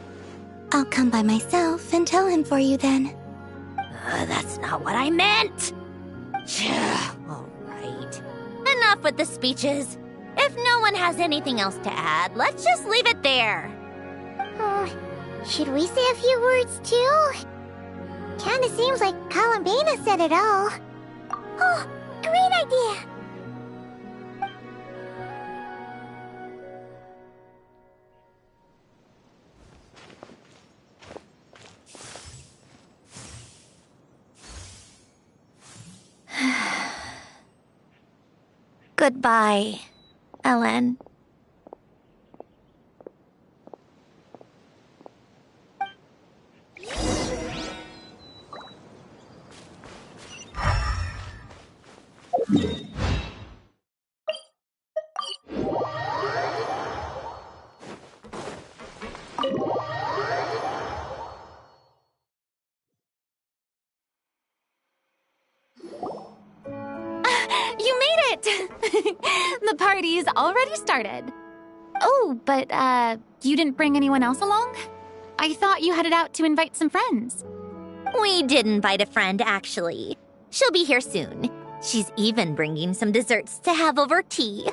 I'll come by myself and tell him for you then. That's not what I meant! All right. Enough with the speeches. If no one has anything else to add, let's just leave it there. Should we say a few words too? Kinda seems like Columbina said it all. Oh, great idea! Goodbye, Ellen. You made it! The party's already started. Oh, but, you didn't bring anyone else along? I thought you headed out to invite some friends. We did invite a friend, actually. She'll be here soon. She's even bringing some desserts to have over tea.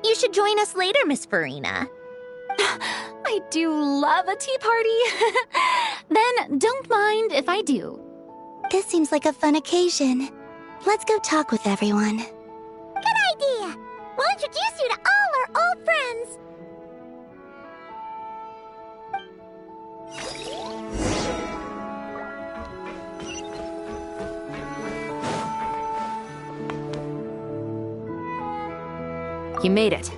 You should join us later, Miss Farina. I do love a tea party. Then don't mind if I do. This seems like a fun occasion. Let's go talk with everyone. Good idea! We'll introduce you to all our old friends. You made it.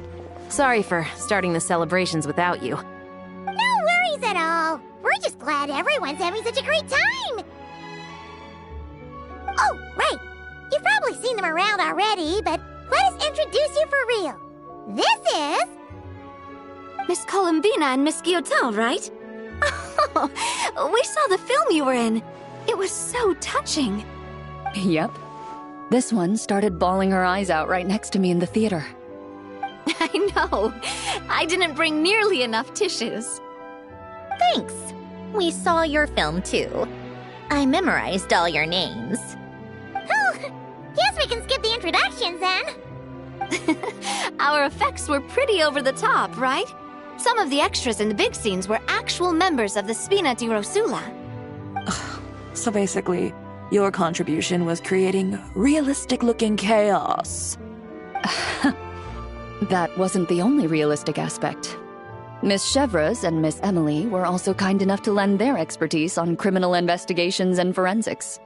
Sorry for starting the celebrations without you. No worries at all. We're just glad everyone's having such a great time. Oh, right. You've probably seen them around already, but let us introduce you for real. This is... Miss Columbina and Miss Guillotin, right? Oh, we saw the film you were in. It was so touching. Yep. This one started bawling her eyes out right next to me in the theater. I know. I didn't bring nearly enough tissues. Thanks. We saw your film too. I memorized all your names. Oh, guess we can skip the introductions then. Our effects were pretty over the top, right? Some of the extras in the big scenes were actual members of the Spina di Rosula. So basically, your contribution was creating realistic-looking chaos. That wasn't the only realistic aspect. Miss Chevres and Miss Emily were also kind enough to lend their expertise on criminal investigations and forensics.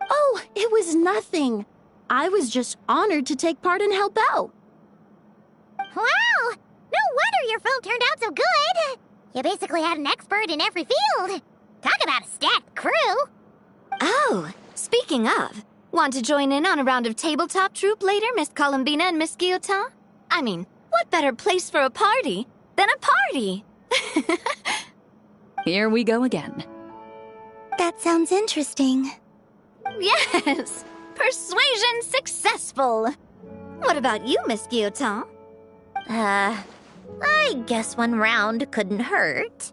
Oh, it was nothing. I was just honored to take part and help out. Wow! No wonder your film turned out so good! You basically had an expert in every field. Talk about a stacked crew! Oh, speaking of, want to join in on a round of tabletop troupe later, Miss Columbina and Miss Guillotin? I mean, what better place for a party than a party? Here we go again. That sounds interesting. Yes! Persuasion successful! What about you, Miss Guillotin? I guess one round couldn't hurt.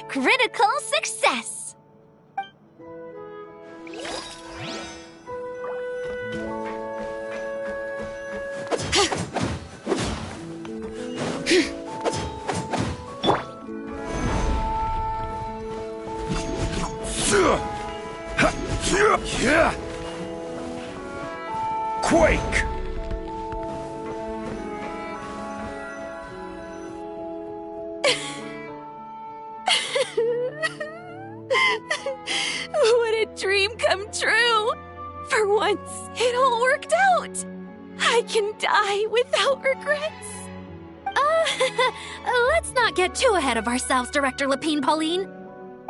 Critical success! Quake! What a dream come true! For once, it all worked out! I can die without regrets! Let's not get too ahead of ourselves, Director Lapine Pauline.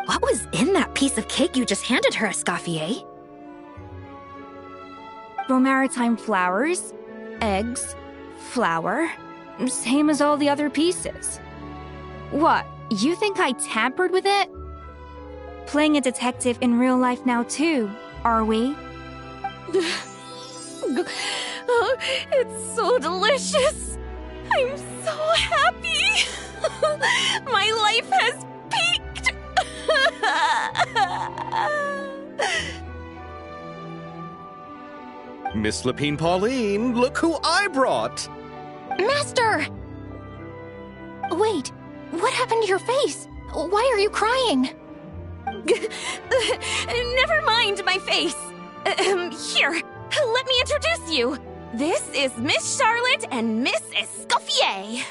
What was in that piece of cake you just handed her, Escoffier? Romaritime flowers, eggs, flour, same as all the other pieces. What, you think I tampered with it? Playing a detective in real life now too, are we? Oh, it's so delicious! I'm so happy! My life has peaked! Miss Lapine Pauline, look who I brought! Master! Wait, what happened to your face? Why are you crying? Never mind my face. Here, let me introduce you. This is Miss Charlotte and Miss Escoffier.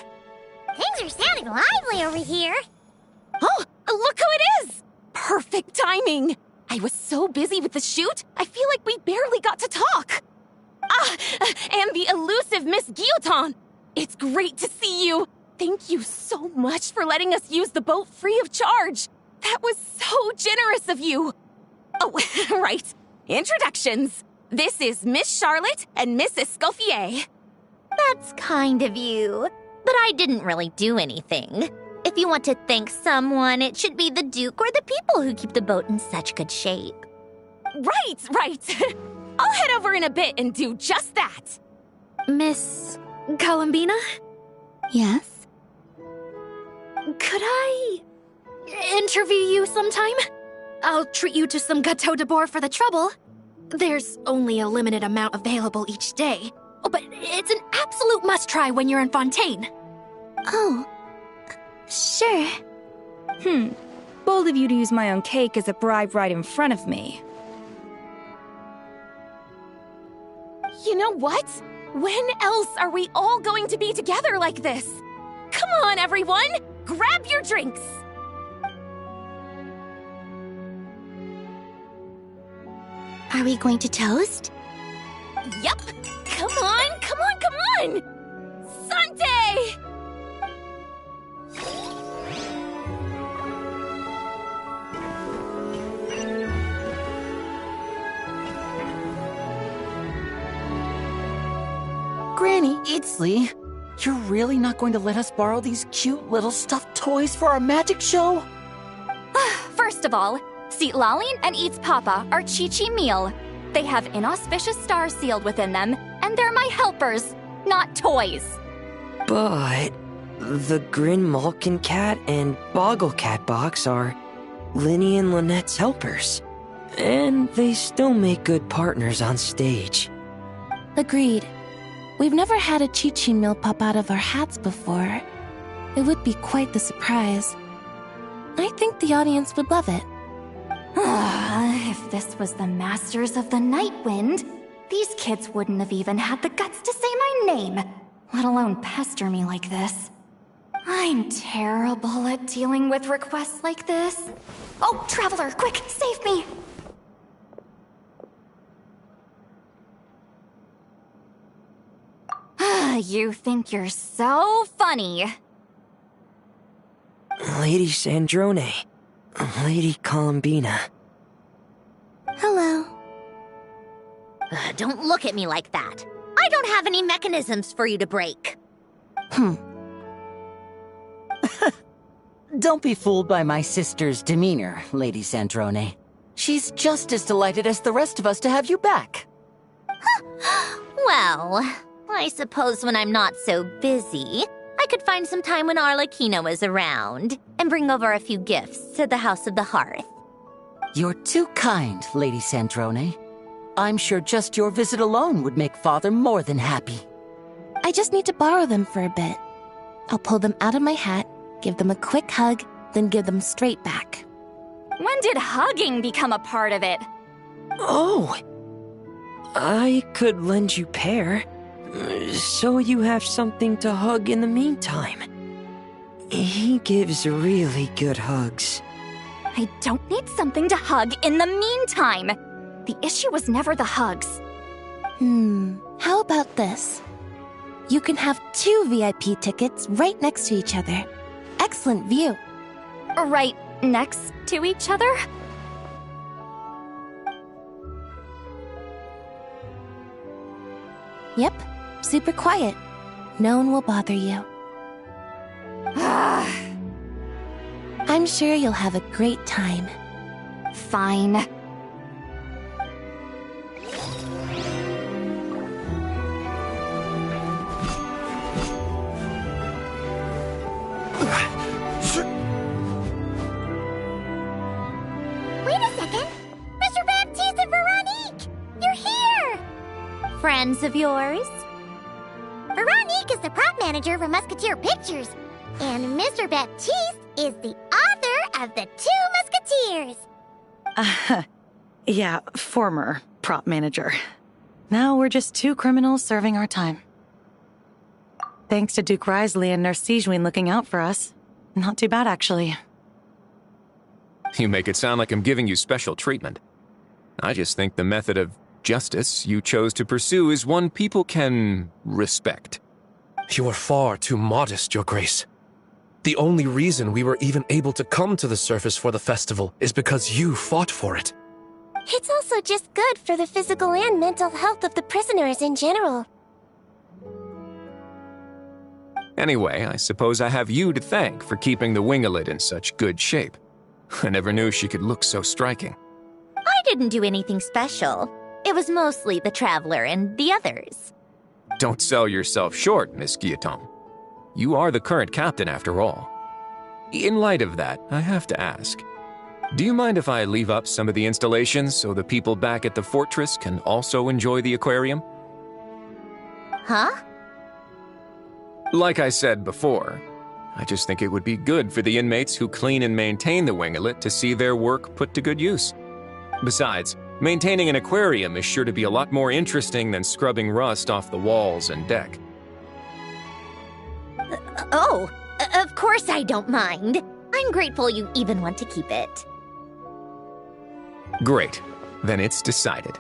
Things are sounding lively over here. Oh, look who it is! Perfect timing. I was so busy with the shoot, I feel like we barely got to talk. Ah, and the elusive Miss Guillotin. It's great to see you. Thank you so much for letting us use the boat free of charge. That was so generous of you. Oh, right. Introductions. This is Miss Charlotte and Miss Escoffier. That's kind of you, but I didn't really do anything. If you want to thank someone, it should be the Duke or the people who keep the boat in such good shape. Right. I'll head over in a bit and do just that. Miss Columbina? Yes? Could I interview you sometime? I'll treat you to some gâteau de bord for the trouble. There's only a limited amount available each day. Oh, but it's an absolute must-try when you're in Fontaine. Oh, sure. Bold of you to use my own cake as a bribe right in front of me. You know what? When else are we all going to be together like this? Come on, everyone! Grab your drinks! Are we going to toast? Yup! Come on! Sante! Granny, it's Lee. You're really not going to let us borrow these cute little stuffed toys for our magic show? First of all, Seat Laline and Eats Papa are Chi-Chi meal. They have inauspicious stars sealed within them, and they're my helpers, not toys. But the Grin Malkin Cat and Boggle Cat box are Linny and Lynette's helpers. And they still make good partners on stage. Agreed. We've never had a Chi-Chi meal pop out of our hats before. It would be quite the surprise. I think the audience would love it. If this was the Masters of the Night Wind, these kids wouldn't have even had the guts to say my name, let alone pester me like this. I'm terrible at dealing with requests like this. Oh, Traveler, quick, save me! You think you're so funny. Lady Sandrone. Lady Columbina. Hello. Don't look at me like that. I don't have any mechanisms for you to break. Don't be fooled by my sister's demeanor, Lady Sandrone. She's just as delighted as the rest of us to have you back. Well, I suppose when I'm not so busy, I could find some time when Arlecchino is around and bring over a few gifts to the House of the Hearth. You're too kind, Lady Sandrone. I'm sure just your visit alone would make Father more than happy. I just need to borrow them for a bit. I'll pull them out of my hat, give them a quick hug, then give them straight back. When did hugging become a part of it? Oh! I could lend you pair, so you have something to hug in the meantime. He gives really good hugs. I don't need something to hug in the meantime. The issue was never the hugs. How about this? You can have 2 VIP tickets right next to each other. Excellent view. Right next to each other? Yep, super quiet. No one will bother you. I'm sure you'll have a great time. Fine. Wait a second! Mr. Baptiste and Veronique! You're here! Friends of yours? Veronique is the prop manager for Musketeer Pictures, and Mr. Baptiste is the author of The 2 Musketeers. Yeah, former prop manager. Now we're just 2 criminals serving our time. Thanks to Duke Risley and Nurse Sigewin looking out for us. Not too bad, actually. You make it sound like I'm giving you special treatment. I just think the method of justice you chose to pursue is one people can respect. You are far too modest, Your Grace. The only reason we were even able to come to the surface for the festival is because you fought for it. It's also just good for the physical and mental health of the prisoners in general. Anyway, I suppose I have you to thank for keeping the Winglet in such good shape. I never knew she could look so striking. I didn't do anything special. It was mostly the Traveler and the others. Don't sell yourself short, Miss Guillotin. You are the current captain, after all. In light of that, I have to ask, do you mind if I leave up some of the installations so the people back at the fortress can also enjoy the aquarium? Huh? Like I said before, I just think it would be good for the inmates who clean and maintain the Winglet to see their work put to good use. Besides, maintaining an aquarium is sure to be a lot more interesting than scrubbing rust off the walls and deck. Of course I don't mind. I'm grateful you even want to keep it. Great. Then it's decided.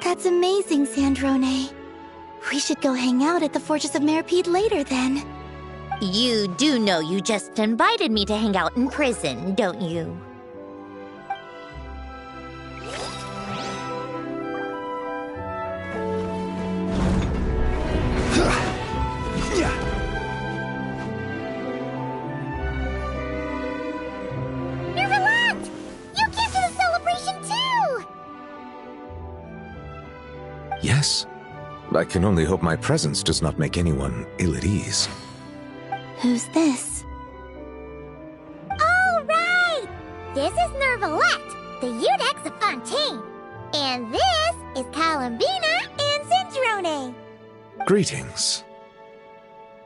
That's amazing, Sandrone. We should go hang out at the Fortress of Meripede later, then. You do know you just invited me to hang out in prison, don't you? Yes. I can only hope my presence does not make anyone ill at ease. Who's this? All right! This is Nervalette, the Udex of Fontaine. And this is Columbina and Zindrone. Greetings.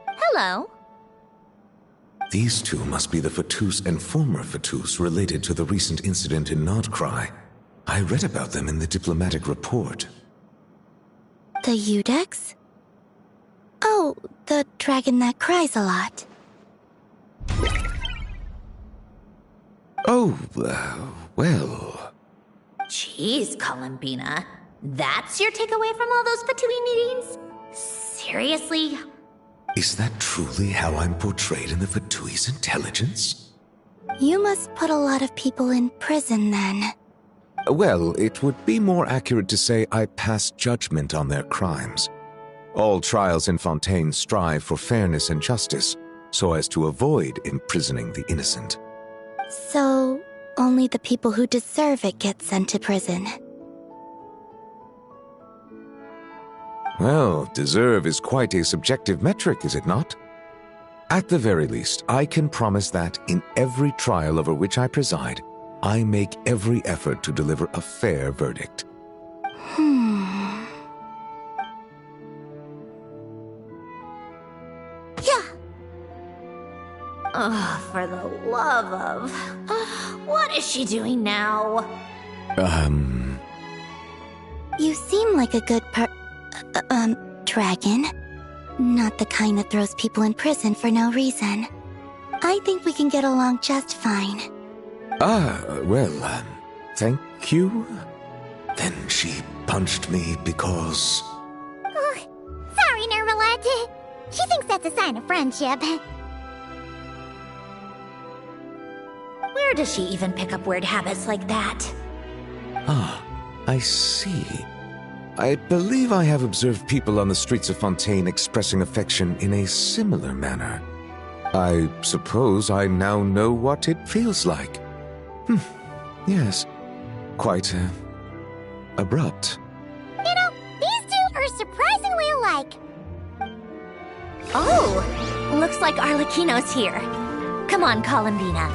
Hello. These two must be the Fatus and former Fatus related to the recent incident in Nodcry. I read about them in the diplomatic report. The Udex? Oh, the dragon that cries a lot. Oh, well... Jeez, Columbina. That's your takeaway from all those Fatui meetings? Seriously? Is that truly how I'm portrayed in the Fatui's intelligence? You must put a lot of people in prison then. Well, it would be more accurate to say I pass judgment on their crimes. All trials in Fontaine strive for fairness and justice, so as to avoid imprisoning the innocent. So, only the people who deserve it get sent to prison. Well, deserve is quite a subjective metric, is it not? At the very least, I can promise that in every trial over which I preside, I make every effort to deliver a fair verdict. Yeah. Oh, for the love of... what is she doing now? You seem like a good dragon. Not the kind that throws people in prison for no reason. I think we can get along just fine. Well, thank you. Then she punched me because... Oh, sorry, Nervalette. She thinks that's a sign of friendship. Where does she even pick up weird habits like that? Ah, I see. I believe I have observed people on the streets of Fontaine expressing affection in a similar manner. I suppose I now know what it feels like. Yes. Quite, abrupt. You know, these two are surprisingly alike. Oh, looks like Arlecchino's here. Come on, Columbina.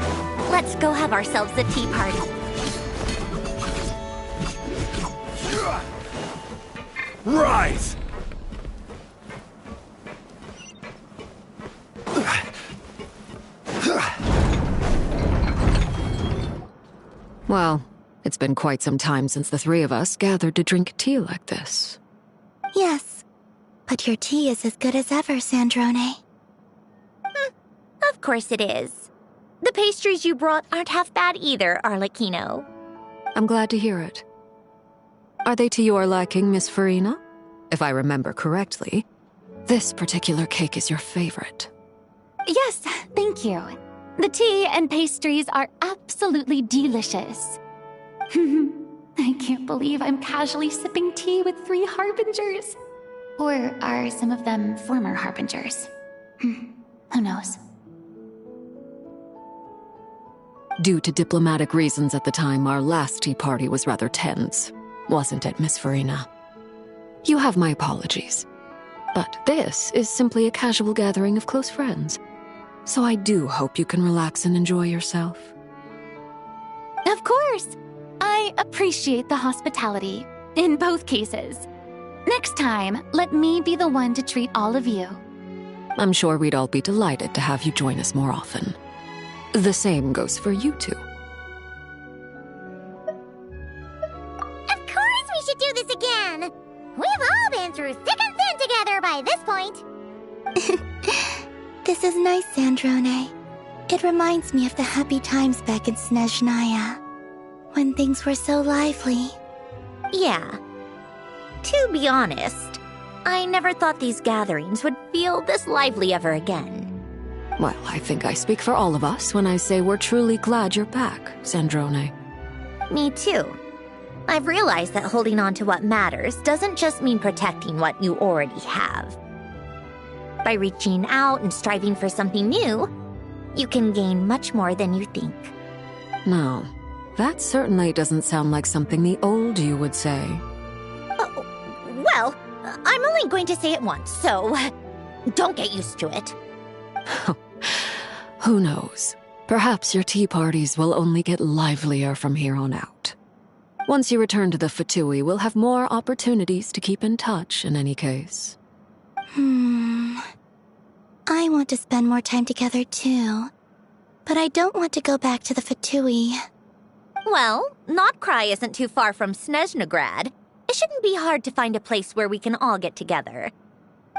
Let's go have ourselves a tea party. Rise! Well, it's been quite some time since the three of us gathered to drink tea like this. Yes, but your tea is as good as ever, Zandrone. Of course it is. The pastries you brought aren't half bad either, Arlecchino. I'm glad to hear it. Are they to your liking, Miss Farina? If I remember correctly, this particular cake is your favorite. Yes, thank you. The tea and pastries are absolutely delicious. I can't believe I'm casually sipping tea with 3 harbingers. Or are some of them former harbingers? Who knows? Due to diplomatic reasons at the time, our last tea party was rather tense. Wasn't it, Miss Farina? You have my apologies. But this is simply a casual gathering of close friends. So I do hope you can relax and enjoy yourself. Of course! I appreciate the hospitality, in both cases. Next time, let me be the one to treat all of you. I'm sure we'd all be delighted to have you join us more often. The same goes for you two. Of course we should do this again! We've all been through thick and thin together by this point. This is nice, Zandrone. It reminds me of the happy times back in Snezhnaya, when things were so lively. Yeah. To be honest, I never thought these gatherings would feel this lively ever again. Well, I think I speak for all of us when I say we're truly glad you're back, Zandrone. Me too. I've realized that holding on to what matters doesn't just mean protecting what you already have. By reaching out and striving for something new, you can gain much more than you think. No, that certainly doesn't sound like something the old you would say. Well, I'm only going to say it once, so don't get used to it. Who knows? Perhaps your tea parties will only get livelier from here on out. Once you return to the Fatui, we'll have more opportunities to keep in touch in any case. I want to spend more time together too. But I don't want to go back to the Fatui. Well, Notcry isn't too far from Snezhnograd. It shouldn't be hard to find a place where we can all get together.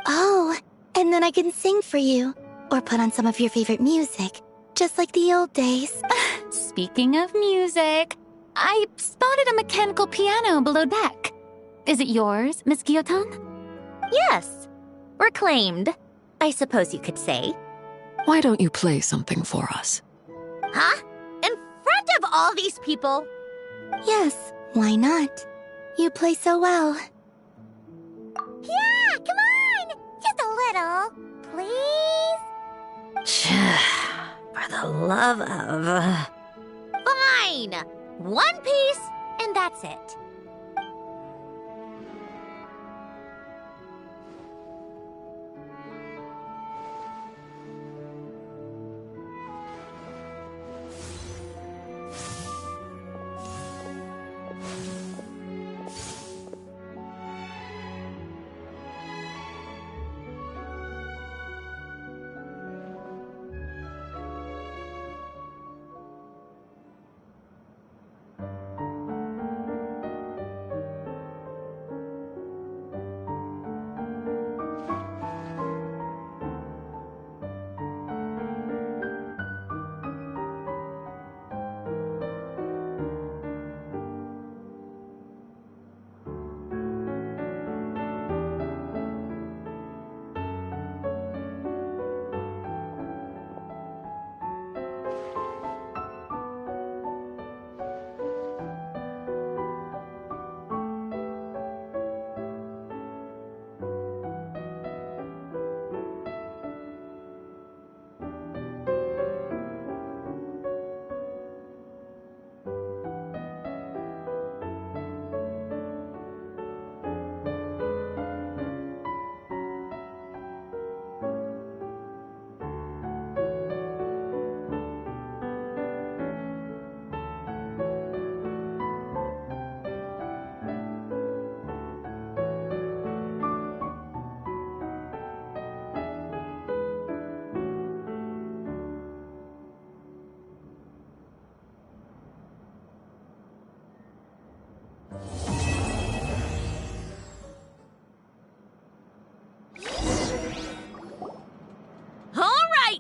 Oh, and then I can sing for you. Or put on some of your favorite music. Just like the old days. Speaking of music, I spotted a mechanical piano below deck. Is it yours, Miss Guillotin? Yes. Reclaimed, I suppose you could say. Why don't you play something for us? Huh? In front of all these people? Yes, why not? You play so well. Yeah, come on! Just a little, please? For the love of... Fine! One piece, and that's it.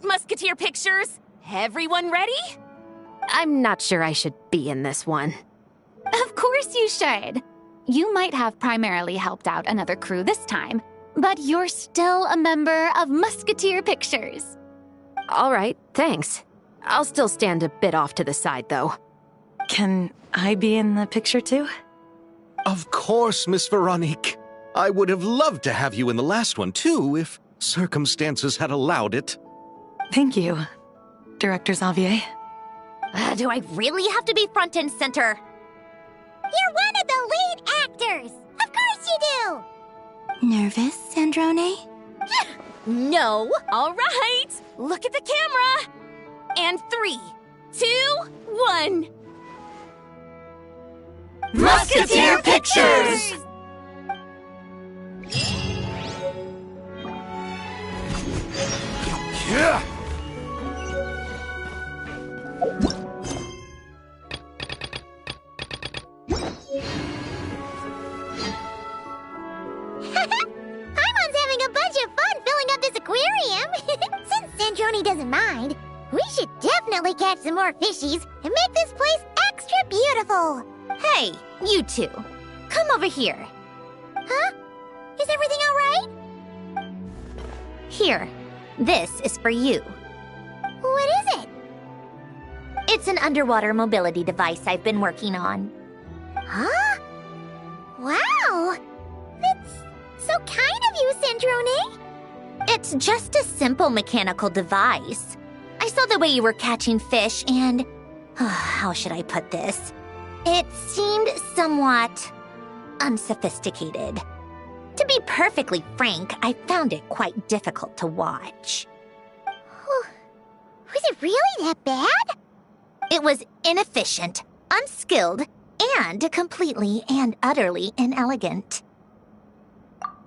Musketeer pictures. Everyone ready? I'm not sure I should be in this one. Of course you should. You might have primarily helped out another crew this time, but you're still a member of Musketeer Pictures. All right, thanks. I'll still stand a bit off to the side, though. Can I be in the picture too? Of course, Miss Veronique. I would have loved to have you in the last one, too, if circumstances had allowed it. Thank you, Director Xavier. Do I really have to be front and center? You're one of the lead actors! Of course you do! Nervous, Sandrone? No. All right. Look at the camera. And 3, 2, 1. Musketeer Pictures! Yeah! Paimon's having a bunch of fun filling up this aquarium. Since Sandrone doesn't mind, we should definitely catch some more fishies and make this place extra beautiful. Hey, you two. Come over here. Huh? Is everything all right? Here. This is for you. What is it? It's an underwater mobility device I've been working on. Huh? Wow! That's so kind of you, Sandrone. It's just a simple mechanical device. I saw the way you were catching fish and... how should I put this? It seemed somewhat... unsophisticated. To be perfectly frank, I found it quite difficult to watch. Was it really that bad? It was inefficient, unskilled, and completely and utterly inelegant.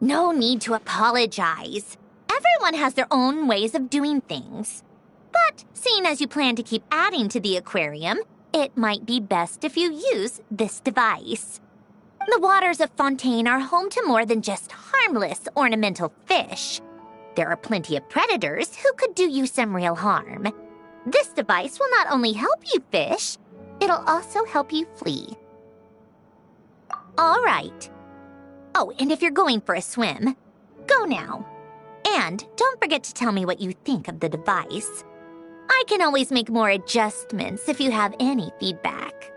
No need to apologize. Everyone has their own ways of doing things. But seeing as you plan to keep adding to the aquarium, it might be best if you use this device. The waters of Fontaine are home to more than just harmless ornamental fish. There are plenty of predators who could do you some real harm. This device will not only help you fish, it'll also help you flee. All right. Oh, and if you're going for a swim, go now. And don't forget to tell me what you think of the device. I can always make more adjustments if you have any feedback.